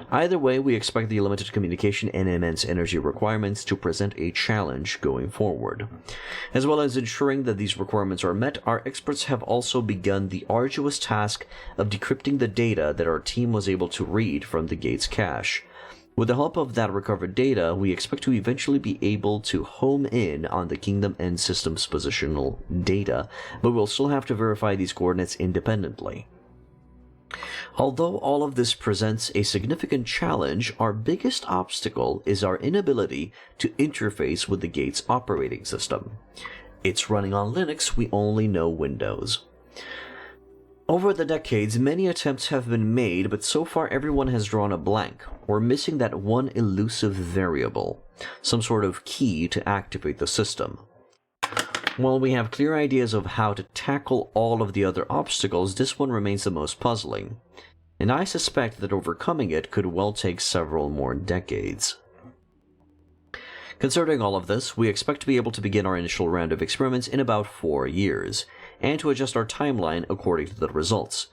[SPEAKER 1] Either way, we expect the limited communication and immense energy requirements to present a challenge going forward. As well as ensuring that these requirements are met, our experts have also begun the arduous task of decrypting the data that our team was able to read from the gate's cache. With the help of that recovered data, we expect to eventually be able to home in on the Kingdom End system's positional data, but we'll still have to verify these coordinates independently. Although all of this presents a significant challenge, our biggest obstacle is our inability to interface with the gate's operating system. It's running on Linux, we only know Windows. Over the decades, many attempts have been made, but so far everyone has drawn a blank. We're missing that one elusive variable, some sort of key to activate the system. While we have clear ideas of how to tackle all of the other obstacles, this one remains the most puzzling, and I suspect that overcoming it could well take several more decades. Considering all of this, we expect to be able to begin our initial round of experiments in about 4 years, and to adjust our timeline according to the results.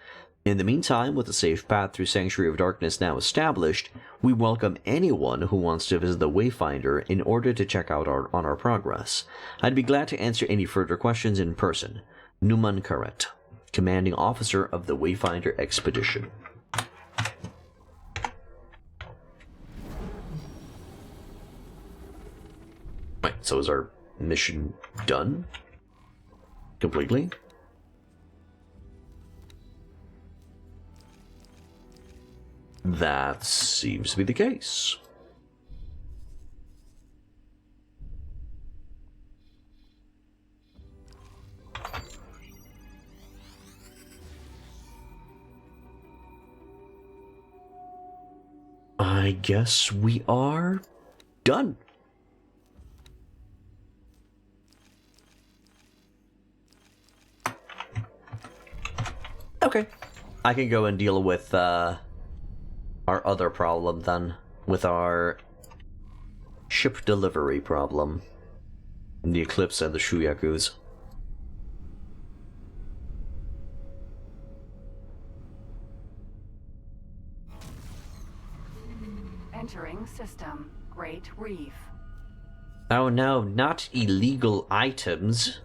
[SPEAKER 1] In the meantime, with a safe path through Sanctuary of Darkness now established, we welcome anyone who wants to visit the Wayfinder in order to check out on our progress. I'd be glad to answer any further questions in person. Numan Karet, Commanding Officer of the Wayfinder Expedition. Right, so is our mission done? Completely? That seems to be the case. I guess we are done. Okay. I can go and deal with, our other problem then, with our ship delivery problem. The Eclipse and the Shuyakus.
[SPEAKER 5] Entering system. Great Reef.
[SPEAKER 1] Oh no, not illegal items.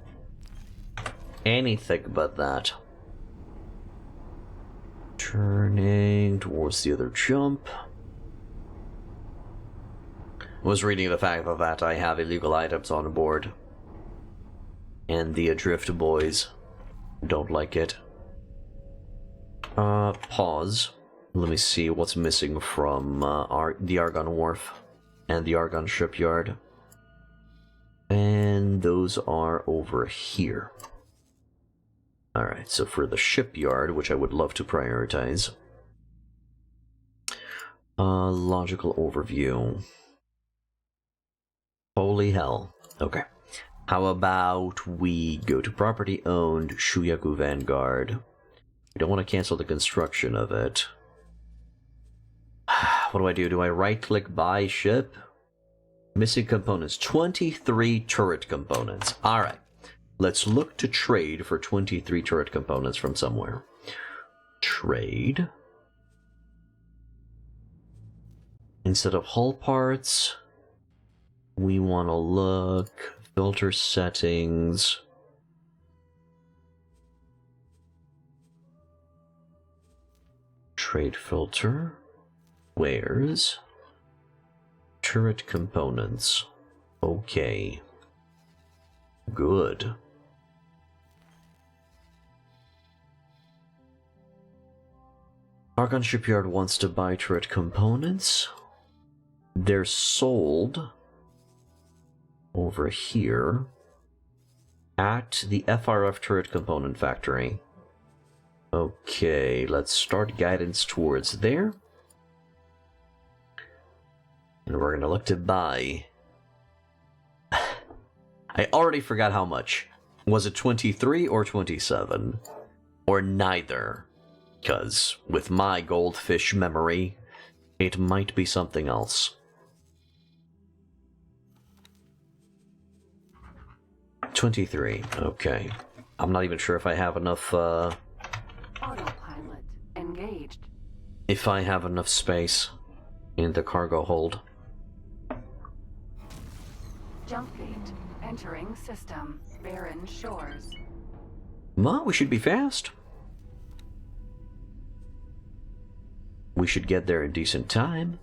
[SPEAKER 1] Anything but that. Turning towards the other jump. Was reading the fact that I have illegal items on board. And the Adrift boys don't like it. Pause. Let me see what's missing from the Argon Wharf and the Argon Shipyard. And those are over here. Alright, so for the shipyard, which I would love to prioritize. Logical overview. Holy hell. Okay. How about we go to property owned Shuyaku Vanguard? We don't want to cancel the construction of it. What do I do? Do I right-click buy ship? Missing components. 23 turret components. Alright. Let's look to trade for 23 turret components from somewhere. Trade. Instead of hull parts, we want to look. Filter settings. Trade filter. Wares. Turret components. Okay. Good. Argon Shipyard wants to buy turret components. They're sold over here at the FRF turret component factory. Okay, let's start guidance towards there. And we're gonna look to buy. I already forgot how much. Was it 23 or 27? Or neither? Because with my goldfish memory, it might be something else. 23, okay. I'm not even sure if I have enough,
[SPEAKER 5] Autopilot engaged.
[SPEAKER 1] if I have enough space in the cargo hold.
[SPEAKER 5] Jump gate. Entering system. Barren Shores.
[SPEAKER 1] Well, we should be fast. We should get there in decent time.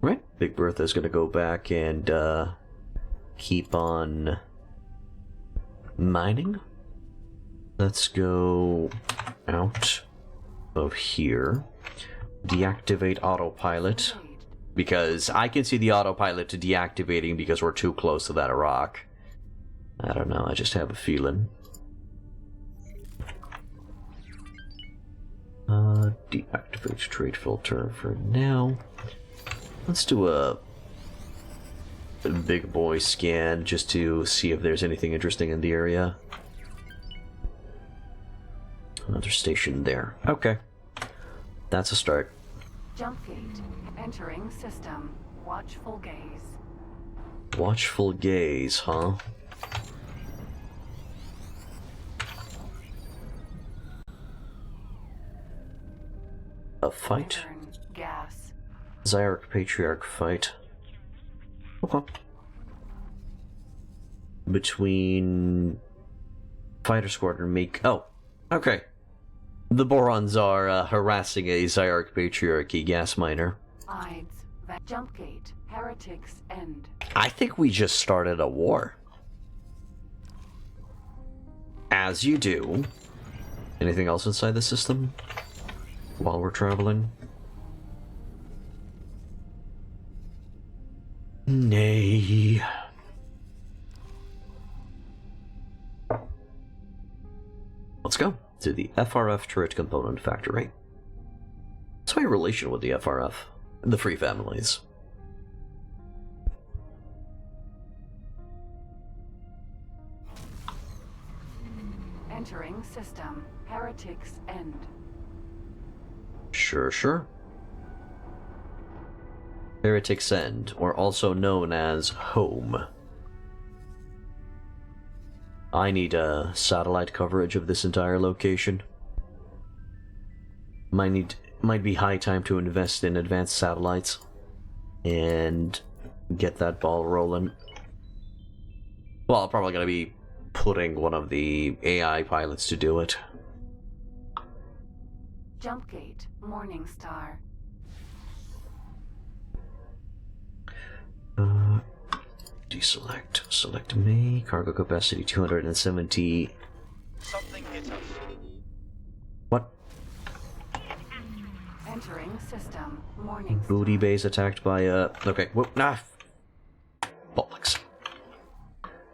[SPEAKER 1] Right, Big Bertha's gonna go back and, keep on mining. Let's go out of here. Deactivate autopilot. Because I can see the autopilot deactivating because we're too close to that rock. I don't know, I just have a feeling. Deactivate trade filter for now. Let's do a big boy scan just to see if there's anything interesting in the area. Another station there. Okay. That's a start.
[SPEAKER 5] Jump gate. Entering system. Watchful gaze.
[SPEAKER 1] Watchful gaze, huh? A fight?
[SPEAKER 5] Iron, gas.
[SPEAKER 1] Zyarch Patriarch fight. Okay. Between Fighter Squadron make. Oh, okay. The Borons are harassing a Zyarch Patriarchy gas miner.
[SPEAKER 5] Ides. Jump gate. Heretics end.
[SPEAKER 1] I think we just started a war. As you do. Anything else inside the system while we're traveling? Nay. Let's go to the FRF turret component factory. What's my relation with the FRF? The Free Families.
[SPEAKER 5] Entering system. Heretics end.
[SPEAKER 1] Sure, sure. Heretic's End, or also known as Home. I need satellite coverage of this entire location. Might be high time to invest in advanced satellites and get that ball rolling. Well, I'm probably gonna be putting one of the AI pilots to do it.
[SPEAKER 5] Jump gate, Morning Star.
[SPEAKER 1] Deselect. Select me. Cargo capacity 270.
[SPEAKER 2] Something hit us.
[SPEAKER 1] What?
[SPEAKER 5] Entering system, Morning Star.
[SPEAKER 1] Booty base attacked by a... Okay, whoop, nah. Bollocks.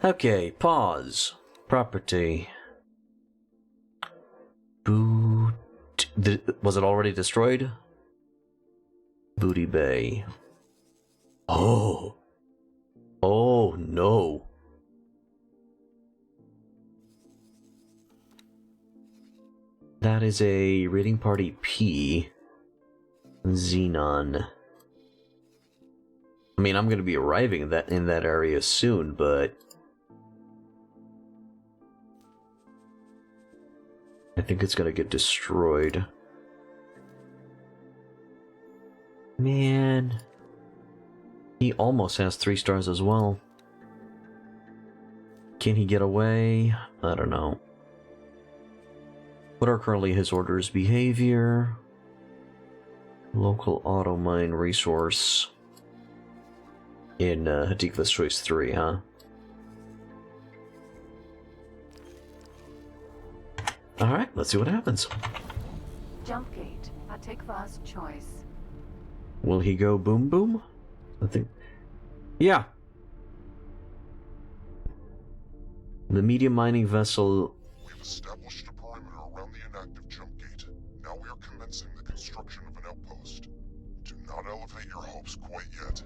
[SPEAKER 1] Okay, pause. Property. Boot... Was it already destroyed? Booty bay. Oh. Oh, no. That is a raiding party P. Xenon. I mean, I'm gonna be arriving in that area soon, but I think it's gonna get destroyed. Man, he almost has 3 stars as well. Can he get away? I don't know. What are currently his orders? Behavior. Local auto mine resource. In Hadikva's Choice 3, huh? Alright, let's see what happens.
[SPEAKER 5] Jump gate, Hatikva's Choice.
[SPEAKER 1] Will he go boom boom? I think... Yeah! The medium mining vessel...
[SPEAKER 3] We've established a perimeter around the inactive jump gate. Now we are commencing the construction of an outpost. Do not elevate your hopes quite yet.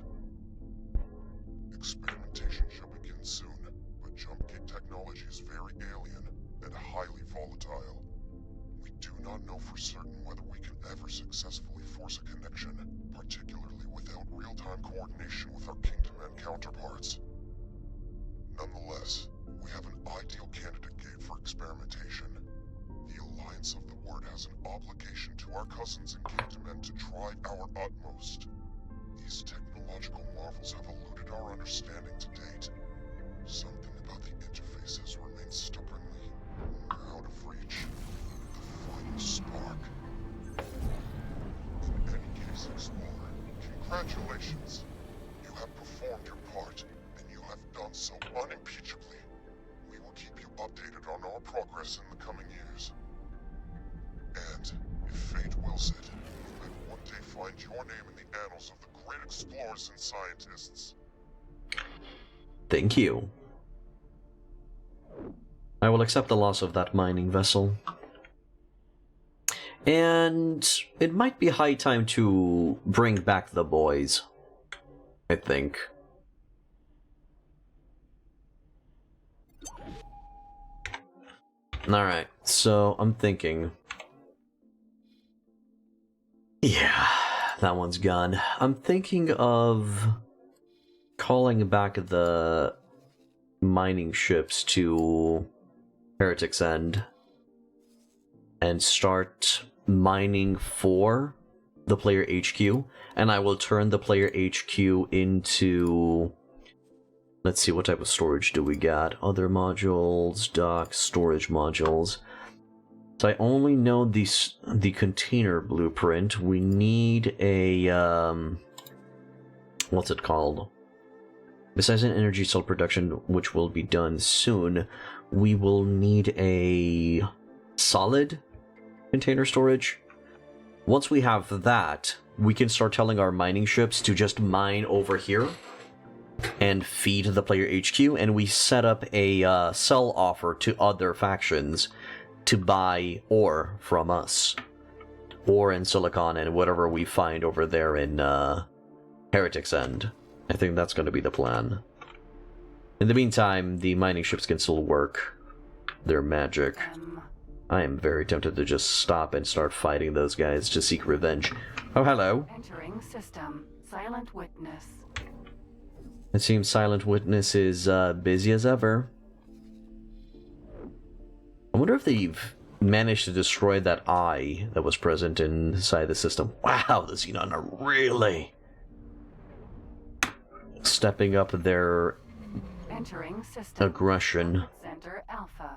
[SPEAKER 3] Experimentation shall begin soon, but jump gate technology is very alien and highly volatile. We do not know for certain whether we can ever successfully force a connection, particularly without real-time coordination with our Kingdom and counterparts. Nonetheless, we have an ideal candidate gate for experimentation. The Alliance of the Word has an obligation to our cousins in Kingdom and to try our utmost. These technological marvels have eluded our understanding to date. Something about the interface has remained stubbornly out of reach. The final spark. In any case, Explorer, congratulations. You have performed your part, and you have done so unimpeachably. We will keep you updated on our progress in the coming years. And, if fate wills it, you may one day find your name in the annals of the great explorers and scientists.
[SPEAKER 1] Thank you. I will accept the loss of that mining vessel. And it might be high time to bring back the boys, I think. Alright, so I'm thinking... Yeah, that one's gone. I'm thinking of calling back the mining ships to Heretic's End and start mining for the player HQ, and I will turn the player HQ into... Let's see, what type of storage do we got? Other modules, docks, storage modules. So I only know the container blueprint. We need a... what's it called? Besides an energy cell production, which will be done soon, we will need a solid container storage. Once we have that, we can start telling our mining ships to just mine over here and feed the player HQ, and we set up a sell offer to other factions to buy ore from us. Ore and silicon and whatever we find over there in Heretic's End. I think that's going to be the plan. In the meantime, the mining ships can still work their magic. I am very tempted to just stop and start fighting those guys to seek revenge. Oh, hello.
[SPEAKER 5] Entering system, Silent Witness.
[SPEAKER 1] It seems Silent Witness is busy as ever. I wonder if they've managed to destroy that eye that was present inside the system. Wow, the Xenon are really stepping up their
[SPEAKER 5] Entering system.
[SPEAKER 1] aggression.
[SPEAKER 5] Center Alpha.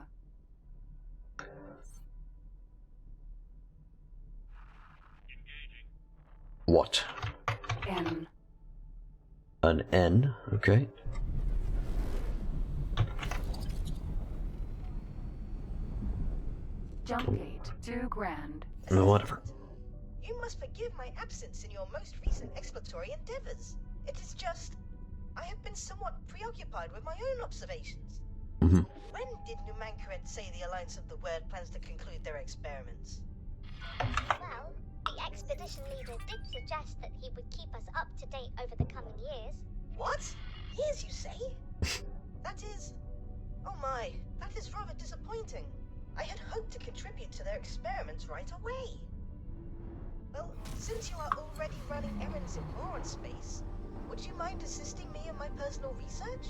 [SPEAKER 1] What?
[SPEAKER 5] N.
[SPEAKER 1] An N, okay.
[SPEAKER 5] Jump gate 2 grand.
[SPEAKER 1] No, whatever.
[SPEAKER 6] You must forgive my absence in your most recent exploratory endeavors. It is just... I have been somewhat preoccupied with my own observations.
[SPEAKER 1] Mm-hmm.
[SPEAKER 6] When did Numankaret say the Alliance of the Word plans to conclude their experiments?
[SPEAKER 7] Well, the expedition leader did suggest that he would keep us up to date over the coming years.
[SPEAKER 6] What? Years, you say? That is... Oh my, that is rather disappointing. I had hoped to contribute to their experiments right away. Well, since you are already running errands in Boron space, would you mind assisting me in my personal research?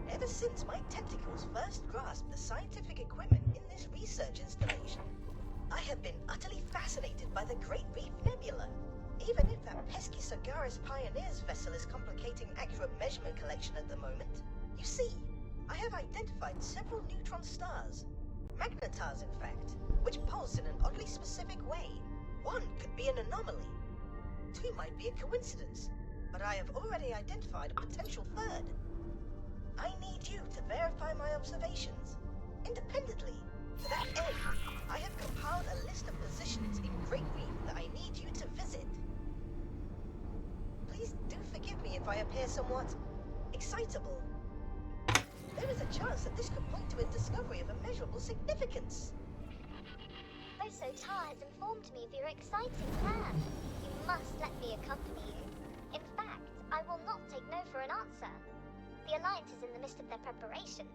[SPEAKER 6] Ever since my tentacles first grasped the scientific equipment in this research installation, I have been utterly fascinated by the Great Reef Nebula. Even if that pesky Sagaris Pioneers vessel is complicating accurate measurement collection at the moment. You see, I have identified several neutron stars. Magnetars, in fact, which pulse in an oddly specific way. One could be an anomaly. Two might be a coincidence. But I have already identified a potential third. I need you to verify my observations, independently. To that end, I have compiled a list of positions in Great Reef that I need you to visit. Please do forgive me if I appear somewhat excitable. There is a chance that this could point to a discovery of immeasurable significance.
[SPEAKER 7] Boso Tar has informed me of your exciting plan. You must let me accompany you. In fact, I will not take no for an answer. The Alliance is in the midst of their preparations.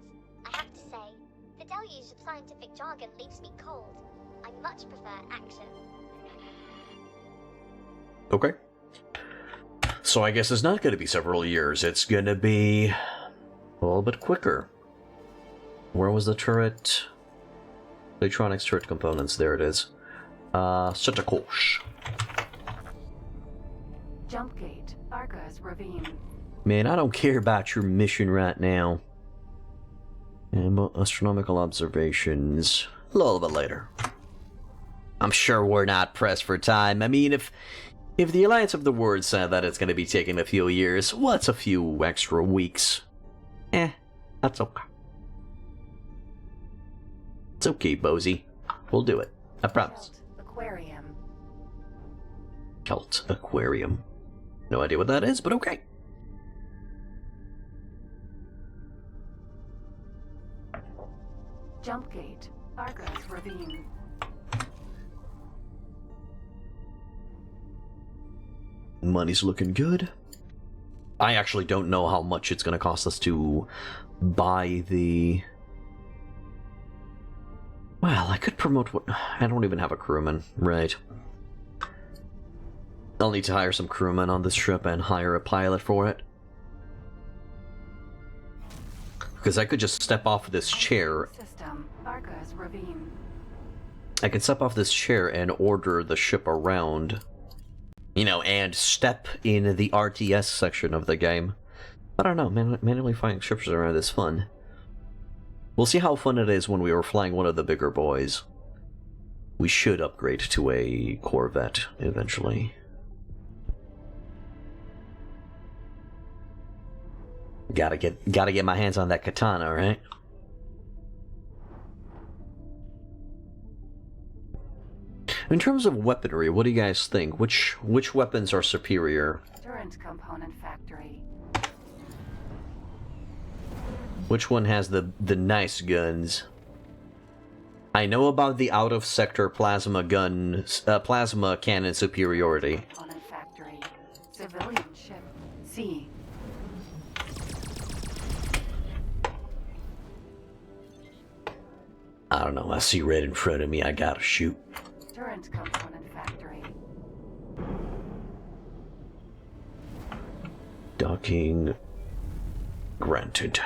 [SPEAKER 7] I have to say, the deluge of scientific jargon leaves me cold. I much prefer action.
[SPEAKER 1] Okay. So I guess it's not going to be several years. It's going to be a little bit quicker. Where was the turret? Electronics turret components. There it is. Sutakosh.
[SPEAKER 5] Jump gate. Argus Ravine.
[SPEAKER 1] Man, I don't care about your mission right now. And astronomical observations. A little bit later. I'm sure we're not pressed for time. I mean, if the Alliance of the Word said that it's going to be taking a few years, what's a few extra weeks? That's okay. It's okay, Bozy. We'll do it. I promise.
[SPEAKER 5] Aquarium.
[SPEAKER 1] Cult Aquarium. No idea what that is, but okay.
[SPEAKER 5] Jump gate. Argus Ravine.
[SPEAKER 1] Money's looking good. I actually don't know how much it's going to cost us to buy the... Well, I could promote what... I don't even have a crewman. Right. I'll need to hire some crewmen on this ship and hire a pilot for it. Because I could just step off this chair.
[SPEAKER 5] System. Argus Ravine.
[SPEAKER 1] I can step off this chair and order the ship around. You know, and step in the RTS section of the game. I don't know, manually flying ships around is fun. We'll see how fun it is when we are flying one of the bigger boys. We should upgrade to a Corvette eventually. Gotta get my hands on that katana, right? In terms of weaponry, what do you guys think? Which weapons are superior?
[SPEAKER 5] Turret component factory.
[SPEAKER 1] Which one has the nice guns? I know about the out-of-sector plasma cannon superiority.
[SPEAKER 5] Component factory. Civilian ship. C.
[SPEAKER 1] I don't know, I see red in front of me, I gotta shoot.
[SPEAKER 5] Turret component factory.
[SPEAKER 1] Docking granted.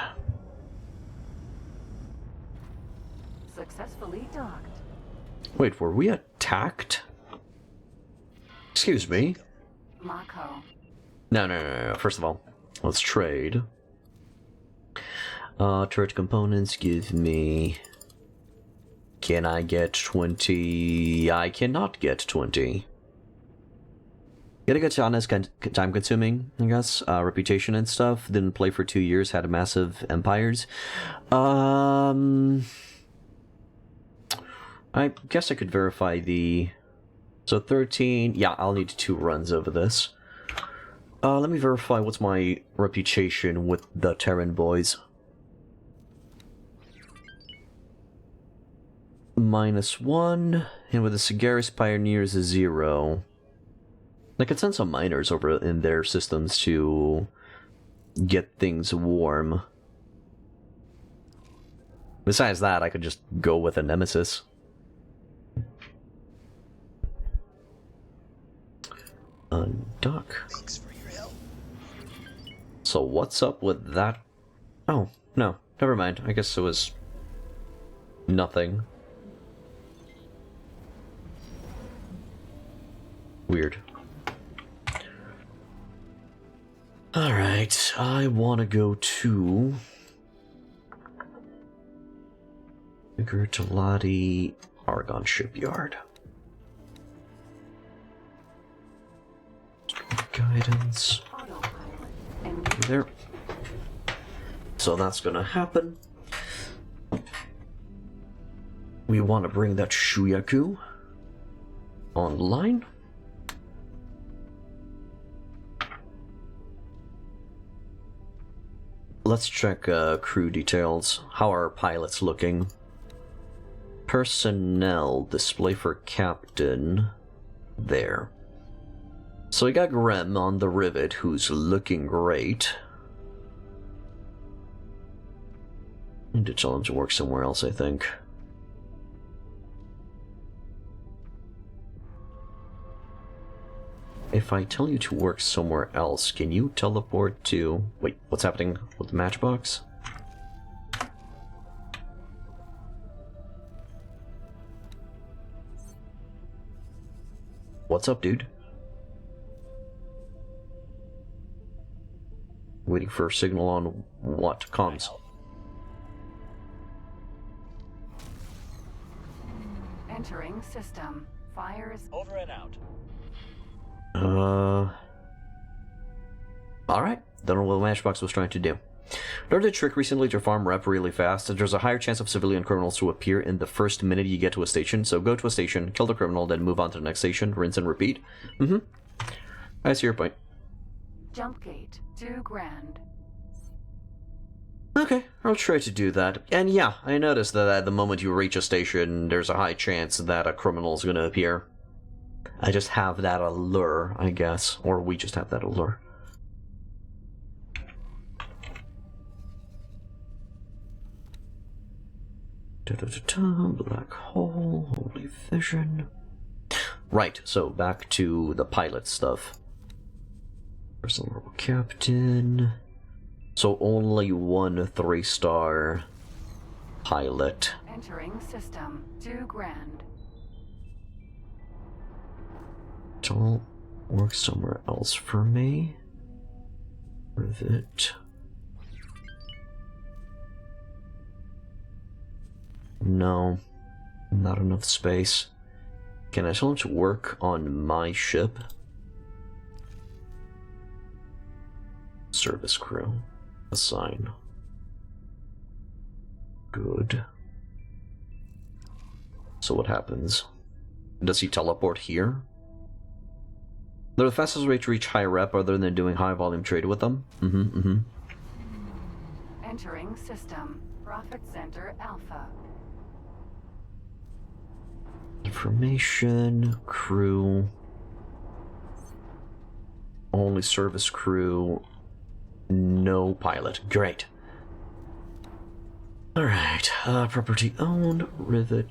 [SPEAKER 5] Successfully docked.
[SPEAKER 1] Wait, were we attacked? Excuse me.
[SPEAKER 5] Mako.
[SPEAKER 1] No. First of all, let's trade. Turret components give me... Can I get 20? I cannot get 20. Getting a China is time consuming, I guess. Reputation and stuff. Didn't play for 2 years, had massive empires. I guess I could verify the... So 13... Yeah, I'll need 2 runs over this. Let me verify what's my reputation with the Terran boys. -1, and with the Sagaris Pioneers a 0. I could send some miners over in their systems to get things warm. Besides that, I could just go with a Nemesis. Undock.
[SPEAKER 6] Thanks for your help.
[SPEAKER 1] So what's up with that? Oh, no. Never mind. I guess it was... nothing. Weird. Alright, I want to go to... Gertalati Argon Shipyard. Guidance. There. So that's gonna happen. We want to bring that Shuyaku online. Let's check crew details. How are our pilots looking? Personnel display for captain. There. So we got Grem on the Rivet, who's looking great. I need to tell him to work somewhere else, I think. If I tell you to work somewhere else, can you teleport to... Wait, what's happening with the matchbox? What's up, dude? Waiting for a signal on what? Comms.
[SPEAKER 5] Entering system. Fires.
[SPEAKER 2] Over and out.
[SPEAKER 1] Alright. Don't know what the matchbox was trying to do. Learned a trick recently to farm rep really fast. There's a higher chance of civilian criminals to appear in the first minute you get to a station, so go to a station, kill the criminal, then move on to the next station, rinse and repeat. I see your point.
[SPEAKER 5] Jump gate. 2 grand.
[SPEAKER 1] Okay, I'll try to do that. And yeah, I noticed that at the moment you reach a station, there's a high chance that a criminal's gonna appear. I just have that allure, I guess. Or we just have that allure. Black hole, holy vision. Right, so back to the pilot stuff. Personal rebel captain. So only 1 3-star pilot.
[SPEAKER 5] Entering system. 2 grand.
[SPEAKER 1] Don't work somewhere else for me. Rivet. No, not enough space. Can I tell him to work on my ship? Service crew. Assign. Good. So what happens? Does he teleport here? They're the fastest way to reach high rep other than doing high volume trade with them.
[SPEAKER 5] Entering system. Profit Center Alpha.
[SPEAKER 1] Information, crew. Only service crew. No pilot. Great. Alright, property owned, Rivet.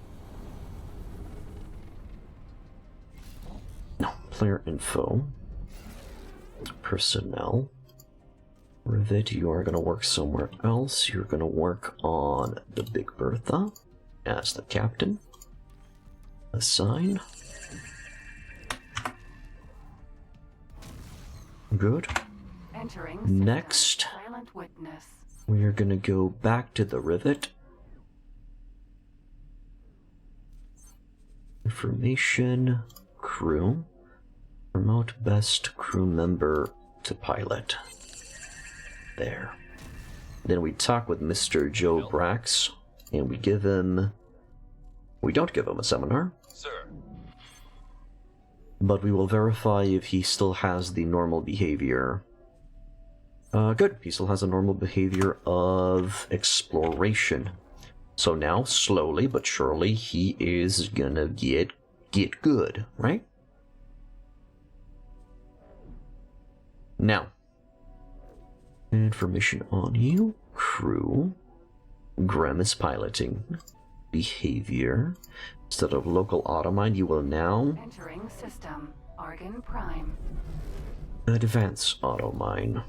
[SPEAKER 1] No, player info. Personnel. Rivet, you are going to work somewhere else. You're going to work on the Big Bertha as the captain. Assign. Good.
[SPEAKER 5] Entering system.
[SPEAKER 1] Next,
[SPEAKER 5] Silent witness.
[SPEAKER 1] we are going to go back to the Rivet. Information, crew. Promote best crew member to pilot. There. Then we talk with Mr. Joe Brax, and we give him... We don't give him a seminar.
[SPEAKER 2] Sir.
[SPEAKER 1] But we will verify if he still has the normal behavior. Good. He still has a normal behavior of exploration. So now, slowly but surely, he is gonna get good, right? Now, information on you, crew. Graham is piloting. Behavior. Instead of local automind, you will now...
[SPEAKER 5] Entering system. Argon Prime.
[SPEAKER 1] Advance automine.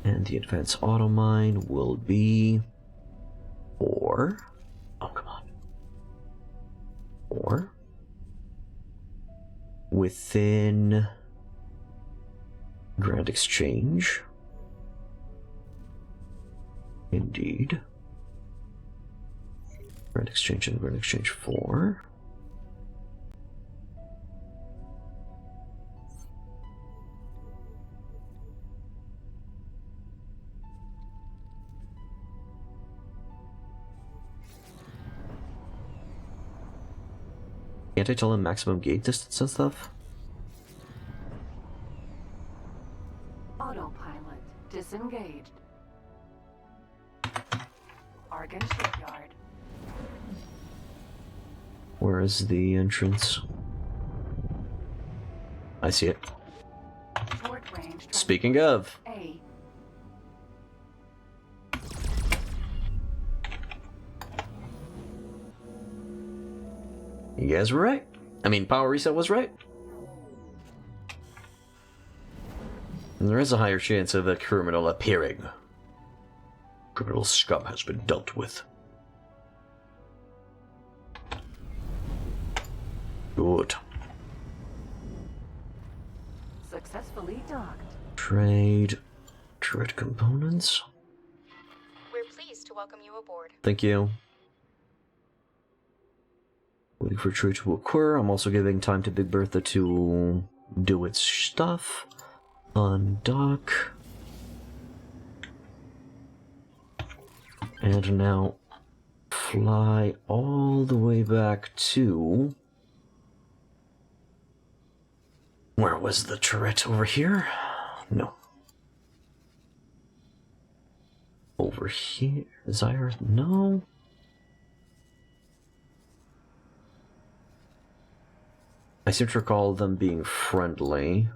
[SPEAKER 1] And the advance automine will be... 4. Oh, come on. 4. Within... Grand Exchange. Indeed. Grand Exchange and Grand Exchange 4. Can't I tell him maximum gate distance and stuff?
[SPEAKER 5] Autopilot disengaged. Argon Shipyard.
[SPEAKER 1] Where is the entrance? I see it.
[SPEAKER 5] Short range.
[SPEAKER 1] Speaking of,
[SPEAKER 5] A.
[SPEAKER 1] you guys were right. I mean, Power Reset was right. And there is a higher chance of a criminal appearing. Criminal scum has been dealt with. Good.
[SPEAKER 5] Successfully docked.
[SPEAKER 1] Trade. Turret components.
[SPEAKER 11] We're pleased to welcome you aboard.
[SPEAKER 1] Thank you. Waiting for trade to occur. I'm also giving time to Big Bertha to do its stuff. Undock. And now fly all the way back to... Where was the turret? Over here? No. Over here? Zyre? No. I seem to recall them being friendly.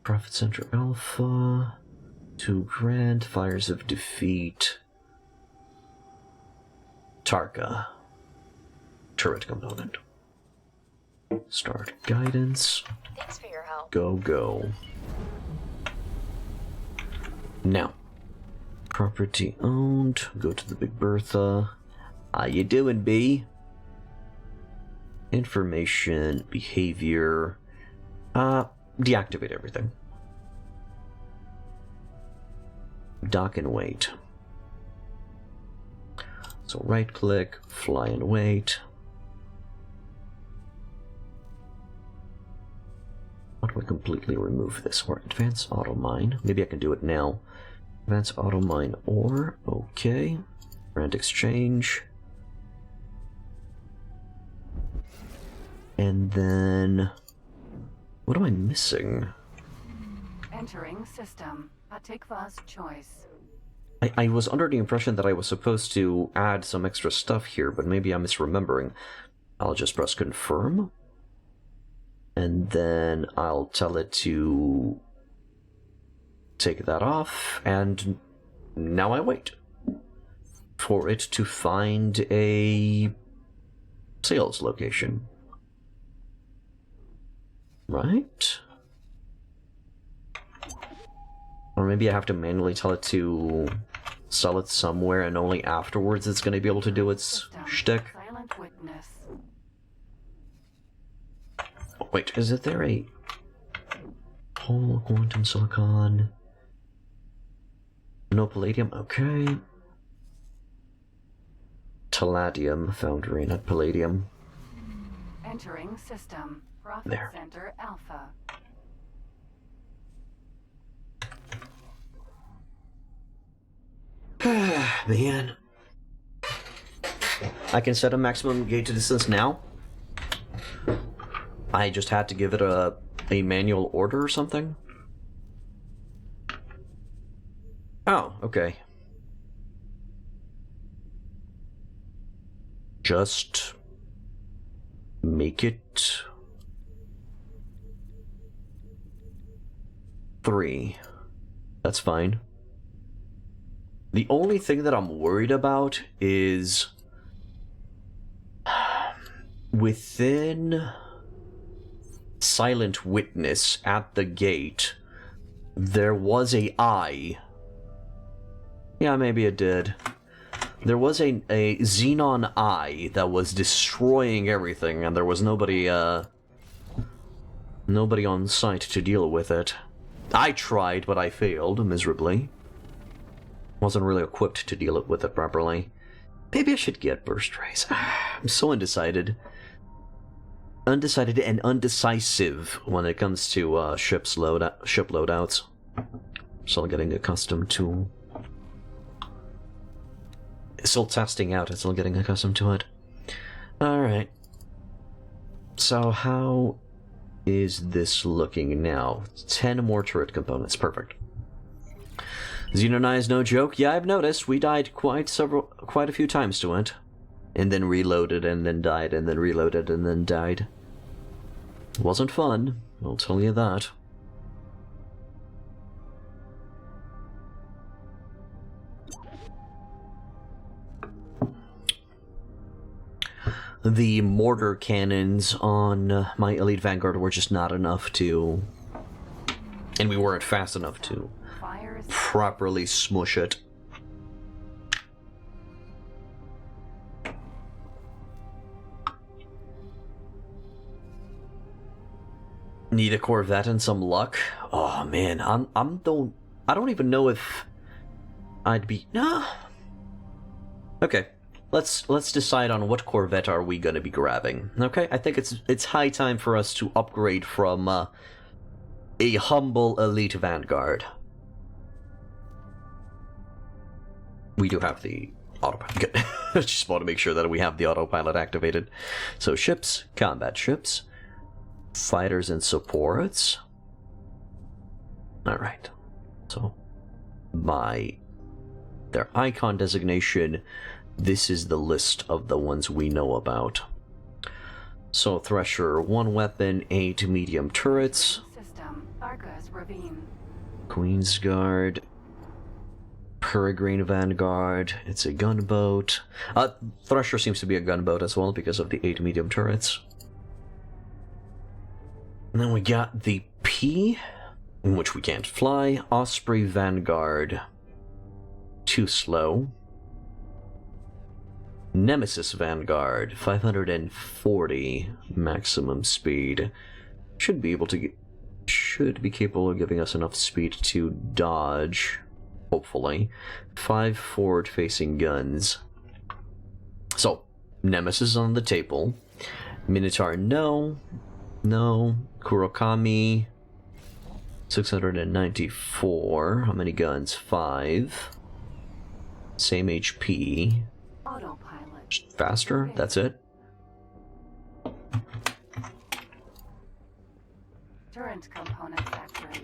[SPEAKER 1] Profit Center Alpha. 2 Grand. Fires of Defeat. Tarka. Turret component. Start guidance.
[SPEAKER 11] Thanks for your help.
[SPEAKER 1] Go, go. Now. Property owned. Go to the Big Bertha. How you doing, B? Information, behavior. Deactivate everything. Dock and wait. So right click, fly and wait. How do I completely remove this? Or advance auto mine. Maybe I can do it now. Advance auto mine or okay. Grand exchange. And then what am I missing?
[SPEAKER 5] Entering system. Atikva's choice.
[SPEAKER 1] I was under the impression that I was supposed to add some extra stuff here, but maybe I'm misremembering. I'll just press confirm. And then I'll tell it to take that off, and now I wait for it to find a sales location. Right? Or maybe I have to manually tell it to sell it somewhere and only afterwards it's going to be able to do its shtick.
[SPEAKER 5] Silent witness.
[SPEAKER 1] Oh, wait, is it there a... Whole quantum silicon... No palladium, okay. Palladium foundry, not palladium.
[SPEAKER 5] Entering system. Profit
[SPEAKER 1] There.
[SPEAKER 5] Center Alpha.
[SPEAKER 1] Man. I can set a maximum gate to distance now. I just had to give it a manual order or something. Oh, okay. Just make it 3. That's fine. The only thing that I'm worried about is within Silent Witness at the gate, there was a eye. Yeah, maybe it did. There was a xenon eye that was destroying everything, and there was nobody on site to deal with it. I tried, but I failed miserably. Wasn't really equipped to deal with it properly. Maybe I should get burst rays. I'm so undecided. Undecided and undecisive when it comes to ship loadouts. Still getting accustomed to... Still testing out, and still getting accustomed to it. Alright. So how is this looking now? 10 more turret components, perfect. Xenon Eye is no joke. Yeah, I've noticed. We died quite a few times to it. And then reloaded, and then died, and then reloaded, and then died. Wasn't fun, I'll tell you that. The mortar cannons on my Elite Vanguard were just not enough to... And we weren't fast enough to properly smush it. Need a Corvette and some luck? Oh man, I don't even know if I'd be... Nah. Okay. Let's decide on what Corvette are we gonna be grabbing. Okay, I think it's high time for us to upgrade from a humble Elite Vanguard. We do have the autopilot. Good. Just want to make sure that we have the autopilot activated. So ships, combat ships, fighters and supports. All right. So by their icon designation, this is the list of the ones we know about. So Thresher, 1 weapon, 8 medium turrets.
[SPEAKER 5] System. Argus Ravine.
[SPEAKER 1] Queen's Guard. Peregrine Vanguard. It's a gunboat. Thresher seems to be a gunboat as well because of the 8 medium turrets. And then we got the P, in which we can't fly. Osprey Vanguard. Too slow. Nemesis Vanguard, 540 maximum speed. Should be capable of giving us enough speed to dodge, hopefully. 5 forward-facing guns. So, Nemesis on the table. Minotaur, no. No. Kurokami, 694. How many guns? 5. Same HP.
[SPEAKER 5] Autopilot.
[SPEAKER 1] Faster, that's it.
[SPEAKER 5] Turret component factory.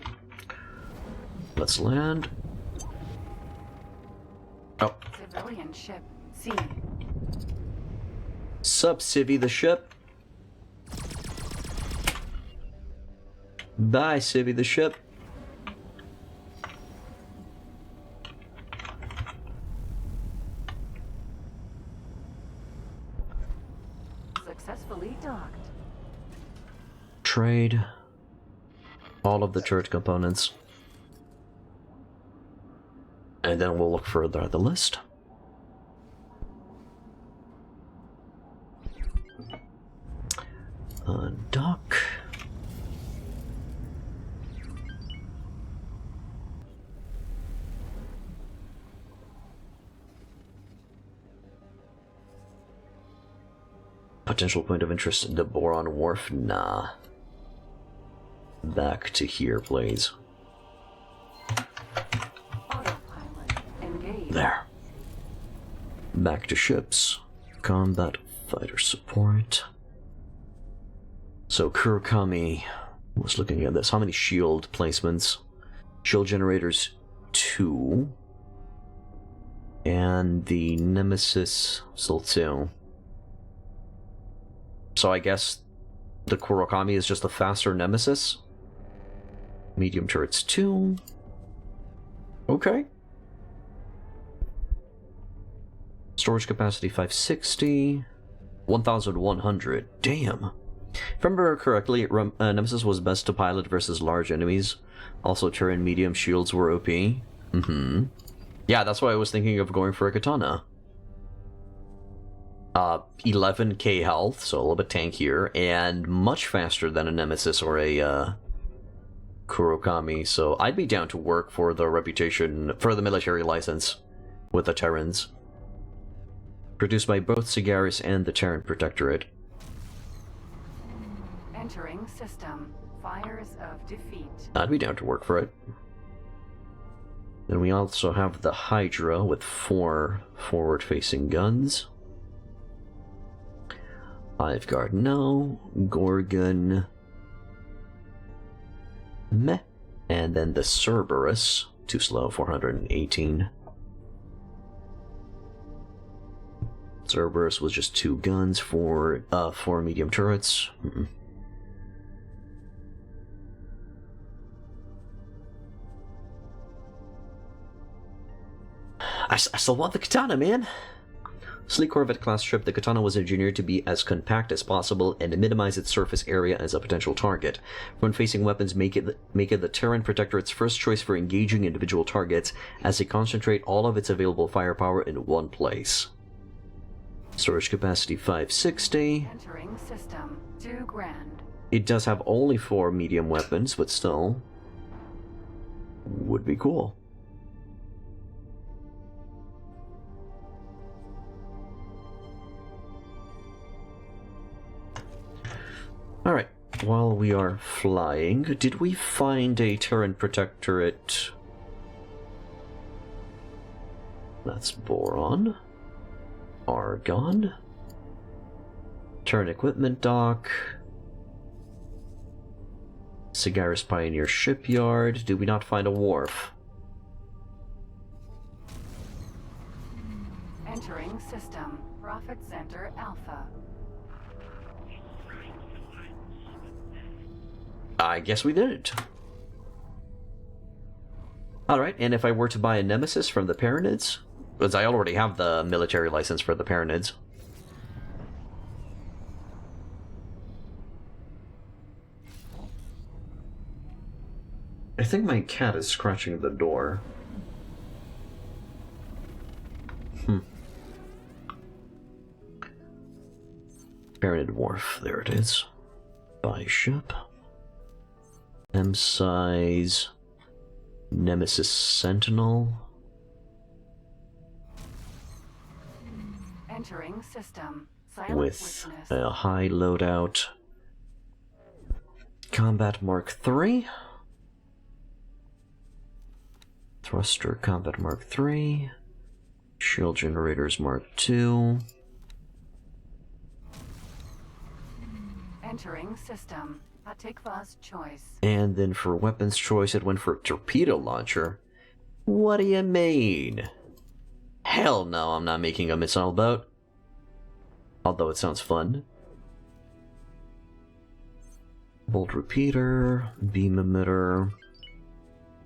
[SPEAKER 1] Let's land. Oh.
[SPEAKER 5] Civilian ship. C.
[SPEAKER 1] Sup, Civvy the ship? Bye, Civvy the ship.
[SPEAKER 5] Successfully docked.
[SPEAKER 1] Trade. all of the turret components. And then we'll look further at the list. Dock. Potential point of interest in the Boron Wharf? Nah. Back to here, please.
[SPEAKER 5] Autopilot engaged.
[SPEAKER 1] There. Back to ships. Combat fighter support. So Kurokami was looking at this. How many shield placements? Shield generators 2. And the Nemesis still 2. So I guess the Kurokami is just a faster Nemesis. Medium turrets 2. Okay. Storage capacity 560. 1,100. Damn. If I remember correctly, Nemesis was best to pilot versus large enemies. Also, Terran medium shields were OP. Yeah, that's why I was thinking of going for a katana. 11k health, so a little bit tankier, and much faster than a Nemesis or a Kurokami, so I'd be down to work for the reputation, for the military license with the Terrans. Produced by both Sigaris and the Terran Protectorate.
[SPEAKER 5] Entering system. Fires of defeat.
[SPEAKER 1] I'd be down to work for it. Then we also have the Hydra with 4 forward-facing guns. Hive Guard, no. Gorgon, meh. And then the Cerberus, too slow, 418. Cerberus was just 2 guns for 4 medium turrets. I still want the katana, man. Sleek Corvette-class ship, the Katana was engineered to be as compact as possible and minimize its surface area as a potential target. When facing weapons, make it the Terran Protectorate's first choice for engaging individual targets, as they concentrate all of its available firepower in one place. Storage capacity 560.
[SPEAKER 5] Entering system. 2 grand.
[SPEAKER 1] It does have only 4 medium weapons, but still would be cool. Alright, while we are flying, did we find a Terran Protectorate? That's Boron. Argon. Terran Equipment Dock. Sigaris Pioneer Shipyard. Did we not find a wharf?
[SPEAKER 5] Entering system. Profit Center Alpha.
[SPEAKER 1] I guess we didn't. Alright, and if I were to buy a Nemesis from the Paranids, because I already have the military license for the Paranids. I think my cat is scratching the door. Paranid Wharf, there it is. Buy ship. M-size Nemesis Sentinel.
[SPEAKER 5] Entering system. Silent
[SPEAKER 1] With
[SPEAKER 5] witness.
[SPEAKER 1] a high loadout. Combat Mark III. Thruster Combat Mark III. Shield Generators Mark II.
[SPEAKER 5] Entering system. Patikva's choice.
[SPEAKER 1] And then for weapons choice, it went for torpedo launcher. What do you mean? Hell no, I'm not making a missile boat. Although it sounds fun. Bolt repeater, beam emitter,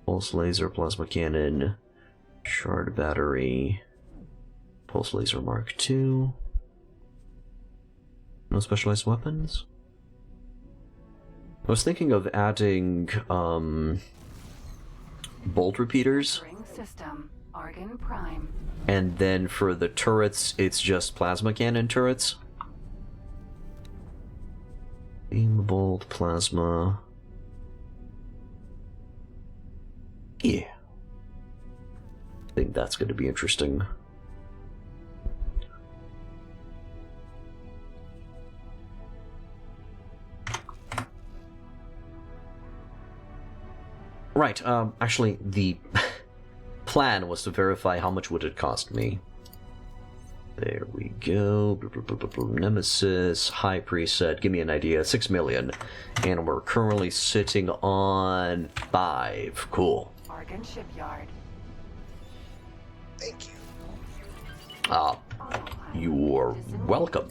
[SPEAKER 1] pulse laser, plasma cannon, shard battery, pulse laser Mark II. No specialized weapons? I was thinking of adding, bolt repeaters.
[SPEAKER 5] System, Argon Prime.
[SPEAKER 1] And then for the turrets, it's just plasma cannon turrets. Beam bolt, plasma. Yeah. I think that's going to be interesting. Right, actually, the plan was to verify how much would it cost me. There we go. Nemesis, High Preset, give me an idea. 6 million. And we're currently sitting on 5. Cool.
[SPEAKER 5] Argon Shipyard.
[SPEAKER 6] Thank you.
[SPEAKER 1] You're welcome.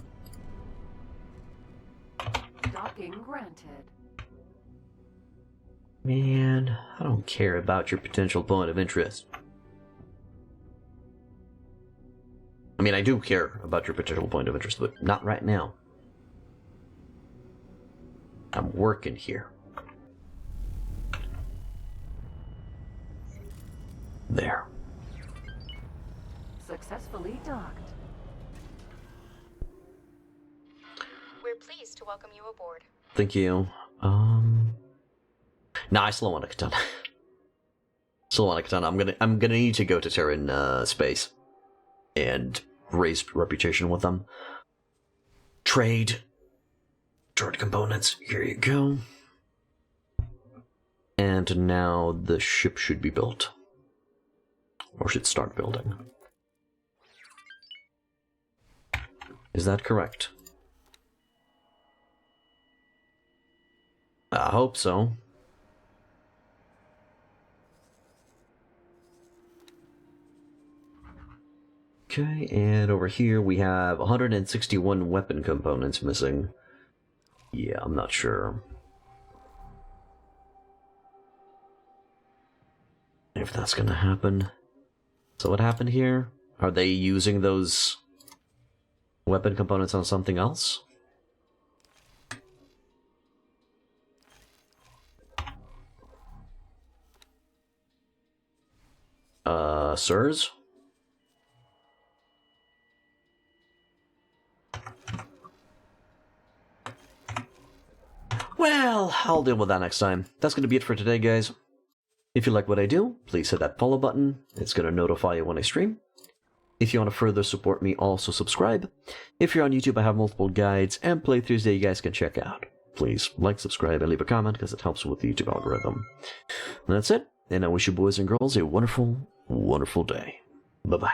[SPEAKER 5] Docking granted.
[SPEAKER 1] Man, I don't care about your potential point of interest. I mean, I do care about your potential point of interest, but not right now. I'm working here. There.
[SPEAKER 5] Successfully docked.
[SPEAKER 11] We're pleased to welcome you aboard.
[SPEAKER 1] Thank you. Nah, I still want a katana. Still want a katana. I'm gonna need to go to Terran space and raise reputation with them. Trade. Turret components. Here you go. And now the ship should be built. Or should start building. Is that correct? I hope so. Okay, and over here we have 161 weapon components missing. Yeah, I'm not sure if that's gonna happen. So what happened here? Are they using those weapon components on something else? Sirs? Well, I'll deal with that next time. That's going to be it for today, guys. If you like what I do, please hit that follow button. It's going to notify you when I stream. If you want to further support me, also subscribe. If you're on YouTube, I have multiple guides and playthroughs that you guys can check out. Please like, subscribe, and leave a comment because it helps with the YouTube algorithm. And that's it, and I wish you boys and girls a wonderful, wonderful day. Bye-bye.